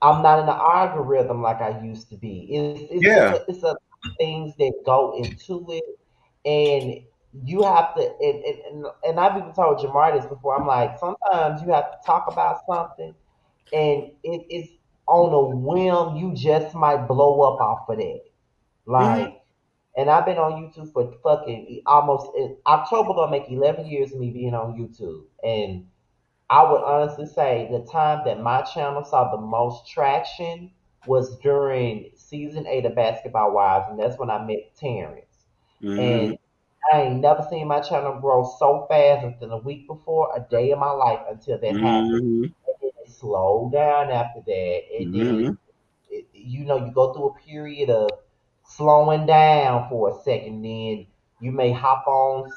I'm not in the algorithm like I used to be. It's a things that go into it, and you have to. And I've even told Jamar this before. I'm like, sometimes you have to talk about something, and on a whim, you just might blow up off of that. Mhm. Like, and I've been on YouTube for fucking almost in October gonna make 11 years of me being on YouTube. And I would honestly say the time that my channel saw the most traction was during season 8 of Basketball Wives, and that's when I met Terrence. And Mhm. I ain't never seen my channel grow so fast within a week before a day of my life until that happened. Mhm. And then it slowed down after that. And then Mhm. you go through a period of slowing down for a second, then you may hop on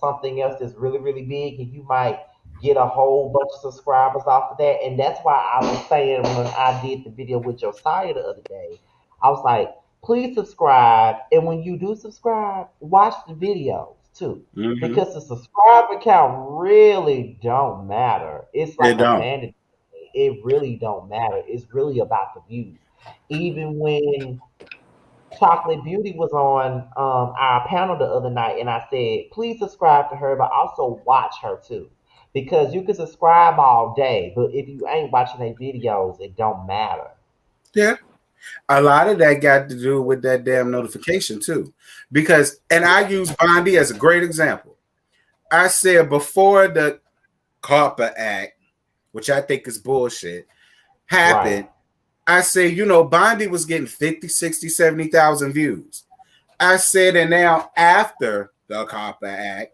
something else that's really, really big, and you might get a whole bunch of subscribers off of that. And that's why I was saying when I did the video with Josiah the other day, I was like, please subscribe. And when you do subscribe, watch the videos too. Mhm. Because the subscriber count really don't matter. It's It like a don't. vanity. It really don't matter. It's really about the views. Even when Chocolate Beauty was on our panel the other night, and I said, please subscribe to her, but also watch her too. Because you can subscribe all day, but if you ain't watching their videos, it don't matter. Yeah. A lot of that got to do with that damn notification too. Because, and I use Bondi as a great example. I said before the Carper Act, which I think is bullshit, Right. happened, I said, you know, Bondi was getting 50, 60, 70,000 views. I said, and now after the Carper Act,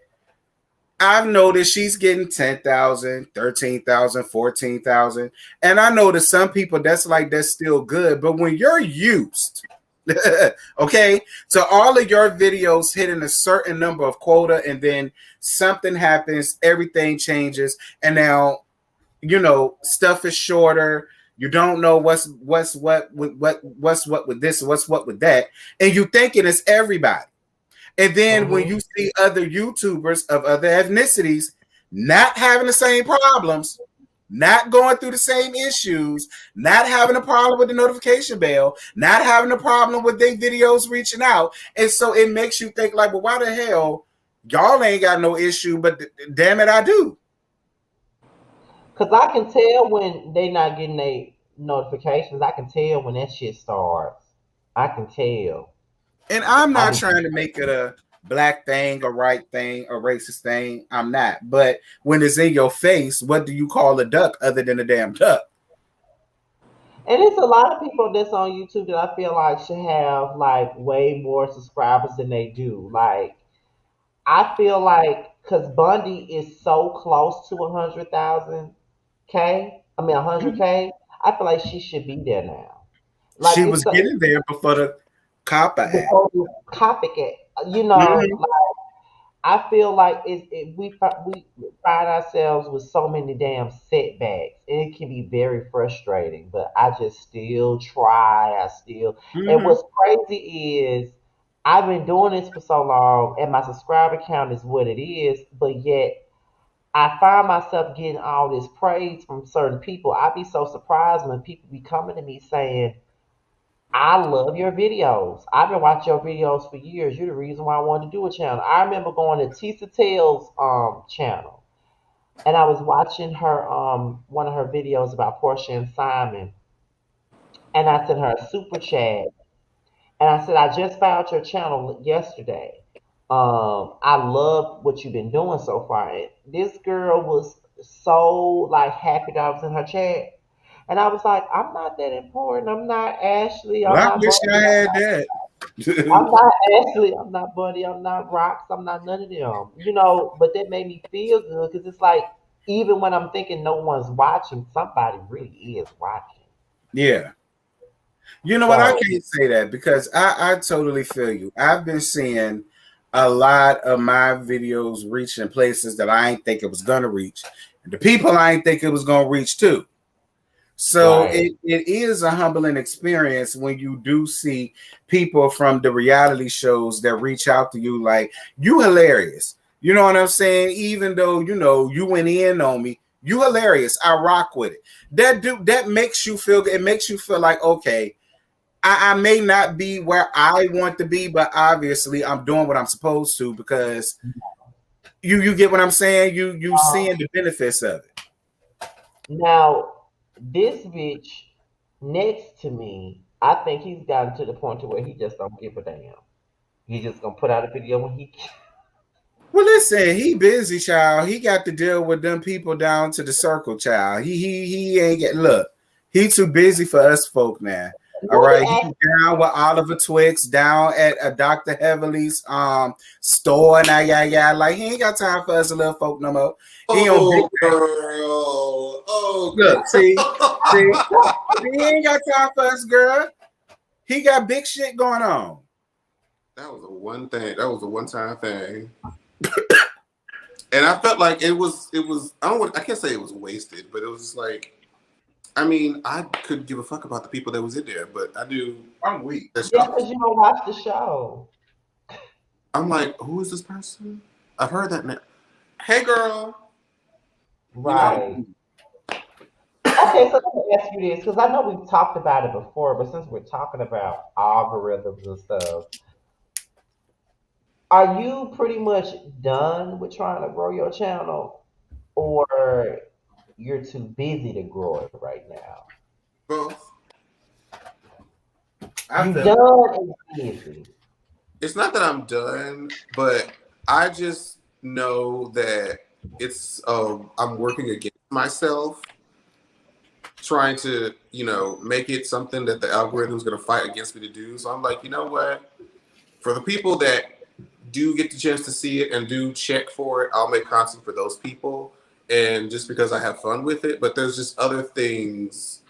I've noticed she's getting 10,000, 13,000, 14,000, And I know to some people that's still good. But when you're used, okay, to all of your videos hitting a certain number of quota and then something happens, everything changes. And now, you know, stuff is shorter. You don't know what's what with this, what's what with that. And you thinking it's everybody. And then when Mm-hmm. you see other YouTubers of other ethnicities not having the same problems, not going through the same issues, not having a problem with the notification bell, not having a problem with their videos reaching out. And so it makes you think like, well, why the hell y'all ain't got no issue, but damn it, I do. Cause I can tell when they not getting their notifications. I can tell when that shit starts. I can tell. And I'm I not can. trying to make it a black thing, a right thing, a racist thing. I'm not. But when it's in your face, what do you call a duck other than a damn duck? And it's a lot of people that's on YouTube that I feel like should have like way more subscribers than they do. Like I feel like because Bundy is so close to 100,000 K, I mean 100K, I feel like she should be there now. Like She it's was getting there before the Copper Act. before you copycat, you know. Mhm. I feel like we find ourselves with so many damn setbacks, and it can be very frustrating. But I just still try. I still, and Mhm. what's crazy is I've been doing this for so long, and my subscriber count is what it is. But yet I find myself getting all this praise from certain people. I be so surprised when people be coming to me saying, I love your videos. I've been watching your videos for years. You're the reason why I wanted to do a channel. I remember going to Tisa Tales channel, and I was watching her one of her videos about Portia and Simon, and I sent her a super chat, and I said, I just found your channel yesterday. I love what you've been doing so far. And this girl was so like happy that I was in her chat. And I was like, I'm not that important. I'm not Ashley. Well, I'm I not wish I Bunny. had that. I'm not Ashley. I'm not Buddy. I'm not Rocks. I'm not none of them. You know, but that made me feel good because it's like, even when I'm thinking no one's watching, somebody really is watching. Yeah. You know what? I So, can't say that because I totally feel you. I've been seeing a lot of my videos reaching places that I ain't think it was gonna reach. And the people I ain't think it was gonna reach too. So right. it is a humbling experience when you do see people from the reality shows that reach out to you like, you hilarious. You know what I'm saying? Even though, you know, you went in on me, you hilarious. I rock with it. That makes you feel good. It makes you feel like, okay, I may not be where I want to be, but obviously I'm doing what I'm supposed to because you get what I'm saying? You Uh, seeing the benefits of it. Now, this bitch. Next to me, I think he's gotten to the point to where he just don't give a damn. He's just gonna put out a video when he. Well, listen, he busy, child. He got to deal with them people down to the circle, child. He ain't get look. He too busy for us folk now. All Let me right, he ask. down with Oliver Twix, down at a Dr. Heavenly's store now, yeah. Like he ain't got time for us little folk no more. He on big Oh, girl. Oh, look, see, girl. he ain't got time for us, girl. He got big shit going on. That was the one thing. That was a one-time thing. And I felt like it was. I can't say it was wasted, but it was just like. I mean, I could give a fuck about the people that was in there, but I knew. I'm weak. Yeah, because you don't watch the show. I'm like, who is this person? I've heard that name. Hey, girl. Right. Okay, so let me ask you this, because I know we've talked about it before, but since we're talking about algorithms and stuff, are you pretty much done with trying to grow your channel, or you're too busy to grow it right now? Both. You done and busy. It's not that I'm done, but I just know that it's. I'm working against myself, trying to make it something that the algorithm's going to fight against me to do. So I'm like, you know what? For the people that do get the chance to see it and do check for it, I'll make content for those people. And just because I have fun with it, but there's just other things.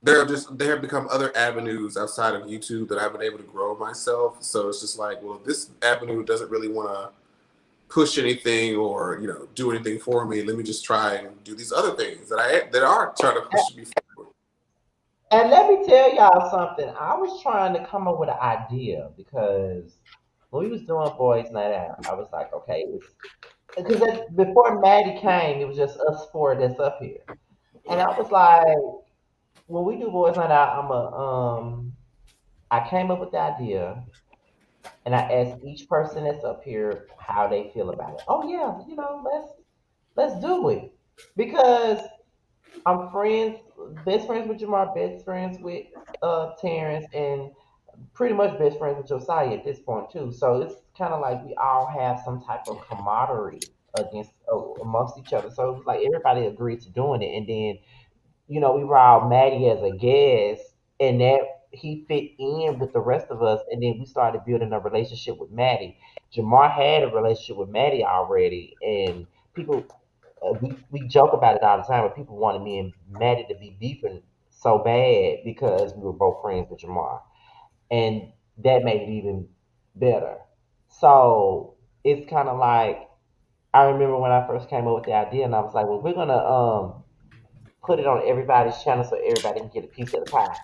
There have become other avenues outside of YouTube that I've been able to grow myself. So it's just like, well, this avenue doesn't really want to push anything or do anything for me. Let me just try and do these other things that are trying to push me forward. And let me tell y'all something. I was trying to come up with an idea because when we was doing Boys Night Out, I was like, okay, because before Maddie came, it was just us four that's up here, and I was like, when we do Boys Night Out, I came up with the idea, and I asked each person that's up here how they feel about it. Oh yeah, let's do it because I'm best friends with Jamar, best friends with Terrence, and pretty much best friends with Josiah at this point too. So it's kind of like we all have some type of camaraderie amongst each other. So it was like everybody agreed to doing it, and then we brought Maddie as a guest, and that he fit in with the rest of us, and then we started building a relationship with Maddie. Jamar had a relationship with Maddie already, and people we joke about it all the time, but people wanted me and Maddie to be beefing so bad because we were both friends with Jamar, and that made it even better. So it's kind of like I remember when I first came up with the idea, and I was like, "Well, we're gonna put it on everybody's channel so everybody can get a piece of the pie."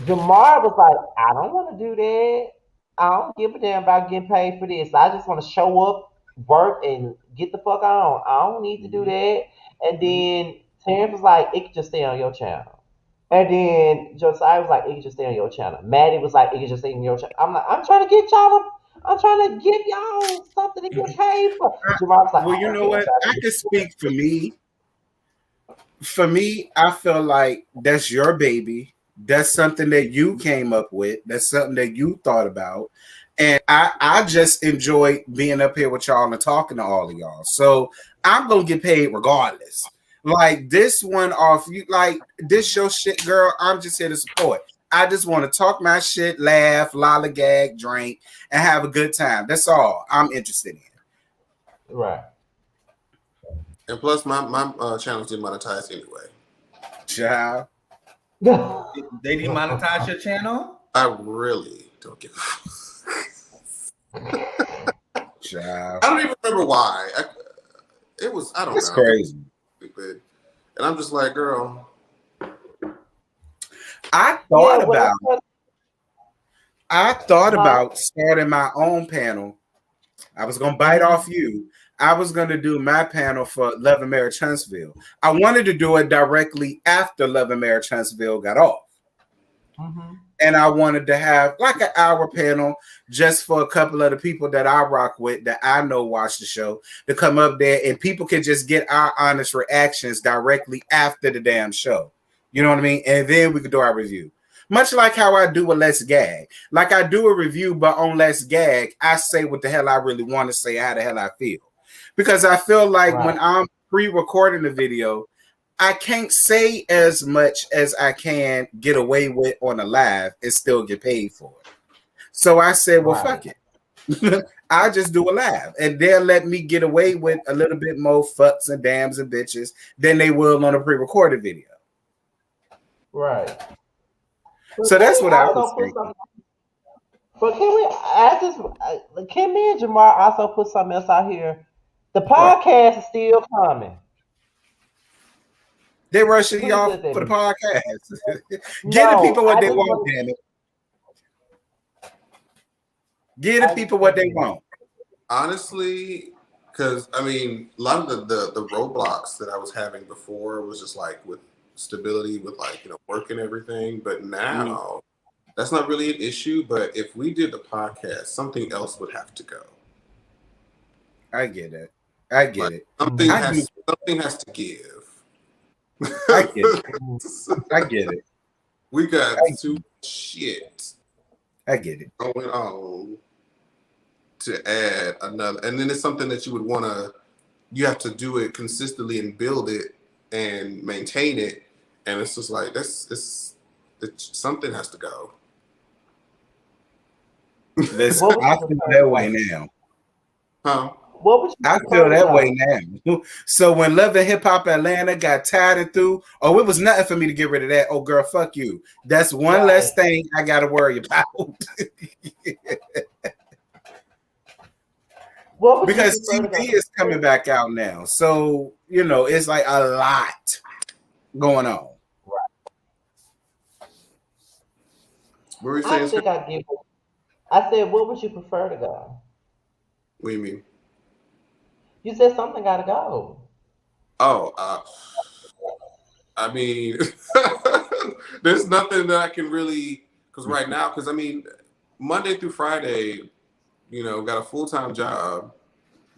Jamar was like, "I don't want to do that. I don't give a damn about getting paid for this. I just want to show up, work, and get the fuck on. I don't need to do that." And then Terrence was like, "It can just stay on your channel." And then Josiah was like, "It can just stay on your channel." Maddie was like, "It can just stay on your channel." I'm like, I'm trying to give y'all something to get paid for. Jamar was like, Well, "I you don't know care what? about I it." can speak for me. For me, I feel like that's your baby. That's something that you came up with. That's something that you thought about. And I just enjoy being up here with y'all and talking to all of y'all. So I'm gonna get paid regardless. Like this one off you like this your shit, girl. I'm just here to support. I just want to talk my shit, laugh, lollygag, drink, and have a good time. That's all I'm interested in. Right. And plus, my channel's demonetized anyway. Child. They demonetize your channel? I really don't give Child. I don't even remember why. I don't That's know. crazy. Stupid. And I'm just like, girl. I Yeah, thought about starting my own panel. I was gonna bite off you. I was gonna do my panel for Love and Marriage Huntsville. I wanted to do it directly after Love and Marriage Huntsville got off. And I wanted to have like an hour panel just for a couple of the people that I rock with that I know watch the show to come up there and people can just get our honest reactions directly after the damn show. You know what I mean? And then we could do our review. Much like how I do a Let's Gag. Like I do a review, but on Let's Gag, I say what the hell I really want to say, how the hell I feel. Because I feel like when I'm pre-recording the video, I can't say as much as I can get away with on a live and still get paid for it. So I said, well, fuck it. I'll just do a live. And they'll let me get away with a little bit more fucks and dams and bitches than they will on a pre-recorded video. Right. So that's what I was thinking. But can me and Jamar also put something else out here? The podcast is still coming. They rushing y'all for the podcast. Give the people what they want, damn it. Give the people what they want. Honestly, because I mean, a lot of the roadblocks that I was having before was just like with stability, with like, you know, work and everything. But now that's not really an issue. But if we did the podcast, something else would have to go. I get it. I get it. Something has to give. I get it. I get it. We got too much shit. I get it. Going on to add another, and then it's something that you have to do it consistently and build it and maintain it, and it's just like something has to go. Listen, I feel that way now. Huh? I feel that way now. So when Love and Hip Hop Atlanta got tired and through, it was nothing for me to get rid of that. Oh, girl, fuck you. That's one less thing I got to worry about. Because TV is coming back out now. So, you know, it's like a lot going on. What were you saying? I said, what would you prefer to go? What do you mean? You said something got to go. Oh, I mean, there's nothing that I can really, because right now, because I mean, Monday through Friday, you know, got a full-time job.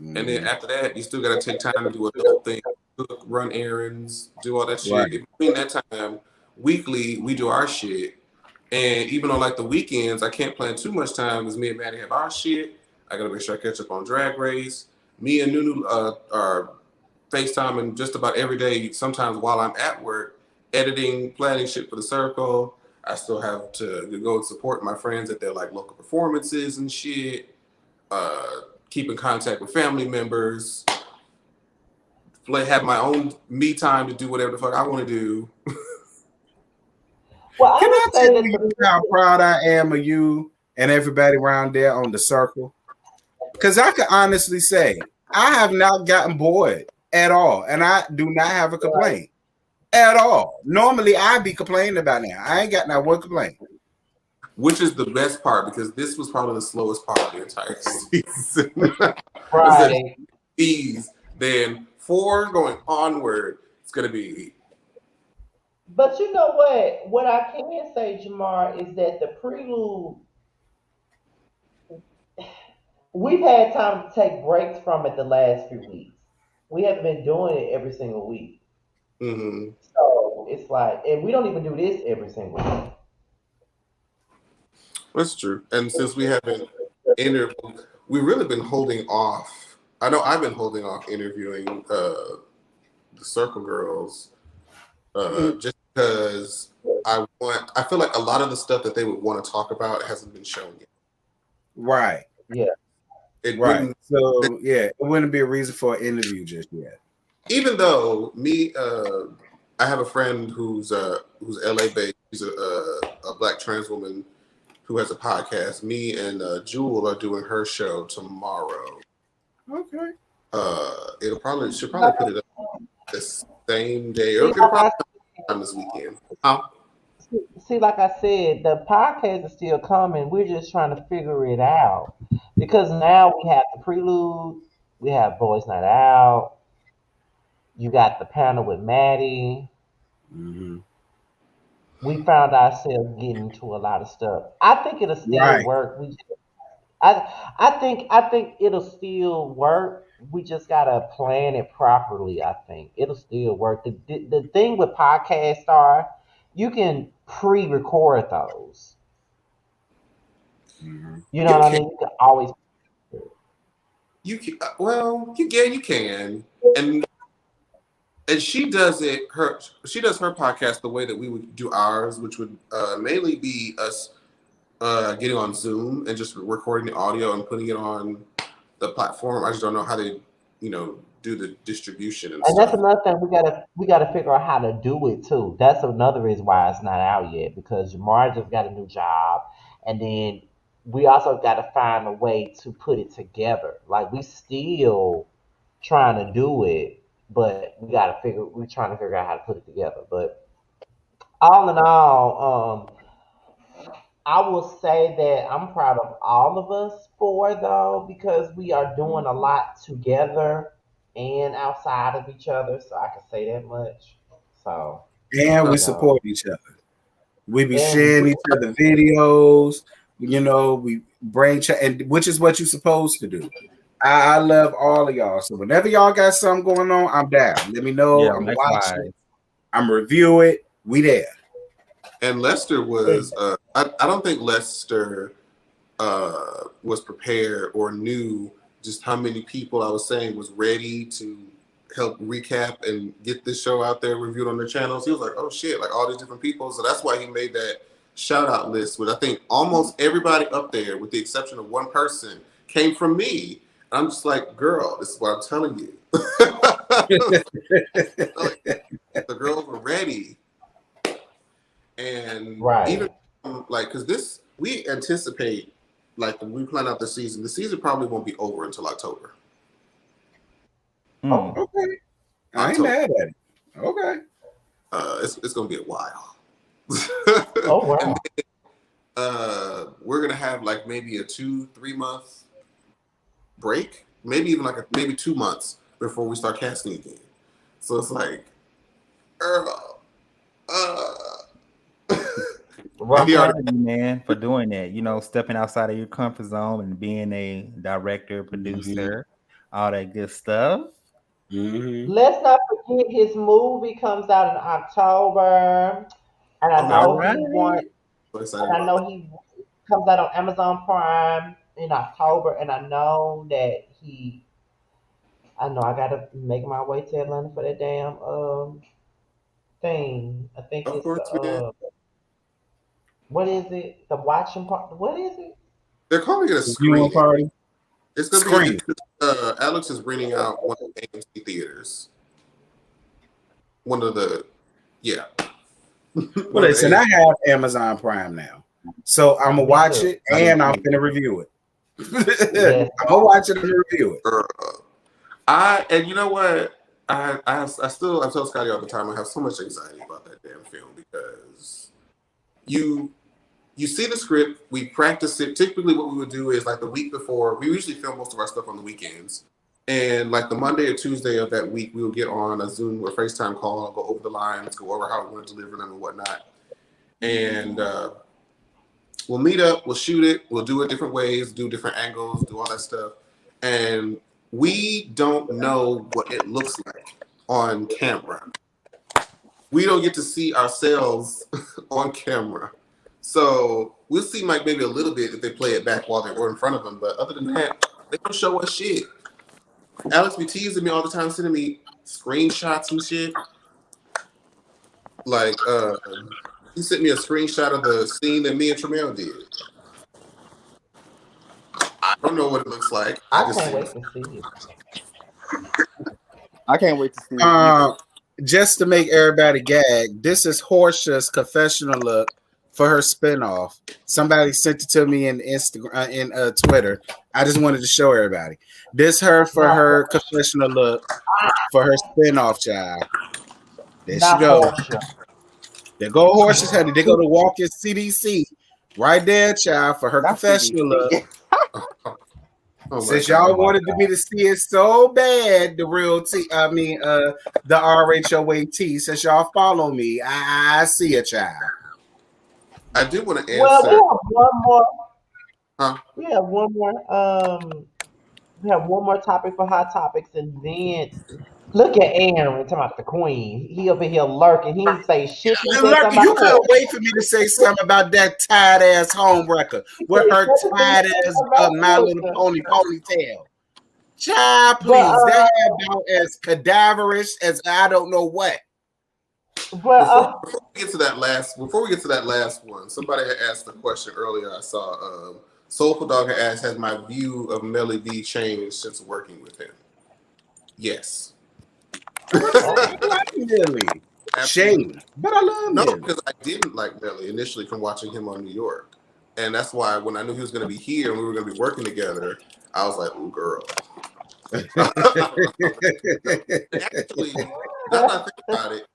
And then after that, you still got to take time to do adult things, cook, run errands, do all that shit. Right. In between that time, weekly, we do our shit. And even on like the weekends, I can't plan too much time because me and Maddie have our shit. I got to make sure I catch up on Drag Race. Me and Nunu are FaceTiming just about every day, sometimes while I'm at work, editing, planning shit for the circle. I still have to go and support my friends at their like local performances and shit. Keep in contact with family members. Have my own me time to do whatever the fuck I want to do. Well, Can I tell you how proud I am of you and everybody around there on the circle? Because I can honestly say I have not gotten bored at all, and I do not have a complaint at all. Normally, I'd be complaining about now. I ain't got not one complaint. Which is the best part, because this was probably the slowest part of the entire season. Right. Then 4 going onward, it's going to be. But you know what? What I can say, Jamar, is that the prelude, we've had time to take breaks from it the last few weeks. We haven't been doing it every single week. Mm-hmm. So it's like, and we don't even do this every single week. That's true. And since we haven't interviewed, we've really been holding off. I know I've been holding off interviewing the Circle Girls just because I feel like a lot of the stuff that they would want to talk about hasn't been shown yet. Right. Yeah. It wouldn't be a reason for an interview just yet. Even though I have a friend who's LA based. She's a Black trans woman who has a podcast. Me and Jewel are doing her show tomorrow. Okay. She'll probably put it up the same day or probably this weekend. Huh? See, like I said, the podcast is still coming. We're just trying to figure it out because now we have the prelude, we have Boys Night Out. You got the panel with Maddie. Mm-hmm. We found ourselves getting into a lot of stuff. I think it'll still work. I think it'll still work. We just gotta plan it properly. I think it'll still work. The thing with Podcast Star you can pre-record those. Mhm. You know You what I can. mean? You can always. You can. Well, you can, and she does it. She does her podcast the way that we would do ours, which would mainly be us getting on Zoom and just recording the audio and putting it on the platform. I just don't know how they, do the distribution and And that's stuff. another thing we gotta figure out how to do it too. That's another reason why it's not out yet because Jamar just got a new job, and then we also got to find a way to put it together. Like we still trying to do it, but we're trying to figure out how to put it together. But all in all, I will say that I'm proud of all of us four though because we are doing a lot together and outside of each other. So I can say that much. So And we you know, support each other. We be and we sharing do. each other videos. We bring and which is what you're supposed to do. I love all of y'all. So whenever y'all got something going on, I'm down. Let me know. Yeah, I'm watching. likewise. I'm review it. We there. And Lester was. I don't think Lester was prepared or knew just how many people I was saying was ready to help recap and get this show out there reviewed on their channels. He was like, oh shit, like all these different people. So that's why he made that shout out list with I think almost everybody up there, with the exception of one person, came from me. I'm just like, girl, this is what I'm telling you. Like, the girls were ready. And even Right. like, because this, we anticipate, like, when we plan out the season probably won't be over until October. Oh, Okay. I ain't October. mad at it. Okay. It's gonna be a while. oh And wow. we're gonna have like maybe a 2-3 month break, maybe even like maybe 2 months before we start casting again. So it's like, Earl, I'm and he Right. already, proud of you, man, for doing that. Stepping outside of your comfort zone and being a director, Mm-hmm. producer, all that good stuff. Mm-hmm. Let's not forget his movie comes out in October, and I oh yeah, All know right. he want, I'm so excited and I about know he comes out on Amazon Prime in October, and I know that I know I gotta make my way to Atlanta for that damn thing. I think that. Of it's the course, man. what is it? The watching part. What is it? They're calling it a Viewing screening. party. It's gonna be. Screen. Alex is renting out one of the AMC theaters. One of the, yeah, Well, one of the listen, AMC. I have Amazon Prime now. So I'm gonna Me watch too. it and I'm gonna review it. Yes. I'm gonna watch it and review it. And you know what? I tell Scotty all the time. I have so much anxiety about that damn film because you you see the script, we practice it. Typically, what we would do is like the week before. We usually film most of our stuff on the weekends, and like the Monday or Tuesday of that week, we will get on a Zoom or FaceTime call, go over the lines, go over how we want to deliver them and whatnot, and we'll meet up, we'll shoot it, we'll do it different ways, do different angles, do all that stuff, and we don't know what it looks like on camera. We don't get to see ourselves on camera. So we'll see like maybe a little bit if they play it back while they're in front of them. But other than that, they don't show us shit. Alex be teasing me all the time, sending me screenshots and shit. Like he sent me a screenshot of the scene that me and Tremel did. I don't know what it looks like. I I just can't see wait to see it. I can't wait to see it either. Uh, just to make everybody gag, this is Horsha's confessional look for her spinoff. Somebody sent it to me in Instagram, in Twitter. I just wanted to show everybody. This her for Not her confessional look for her spinoff, child. There she not go. Portia. There go Horses, honey. They go to Walking CDC right there, child, for her Not confessional look. CDC. oh my Since god. y'all wanted me to see it so bad, the real T, the RHOAT. Since y'all follow me, I see a child. I do want to Well, answer. Huh? we have one more we have one more topic for hot topics, and then Look at Aaron talking about the queen. He up in here lurking. He ain't say shit. He said something You about her. couldn't wait for me to say something about that tight ass home wrecker with her tight ass My Little Pony ponytail. Child, please. That hair about as cadaverous as I don't know what. But before we get to that last one, somebody had asked a question earlier. I saw Soulful Dog had asked, "Has my view of Melly B changed since working with him?" Yes. I like Millie. Shady, but I love No, Millie. because I didn't like Melly initially from watching him on New York, and that's why when I knew he was going to be here and we were going to be working together, I was like, "Ooh, girl." Actually, now that I think about it,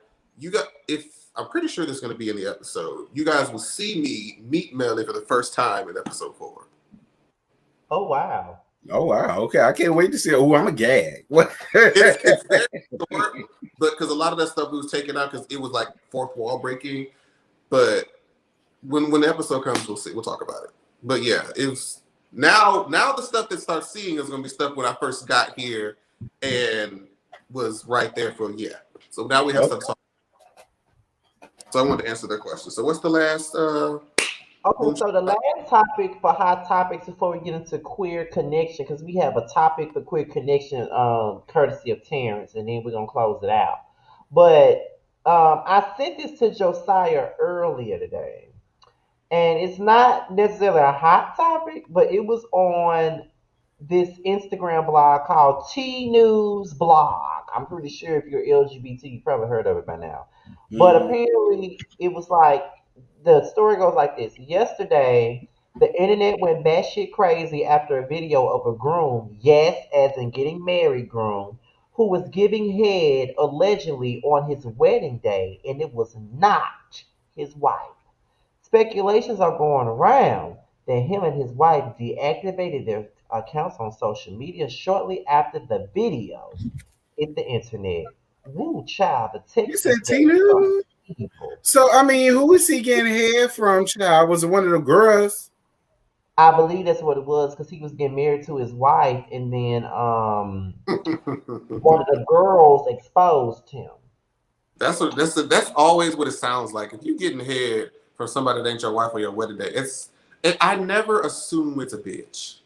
I'm pretty sure this is going to be in the episode. You guys will see me meet Melly for the first time in episode 4. oh wow. Oh wow! Okay, I can't wait to see. Oh, I'm a gag. What? It's very short, but because a lot of that stuff was taken out because it was like fourth wall breaking. But when the episode comes, we'll see. We'll talk about it. But yeah, it's now the stuff that starts seeing is going to be stuff when I first got here and was right there for So now we have stuff to talk. So I wanted to answer that question. So what's the last? Okay, so the last topic for hot topics before we get into queer connection, because we have a topic for queer connection, courtesy of Terrence, and then we're gonna close it out. But I sent this to Josiah earlier today, and it's not necessarily a hot topic, but it was on this Instagram blog called T News Blog. I'm pretty sure if you're LGBT, you probably heard of it by now. But apparently, it was like the story goes like this. Yesterday, the internet went batshit crazy after a video of a groom, yes, as in getting married groom, who was giving head allegedly on his wedding day, and it was not his wife. Speculations are going around that him and his wife deactivated their accounts on social media shortly after the video hit the internet. Woo, child, the You Texas said days are Tina? evil. So I mean, who was he getting hair from? Child, was it one of the girls? I believe that's what it was because he was getting married to his wife, and then one of the girls exposed him. That's always what it sounds like. If you're getting head from somebody that ain't your wife or your wedding day, I never assume it's a bitch.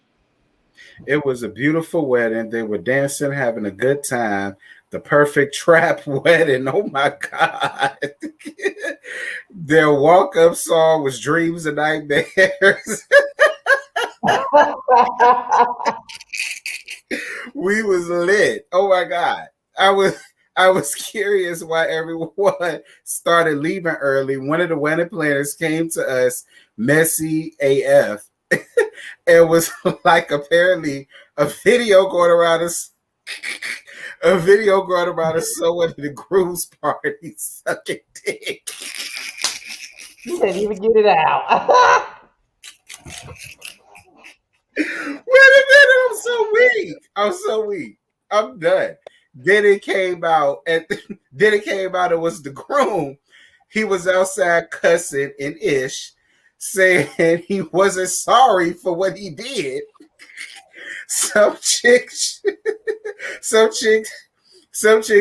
It was a beautiful wedding. They were dancing, having a good time. The perfect trap wedding. Oh my God. Their walk-up song was Dreams and Nightmares. We was lit. Oh my God. I was curious why everyone started leaving early. One of the wedding planners came to us, messy AF. It was like apparently a video going around us. A video going around us showing the groom's party sucking dick. You didn't even get it out. Wait a minute, I'm so weak. I'm done. Then it came out, and it was the groom. He was outside cussing and saying he wasn't sorry for what he did. Some chick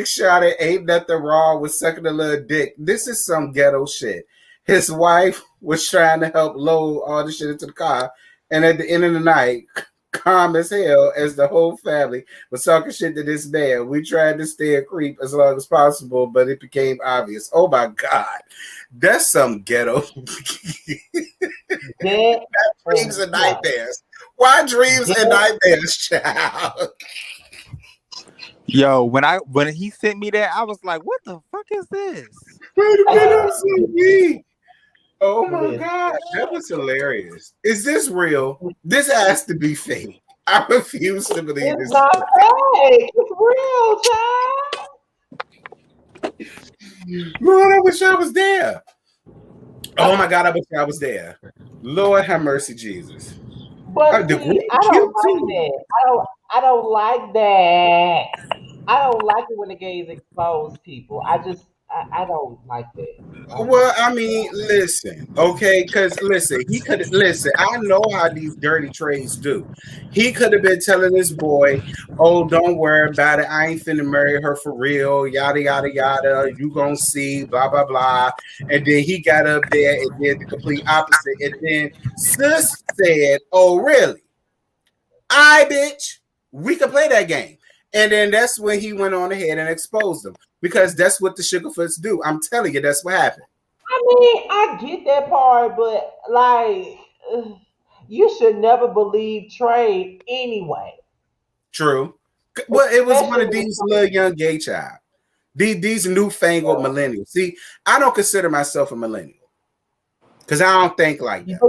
shouted, "Ain't nothing wrong with sucking a little dick." This is some ghetto shit. His wife was trying to help load all the shit into the car, and at the end of the night, calm as hell as the whole family was talking shit to this man. We tried to stay a creep as long as possible, but it became obvious. Oh my God. That's some ghetto. Dreams and nightmares. Why dreams and nightmares, child? Yo, when he sent me that, I was like, "What the fuck is this?" Wait a minute, I'm so weak. Oh my God, that was hilarious. Is this real? This has to be fake. I refuse to believe this. It's not fake. It's real, child. Lord, I wish I was there. Oh my God, I wish I was there. Lord have mercy, Jesus. But see, I don't like that. I don't like that. I don't like it when the gays expose people. I don't like that. I don't Well, like I that. mean, listen, okay, because listen, he could listen. I know how these dirty trades do. He could have been telling this boy, "Oh, don't worry about it. I ain't finna marry her for real." Yada yada yada. You gonna see, blah blah blah. And then he got up there and did the complete opposite. And then Sis said, "Oh, really? I bitch, we can play that game." And then that's when he went on ahead and exposed them because that's what the Sugarfoots do. I'm telling you, that's what happened. I mean, I get that part, but like, ugh, you should never believe trade anyway, True. Well, it was one especially of when these little young gay child. These newfangled millennials. See, I don't consider myself a millennial because I don't think like them.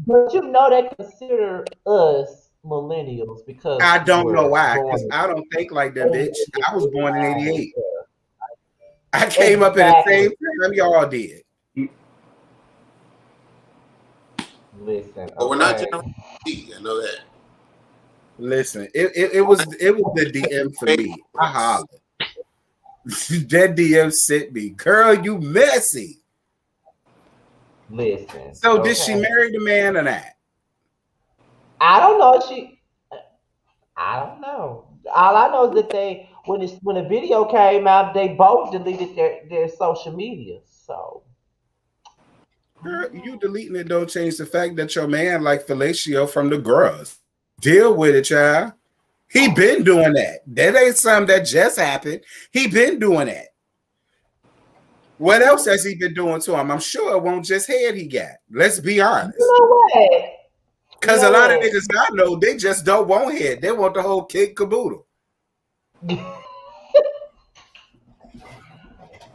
but you know they consider us millennials because I we don't know were why, because born I don't think like them, in bitch. I was born in '89. '88. I came up at the Exactly. same time y'all did. Listen, But we're not okay. Generation Z. I know that. Listen, it was the DM for Way me. I worse. hollered. That DM sent me, girl, you messy. Listen, So did she okay. marry the man or not? I don't know if she. I don't know. All I know is that when the video came out, they both deleted their social media. So I Girl, don't you know. deleting it don't change the fact that your man like fellatio from the girls. Deal with it, child. He been doing that. That ain't something that just happened. He been doing that. What else has he been doing to him? I'm sure it won't just head he got. Let's be You honest. know what? You Because a know lot of what? niggas I know, they just don't want head. They want the whole kid caboodle.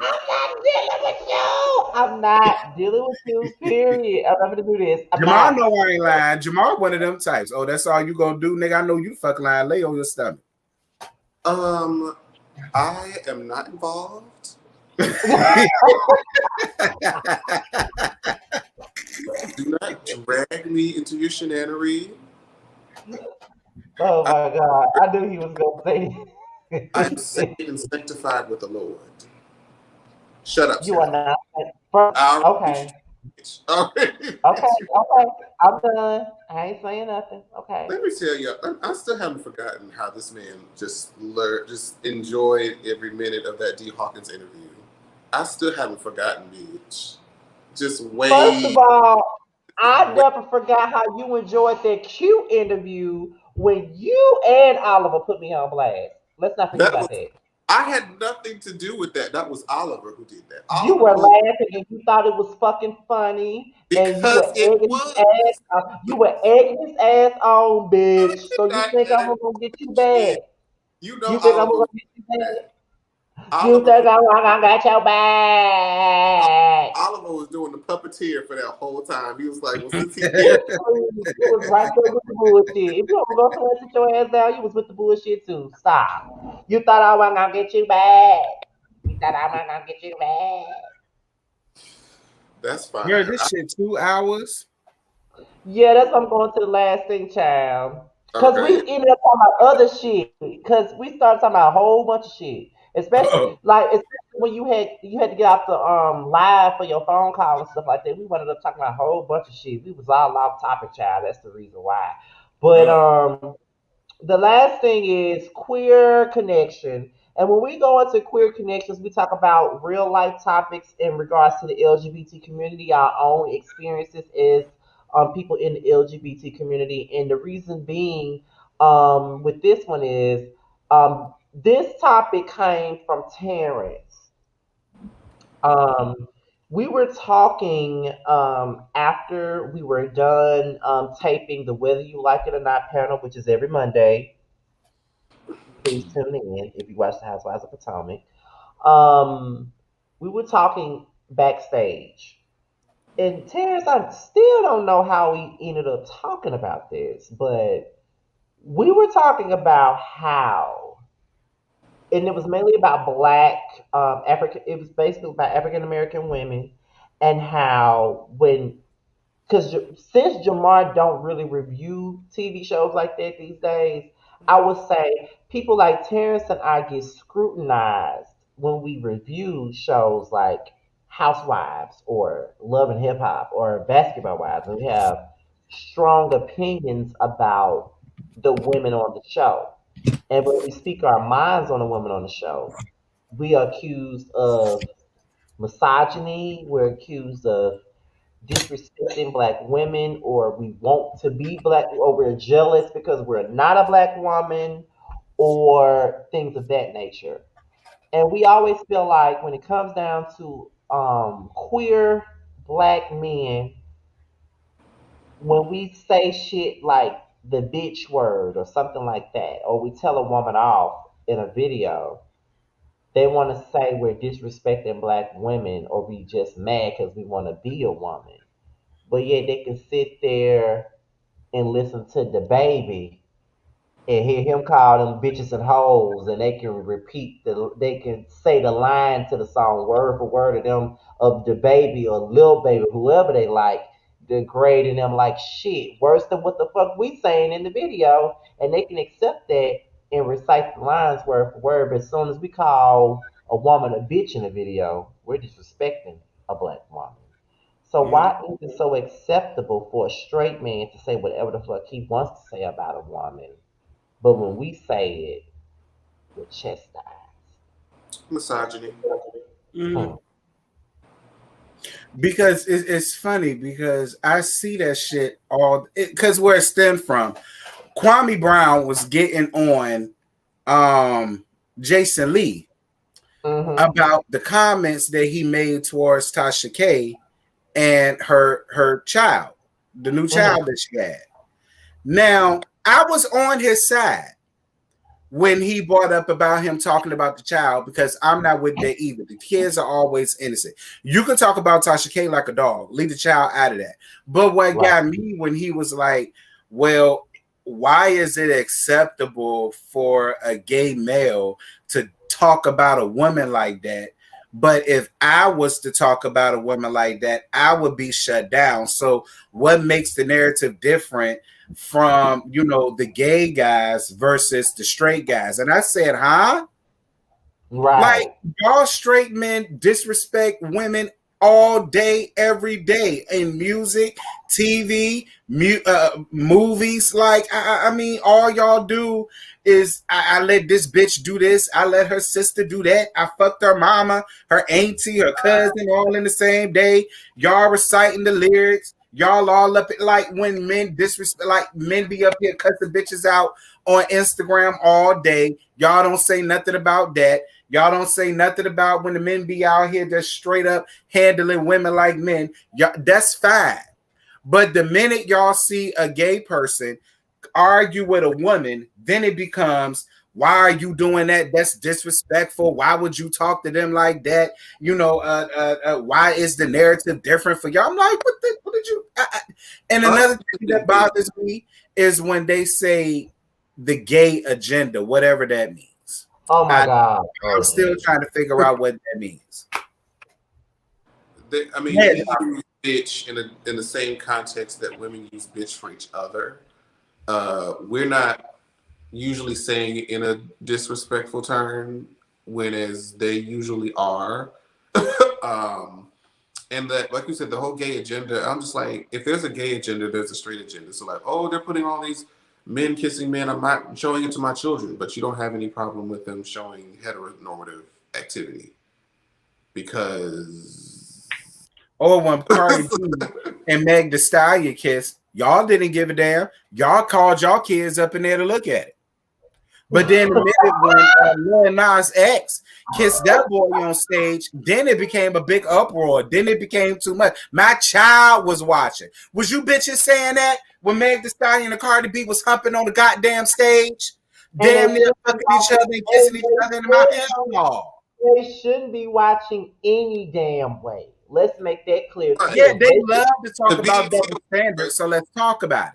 I'm not dealing with you. I'm not dealing with you. Period. I'm not gonna do this. I'm Jamal not. know I ain't lying. Jamal one of them types. Oh, that's all you gonna do, nigga. I know you fucking lying. Lay on your stomach. Um, I am not involved. Do not drag me into your shenanery. Oh I, my god! I knew he was gonna say. I am saved and sanctified with the Lord. Shut up, You are Sky. not. I already Okay. bitch. I already Okay. bitch. Okay. I'm done. I ain't saying nothing. Okay. Let me tell you, I still haven't forgotten how this man just enjoyed every minute of that D Hawkins interview. I still haven't forgotten, bitch. Just First of wait, all, I wait. never forgot how you enjoyed that cute interview when you and Oliver put me on blast. Let's not forget That about was that. I had nothing to do with that. That was Oliver who did that. You Oliver were goes laughing and you thought it was fucking funny, and you were because it egging his ass. was. You were egging his ass on, bitch. I did So you not think add I'm it. gonna get you back? You know You think I'm Oliver gonna was get you back? that. You Oliver think I'm gonna get your back? Oliver was doing the puppeteer for that whole time. He was like, well, since he did it, You was right there with the bullshit. If you don't go somewhere and sit your ass down, you was with the bullshit too. Stop. You thought I wasn't gonna get you back. You thought I wasn't gonna get you back. that's fine. Girl, this shit 2 hours. Yeah, that's why I'm going to the last thing, child. Cause we Okay. ended up talking about other shit. Cause we started talking about a whole bunch of shit. Especially when you had to get out the live for your phone call and stuff like that. We ended up talking about a whole bunch of shit. We was all off topic, child. That's the reason why. But the last thing is queer connection. And when we go into queer connections, we talk about real life topics in regards to the LGBT community, our own experiences as people in the LGBT community. And the reason being with this one is this topic came from Terrence. Um, we were talking after we were done taping the Whether You Like It or Not panel, which is every Monday. Please tune in if you watch the Housewives of Potomac. Um, we were talking backstage. And Terrence, I still don't know how we ended up talking about this, but we were talking about how, and it was mainly about black African. It was basically about African American women, and how because since Jamar don't really review TV shows like that these days, I would say people like Terrence and I get scrutinized when we review shows like Housewives or Love and Hip Hop or Basketball Wives, and we have strong opinions about the women on the show. And when we speak our minds on the women on the show, we are accused of misogyny, we're accused of disrespecting black women, or we want to be black, or we're jealous because we're not a black woman, or things of that nature. And we always feel like when it comes down to queer black men, when we say shit like the bitch word or something like that, or we tell a woman off in a video, they want to say we're disrespecting black women or we just mad because we want to be a woman. But yet they can sit there and listen to the baby and hear him call them bitches and hoes, and they can say the line to the song word for word of them of the baby or Lil Baby, whoever they like, degrading them like shit, worse than what the fuck we saying in the video, and they can accept that and recite the lines word for word. But as soon as we call a woman a bitch in a video, we're disrespecting a black woman. So Mm. why is it so acceptable for a straight man to say whatever the fuck he wants to say about a woman? But when we say it, we're chastised. Misogyny. Mm. Hmm. Because it's funny because I see that shit all because where it stemmed from. Kwame Brown was getting on Jason Lee Mm-hmm. about the comments that he made towards Tasha K and her child, the new child Mm-hmm. that she had. Now, I was on his side when he brought up about him talking about the child because I'm not with that either. The kids are always innocent. You can talk about Tasha K like a dog, leave the child out of that. But what Right. got me when he was like, well, why is it acceptable for a gay male to talk about a woman like that? But if I was to talk about a woman like that, I would be shut down. So, what makes the narrative different from the gay guys versus the straight guys? And I said, huh? Like, Right. y'all straight men disrespect women all day, every day in music, TV, movies. Like, I mean, all y'all do is I let this bitch do this. I let her sister do that. I fucked her mama, her auntie, her cousin, all in the same day. Y'all reciting the lyrics. Y'all all up like when men disrespect, like men be up here cussing bitches out on Instagram all day. Y'all don't say nothing about that. Y'all don't say nothing about when the men be out here just straight up handling women like men. Y'all, that's fine. But the minute y'all see a gay person argue with a woman, then it becomes, why are you doing that? That's disrespectful. Why would you talk to them like that? Why is the narrative different for y'all? I'm like, what did you? And Us another thing that bothers me is when they say the gay agenda, whatever that means. Oh my I, God, I'm still OG. trying to figure out what that means. I mean, Yeah, we use bitch in the same context that women use bitch for each other. We're not usually saying it in a disrespectful term, when as they usually are. um, and that, like you said, the whole gay agenda. I'm just like, if there's a gay agenda, there's a straight agenda. So like, oh, they're putting all these men kissing men. I'm not showing it to my children, but you don't have any problem with them showing heteronormative activity because. or when Cardi B and Meg Thee Stallion kissed, y'all didn't give a damn. Y'all called y'all kids up in there to look at it. But then the minute when Lil Nas X kissed that boy on stage, then it became a big uproar. Then it became too much. My child was watching. Was you bitches saying that when Meg Thee Stallion and Cardi B was humping on the goddamn stage? And they Damn near shouldn't be fucking each other watching. and kissing each other in my hell no. They shouldn't be watching any damn way. Let's make that clear Right. Yeah, too. they love to The talk about videos double standards, so let's talk about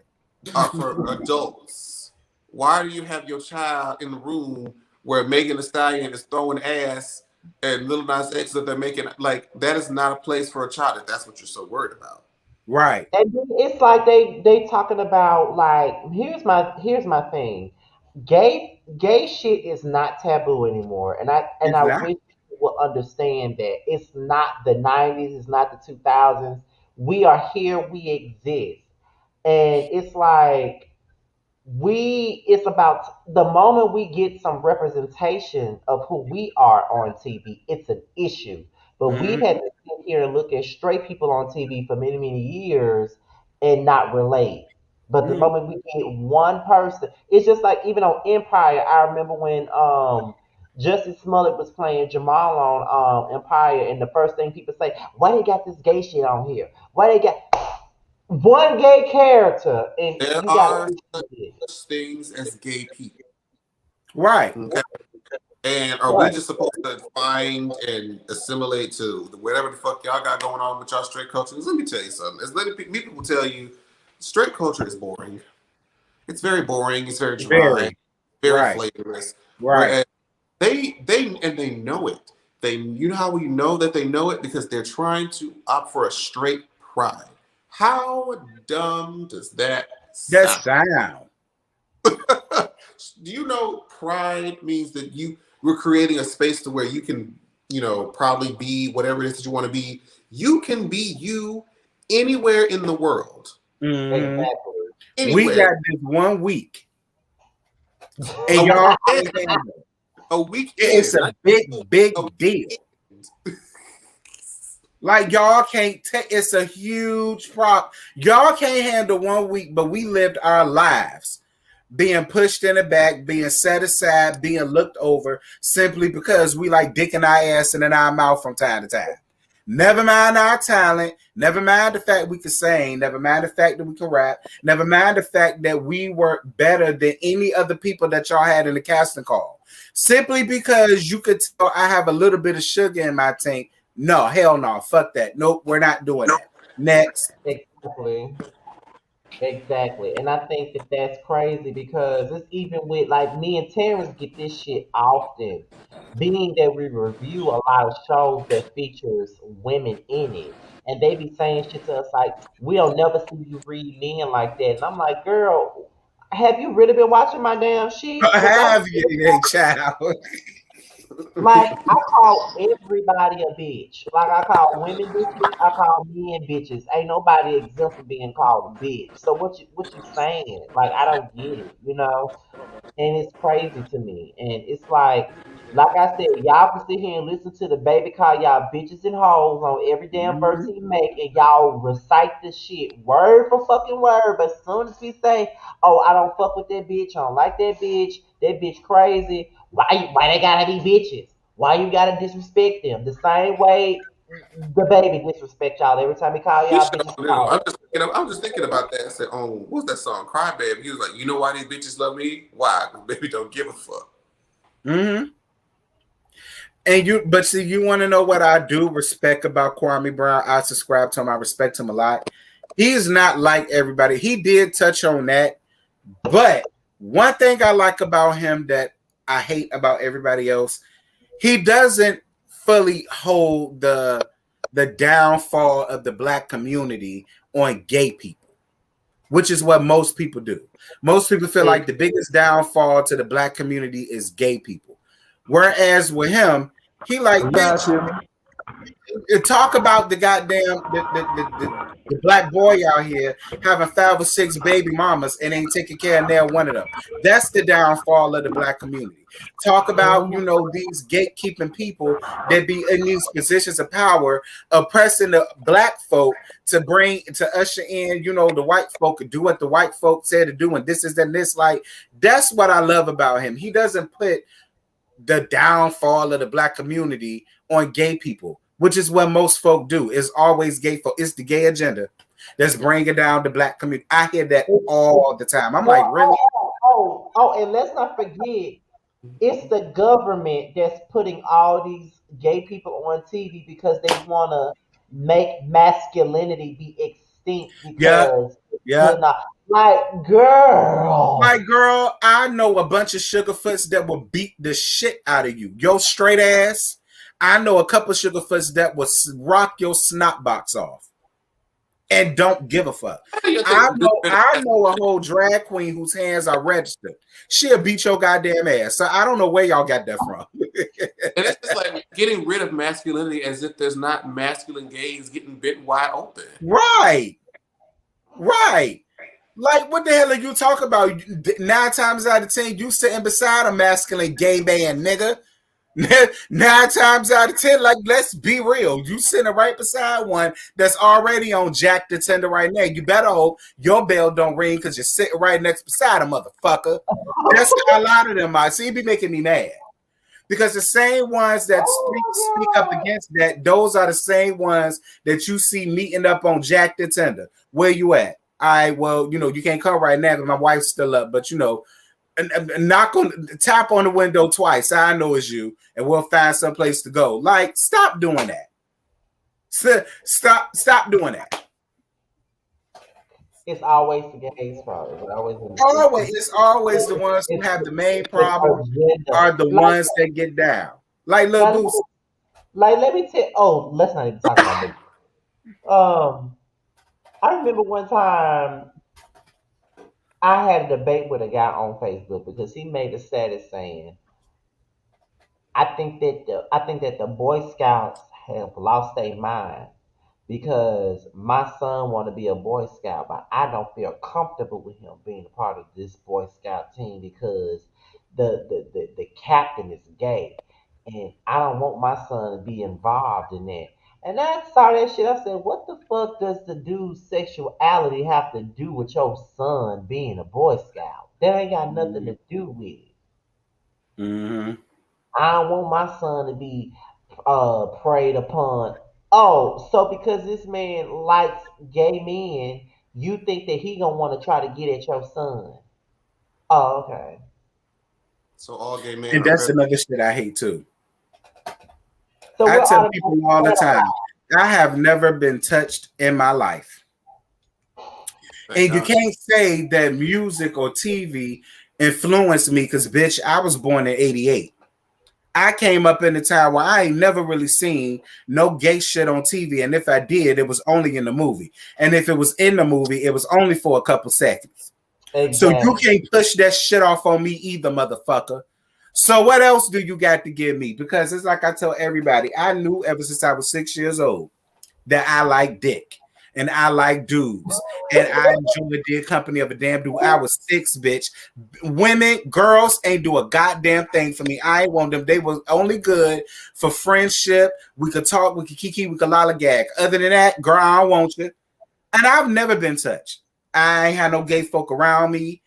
are for adults. Why do you have your child in the room where Megan Thee Stallion is throwing ass and Lil Nas X that they're making? Like, that is not a place for a child if that's what you're so worried about. right. And then it's like they talking about like here's my thing. Gay shit is not taboo anymore, and I It's not. wish it will understand that it's not the 90s, it's not the 2000s. We are here, we exist. And it's like it's about the moment we get some representation of who we are on TV, it's an issue. But we've Mhm. had to sit here and look at straight people on TV for many, many years and not relate. But the Mhm. moment we get one person, it's just like even on Empire. I remember when Justice Smollett was playing Jamal on Empire, and the first thing people say, "Why they got this gay shit on here? Why they got one gay character?" And There you got to are issue such with it. things as gay people. Right. Okay. And are we Right. just supposed to find and assimilate to whatever the fuck y'all got going on with y'all straight culture? 'Cause let me tell you something. As many people tell you, straight culture is boring. It's very boring. It's very dry, Very. very Right. flavorless. Right. Whereas they know it. You know how we know that they know it because they're trying to opt for a straight pride. How dumb does that That sound? sound. Do you know pride means that we're creating a space to where you can, probably be whatever it is that you want to be. You can be you anywhere in the world. Mhm. Exactly. We Anywhere. got this 1 week, and A y'all weekend. can't handle it. A It's weekend. a Not big, a big deal. weekend. Like y'all can't take. It's a huge problem. Y'all can't handle 1 week, but we lived our lives being pushed in the back, being set aside, being looked over, simply because we like dick in our ass and in our mouth from time to time. Never mind our talent. Never mind the fact we could sing. Never mind the fact that we could rap. Never mind the fact that we were better than any other people that y'all had in the casting call. Simply because you could tell I have a little bit of sugar in my tank. No, hell no. Fuck that. Nope, we're not doing that. Next. Exactly. Exactly. And I think that that's crazy because it's even with like me and Terrence get this shit often. Being that we review a lot of shows that features women in it. And they be saying shit to us like, we don't never see you read men like that. And I'm like, girl, have you really been watching my damn shit? Because I'm Have you, child? like, I call everybody a bitch. Like, I call women bitches. I call men bitches. Ain't nobody exempt from being called a bitch. So what you saying? Like, I don't get it, you know? And it's crazy to me. And it's like I said, y'all can sit here and listen to the baby call y'all bitches and hoes on every damn verse he make, and y'all recite this shit word for fucking word. But as soon as we say, "Oh, I don't fuck with that bitch. I don't like that bitch crazy," why they gotta be bitches? Why you gotta disrespect them? The same way the baby disrespect y'all every time he call He y'all sure bitches and do. hoes. I'm just thinking about that. I said, what's that song? Cry Baby. He was like, you know why these bitches love me? Why? Because baby don't give a fuck. Mm-hmm. And but see, you want to know what I do respect about Kwame Brown? I subscribe to him. I respect him a lot. He's not like everybody. He did touch on that, but one thing I like about him that I hate about everybody else, he doesn't fully hold the downfall of the black community on gay people, which is what most people do. Most people feel like the biggest downfall to the black community is gay people. Whereas with him, he like, bitch, talk about the goddamn the black boy out here having 5 or 6 baby mamas and ain't taking care of nail one of them. That's the downfall of the black community. Talk about, these gatekeeping people that be in these positions of power, oppressing the black folk to usher in, the white folk and do what the white folk said to do, and this is and this. Like, that's what I love about him. He doesn't put the downfall of the black community on gay people, which is what most folk do. It's always gay folk. It's the gay agenda that's bringing down the black community. I hear that all the time. I'm like, really? And let's not forget, it's the government that's putting all these gay people on TV because they want to make masculinity be extinct Yeah, because it's yeah. putting out, like, girl. My girl, I know a bunch of sugarfoots that will beat the shit out of you. Yo, straight ass. I know a couple of sugarfoots that will rock your snot box off. and don't give a fuck. I know a whole drag queen whose hands are registered. She'll beat your goddamn ass. So I don't know where y'all got that from. And it's just like getting rid of masculinity as if there's not masculine gays getting bit wide open. Right. Like, what the hell are you talking about? 9 times out of 10, you sitting beside a masculine gay man, nigga. 9 times out of 10, like, let's be real. You sitting right beside one that's already on Jack the Tender right now. You better hope your bell don't ring because you're sitting right next beside a motherfucker. That's how a lot of them are. See, you be making me mad. Because the same ones that speak up against that, those are the same ones that you see meeting up on Jack the Tender. Where you at? Well, you can't come right now because my wife's still up, but tap on the window twice. I know it's you, and we'll find some place to go. Like, stop doing that. Stop doing that. It's always the gays' fault. It's always the ones who have the main problem are the ones that get down. Like Lil Boosie. Like, let me tell. Oh, let's not even talk about it. I remember one time I had a debate with a guy on Facebook because he made a status saying, I think that the Boy Scouts have lost their mind because my son want to be a Boy Scout, but I don't feel comfortable with him being a part of this Boy Scout team because the captain is gay, and I don't want my son to be involved in that. And I saw that shit. I said, what the fuck does the dude's sexuality have to do with your son being a Boy Scout? That ain't got nothing to do with it. Mm-hmm. I don't want my son to be preyed upon. Oh, so because this man likes gay men, you think that he gonna want to try to get at your son? Oh, okay. So all gay men. And that's another shit I hate too. So I tell people all the time, I have never been touched in my life. And you can't say that music or TV influenced me because, bitch, I was born in 88. I came up in a time where I ain't never really seen no gay shit on TV. And if I did, it was only in the movie. And if it was in the movie, it was only for a couple seconds. Exactly. So you can't push that shit off on me either, motherfucker. So what else do you got to give me? Because it's like I tell everybody, I knew ever since I was 6 years old that I like dick and I like dudes and I enjoy the company of a damn dude. I was 6, bitch. Women, girls ain't do a goddamn thing for me. I ain't want them. They was only good for friendship. We could talk, we could kiki, we could lollygag. Other than that, girl, I don't want you. And I've never been touched. I ain't had no gay folk around me.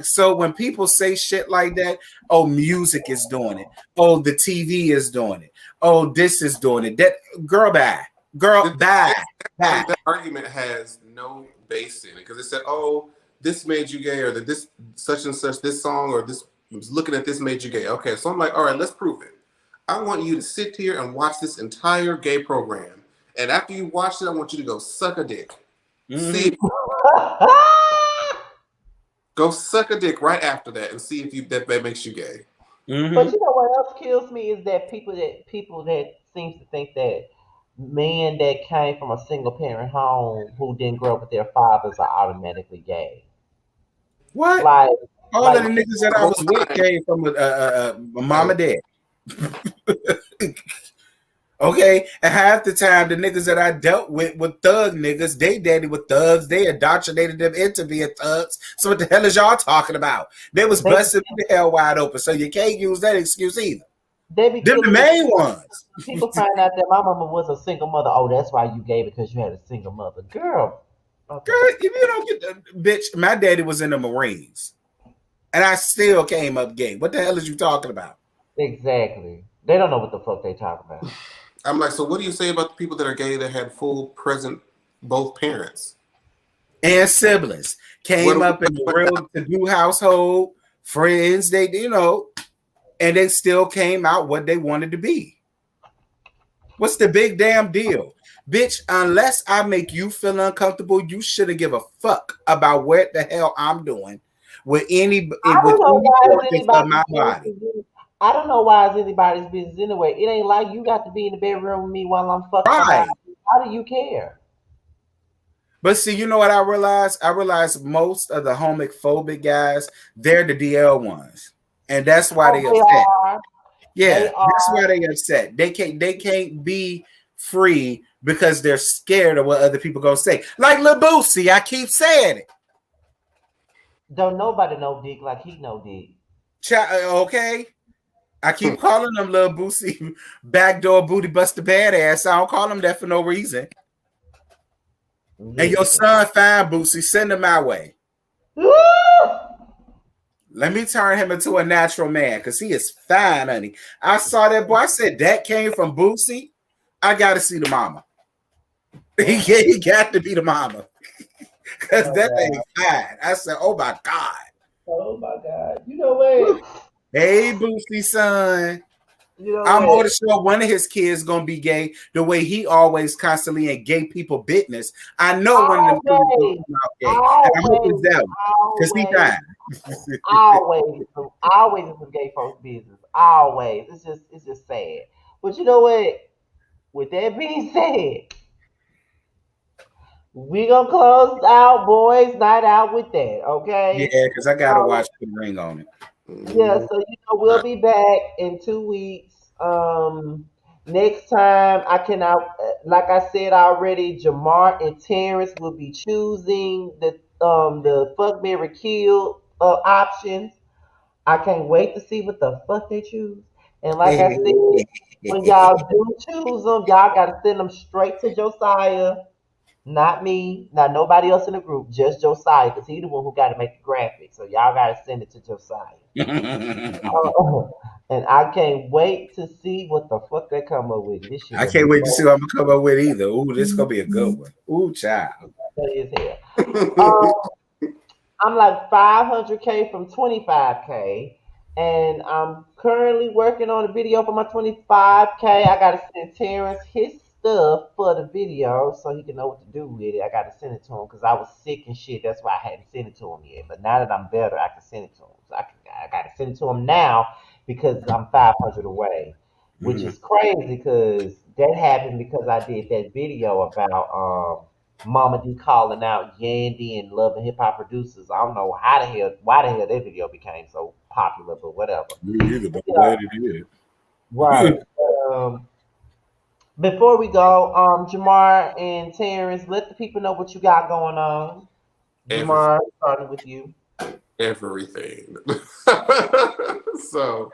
So when people say shit like that, oh, music is doing it. Oh, the TV is doing it. Oh, this is doing it. That girl, bye. That argument has no base in it because it said, oh, this made you gay, or that this such and such, this song, or this was looking at this made you gay. Okay, so I'm like, all right, let's prove it. I want you to sit here and watch this entire gay program, and after you watch it, I want you to go suck a dick. Mm-hmm. See. Go suck a dick right after that and see if that makes you gay. Mm-hmm. But you know what else kills me is that people that seems to think that men that came from a single parent home who didn't grow up with their fathers are automatically gay. What? Like all of the niggas that I was with came from a mom and dad. Okay, and half the time the niggas that I dealt with thug niggas, they daddy with thugs, they indoctrinated them into being thugs. So what the hell is y'all talking about? They was busting the hell wide open, so you can't use that excuse either. They're the main ones. People find out that my mama was a single mother. Oh, that's why you gay, because you had a single mother. Girl, if you don't get the bitch, my daddy was in the Marines, and I still came up gay. What the hell is you talking about? Exactly. They don't know what the fuck they talking about. I'm like, so what do you say about the people that are gay that had full present both parents and siblings came up in a real to-do household, friends, they and they still came out what they wanted to be? What's the big damn deal? Bitch, unless I make you feel uncomfortable, you shouldn't give a fuck about what the hell I'm doing with any of my body. I don't know why it's anybody's business anyway. It ain't like you got to be in the bedroom with me while I'm fucking. Right. How do you care? But see, you know what I realized? I realized most of the homophobic guys, they're the DL ones. And that's why Oh, they they upset. are. Yeah, They that's are. why they upset. They can't be free because they're scared of what other people gonna say. Like Lil Boosie, I keep saying it. Don't nobody know Dick like he know Dick. Okay. I keep calling them Lil Boosie backdoor booty buster badass. I don't call him that for no reason. And your Listen. son fine Boosie, send him my way. Woo! Let me turn him into a natural man because he is fine, honey. I saw that boy. I said that came from Boosie. I got to see the mama. He got to be the mama because Oh that God. thing fine. I said, oh my God. Oh my God. You know what? Hey, Boosie, son. You know I'm more what? than sure one of his kids gonna be gay the way he always constantly in gay people business. I know one of them kids gonna Always, come out gay. And I hope it's always, that one. Because he always, fine. always in some gay folks' business. Always. It's just sad. But you know what? With that being said, we gonna close out boys' night out with that, Yeah, okay? because I gotta So watch the ring on it. yeah, Mhm. so we'll be back in 2 weeks. Next time I cannot, like I said already, Jamar and Terrence will be choosing the fuck Mary kill options. I can't wait to see what the fuck they choose. And like I said, when y'all do choose them, y'all gotta send them straight to Josiah, not me, not nobody else in the group, just Josiah, because he the one who got to make the graphics. So y'all gotta send it to Josiah. And I can't wait to see what the fuck they come up with. This shit I gonna be can't wait to see so what I'm gonna come up with either. Ooh, this is gonna be a good one. Ooh, child. funny as hell. I'm like 500K from 25K, and I'm currently working on a video for my 25K. I gotta send Terrence his stuff for the video so he can know what to do with it. I gotta send it to him because I was sick and shit. That's why I hadn't sent it to him yet. But now that I'm better, I can send it to him. So I gotta send it to him now because I'm 500 away, which Mhm. is crazy because that happened because I did that video about Mama D calling out Yandy and Love and Hip Hop producers. I don't know why the hell that video became so popular, but whatever. Me either, but I'm Yeah, glad it right. did. Before we go, Jamar and Terrence, let the people know what you got going on. Everything. Jamar, starting with you. Everything. So,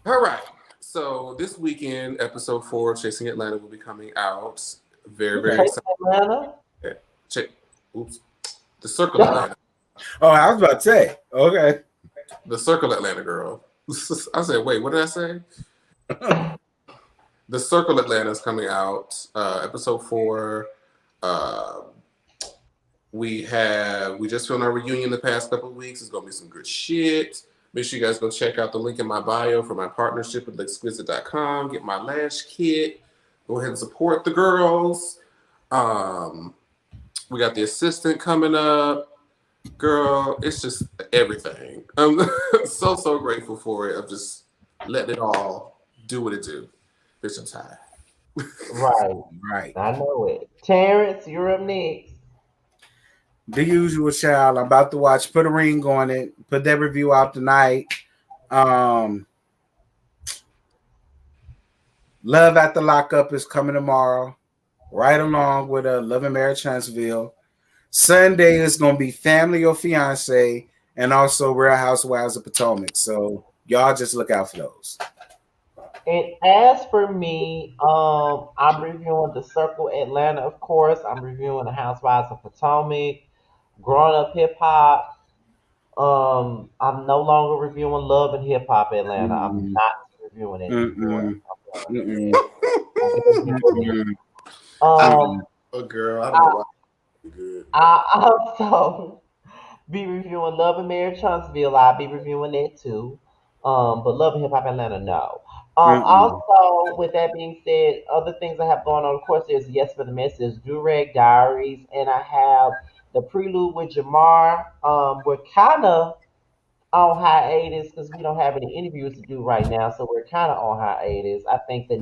all right. So this weekend, episode 4 of Chasing Atlanta will be coming out. Very, very Okay. Chase excited. Atlanta. Oops. The Circle Atlanta. Oh, I was about to say. Okay. The Circle Atlanta girl. I said, wait, what did I say? The Circle Atlanta is coming out. Episode 4. Uh, we just filmed our reunion the past couple of weeks. It's gonna be some good shit. Make sure you guys go check out the link in my bio for my partnership with Exquisite.com. Get my lash kit. Go ahead and support the girls. Um, we got the assistant coming up. Girl, it's just everything. I'm so grateful for it. I'm just letting it all do what it do. Bitch, I'm tired. Right. Right. I know it. Terrence, you're up next. The usual, child. I'm about to watch. Put a ring on it. Put that review out tonight. Um, Love at the Lockup is coming tomorrow, right along with Love and Marriage Huntsville. Sunday is gonna be Family or Fiance, and also Real Housewives of Potomac. So y'all just look out for those. And as for me, I'm reviewing The Circle Atlanta, of course. I'm reviewing The Housewives of Potomac, Growing Up Hip Hop. I'm no longer reviewing Love and Hip Hop Atlanta. I'm Mm-mm, not reviewing it anymore. mm-mm, mm-mm, I'm gonna be doing it. mm-mm, I Um, mm-mm. a girl. I don't know I, why. Good. I also be reviewing Love and Marriage Huntsville. I'll be reviewing that too. But Love and Hip Hop Atlanta, no. Mm-mm. Also, with that being said, other things I have going on, of course, there's Yes for the Message, Durag Diaries, and I have the Prelude with Jamar. We're kind of on hiatus because we don't have any interviews to do right now, so we're kind of on hiatus. I think the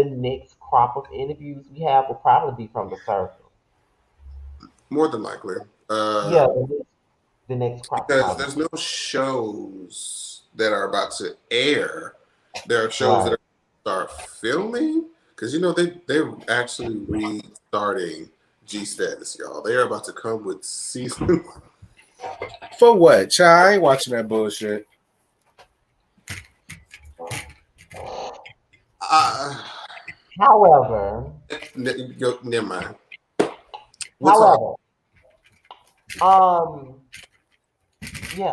next crop of interviews we have will probably be from the circle. More than likely. Yeah, the next crop Because probably. there's no shows that are about to air. There are shows that Right. are start filming. Because they're actually restarting G Status, y'all. They are about to come with season. For what? Child, I ain't watching that bullshit. However, Never mind. We'll talk. however, um, yeah.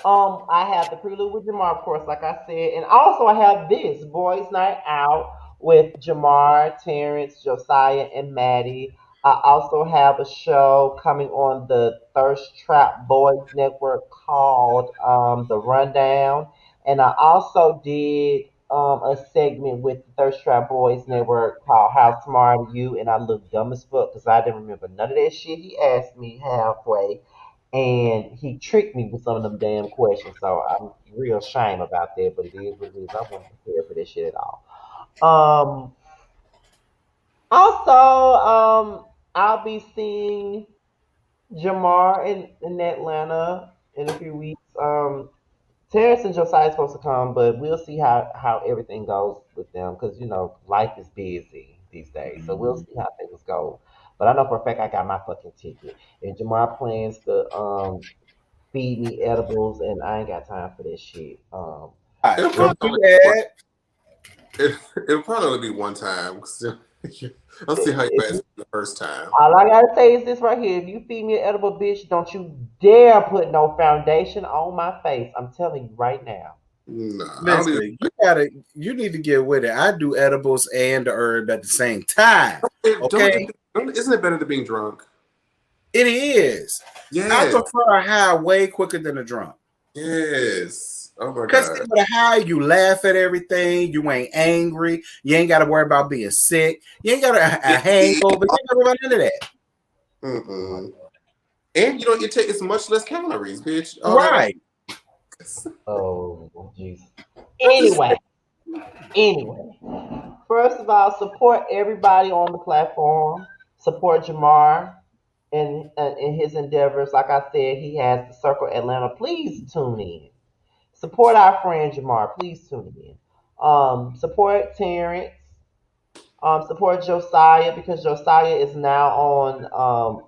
I have the prelude with Jamar, of course, like I said, and also I have this boys' night out with Jamar, Terrence, Josiah, and Maddie. I also have a show coming on the Thirst Trap Boys Network called The Rundown, and I also did a segment with the Thirst Trap Boys Network called How Smart Are You? And I looked dumb as fuck because I didn't remember none of that shit he asked me halfway and he tricked me with some of them damn questions. So I'm real shame about that, but it is what it is. I wasn't prepared for this shit at all. Um, I'll be seeing Jamar in Atlanta in a few weeks. Terrence and Josiah is supposed to come, but we'll see how everything goes with them because life is busy these days. So we'll see how things go. But I know for a fact I got my fucking ticket. And Jamar plans to feed me edibles, and I ain't got time for this shit. It'll Come probably through only be one, that. it'll probably only be one time. I'll see how you If guys you, do the first time. all I gotta say is this right here: if you feed me an edible, bitch, don't you dare put no foundation on my face. I'm telling you right now. Nah, I don't even. Listen, you need to get with it. I do edibles and the herb at the same time. Okay, Isn't it better than being drunk? it is. I Yes, prefer a high way quicker than a drunk. yes. Oh my Because god. with a high, you laugh at everything. You ain't angry. You ain't got to worry about being sick. You ain't got a hangover. You ain't got to worry about none of that. Mm-mm. And it's much less calories, bitch. All that. Right. Oh, jeez. I just Anyway, anyway, first of all, support everybody on the platform. Support Jamar in his endeavors. Like I said, he has the Circle Atlanta. Please tune in. Support our friend Jamar. Please tune in. Support Terrence. Support Josiah because Josiah is now on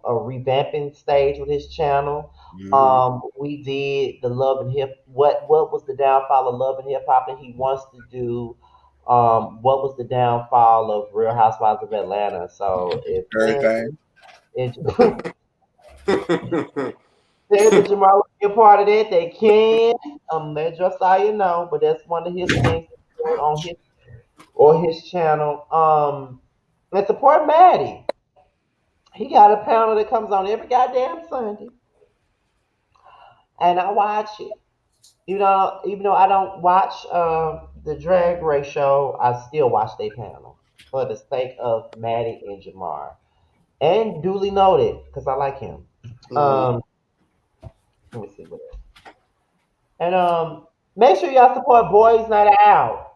a revamping stage with his channel. Mhm. We did the Love and Hip. What was the downfall of Love and Hip Hop, and he wants to do what was the downfall of Real Housewives of Atlanta. So if Terrence Everything. and Terrence and Jamal want to be a part of that, they can. Let Josiah know, but that's one of his things on his channel. And support Maddie. He got a panel that comes on every goddamn Sunday, and I watch it. Even though I don't watch the Drag Race show, I still watch their panel for the sake of Maddie and Jamar. And duly noted, because I like him. Mhm. Um, let me see what else. And make sure y'all support Boys Night Out.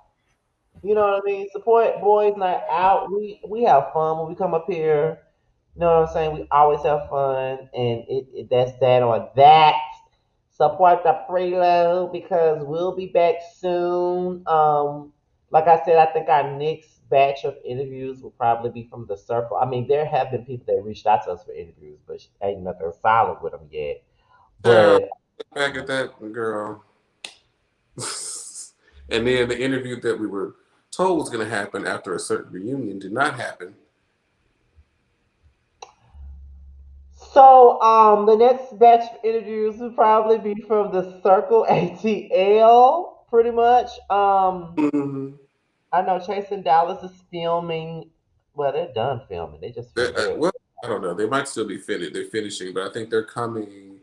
You know what I mean? Support Boys Night Out. We have fun when we come up here. You know what I'm saying? We always have fun, and that's that on that. Support the preload because we'll be back soon. Like I said, I think our next batch of interviews will probably be from the circle. I mean, there have been people that reached out to us for interviews, but ain't nothing solid with them yet. Child, But look back at that girl. And then the interview that we were told was going to happen after a certain reunion did not happen. so the next batch of interviews will probably be from the Circle ATL, pretty much. Mhm. I know Chasing Dallas is filming. Well, they're done filming. They just filmed early. Well, I don't know. They might still be finished. They're finishing, but I think they're coming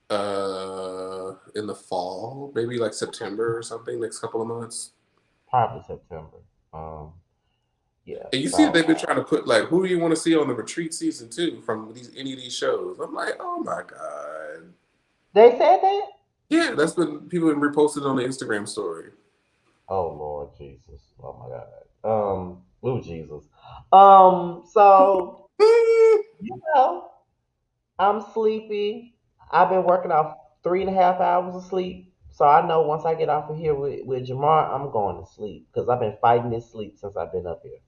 in the fall, maybe like September or something, next couple of months. Probably September. Yeah. And you see that So they've been trying to put like, who do you want to see on the retreat season 2 from any of these shows? I'm like, oh my god. they said that. Yeah, that's been people have been reposted on the Instagram story. Oh Lord Jesus. Oh my God. Oh Jesus. So you know, I'm sleepy. I've been working off 3.5 hours of sleep. So I know once I get off of here with Jamar, I'm going to sleep because I've been fighting this sleep since I've been up here.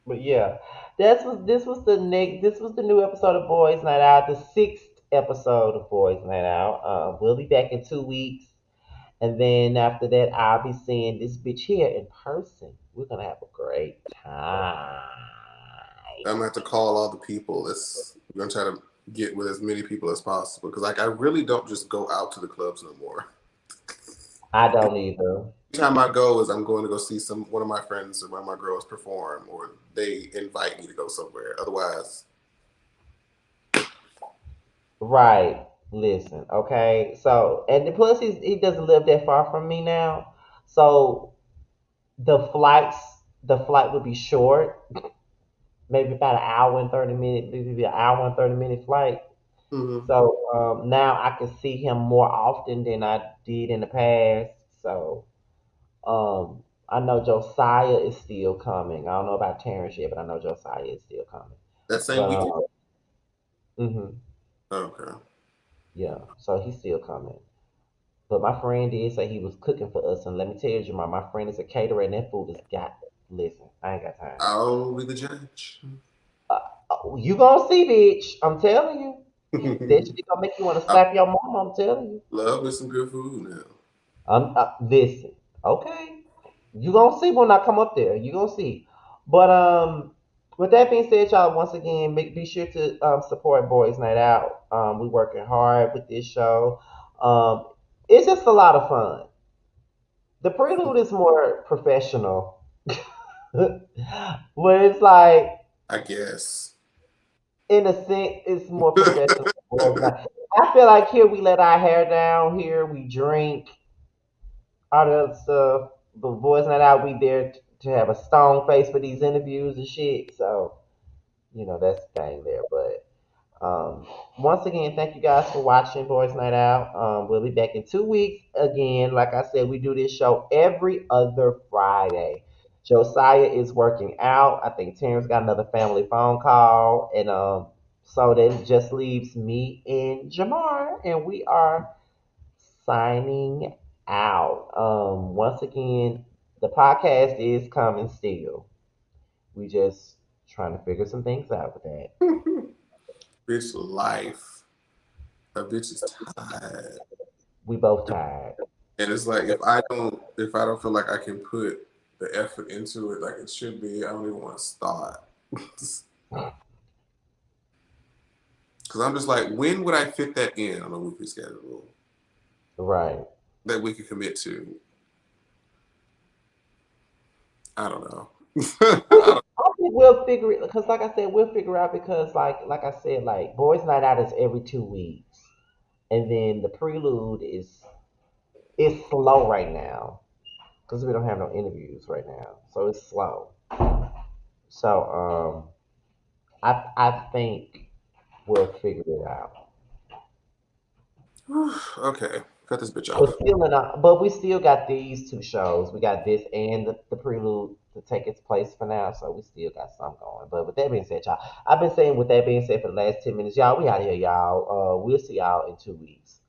But yeah, this was the new episode of Boys Night Out, the sixth episode of Boys Night Out. We'll be back in 2 weeks, and then after that, I'll be seeing this bitch here in person. We're gonna have a great time. I'm gonna have to call all the people. We're gonna try to get with as many people as possible because like I really don't just go out to the clubs no more. I don't either. Time I go is I'm going to go see one of my friends or one of my girls perform, or they invite me to go somewhere. Otherwise, Right. Listen, okay. So, and the plus he doesn't live that far from me now. So the flights, the flight would be short, maybe about an hour and 30 minutes, maybe an hour and 30 minute flight. mm-hmm. So now I can see him more often than I did in the past. So I know Josiah is still coming. I don't know about Terrence yet, but I know Josiah is still coming. That same But weekend. mhm, Okay. yeah, so he's still coming. But my friend did say he was cooking for us, and let me tell you, Jamal, my friend is a caterer, and that food is got. Listen, I ain't got time. I'll be the judge. Uh, you gonna see, bitch? I'm telling you. That shit gonna make you want to I slap your mom. I'm telling you. love me some good food now. Listen, okay. You gonna see when I come up there. You gonna see. But with that being said, y'all, once again, be sure to support Boys Night Out. We working hard with this show. Um, it's just a lot of fun. The prelude is more professional, where it's like, I guess. in a sense, it's more professional. I feel like here we let our hair down. Here we drink all the other stuff. But Boys Night Out, we there to have a stone face for these interviews and shit. So that's the thing there. But once again, thank you guys for watching Boys Night Out. We'll be back in 2 weeks again. Like I said, we do this show every other Friday. Josiah is working out. I think Terrence got another family phone call, and so that just leaves me and Jamar, and we are signing out. Once again, the podcast is coming still. We just trying to figure some things out with that. Bitch life. A bitch is tired. We both tired. And it's like if I don't feel like I can put the effort into it like it should be, I don't even want to start. Because I'm just like, when would I fit that in on a weekly schedule Right. that we could commit to? I don't know. I think we'll figure it because, like I said, we'll figure out because, like I said, like Boys Night Out is every 2 weeks, and then the prelude is slow right now because we don't have no interviews right now, so it's slow. So I think we'll figure it out. Okay, cut this bitch But off. but we still got these two shows. We got this and the prelude to take its place for now. So we still got some going. But with that being said, y'all, I've been saying with that being said for the last 10 minutes, y'all, we out here, y'all. We'll see y'all in 2 weeks.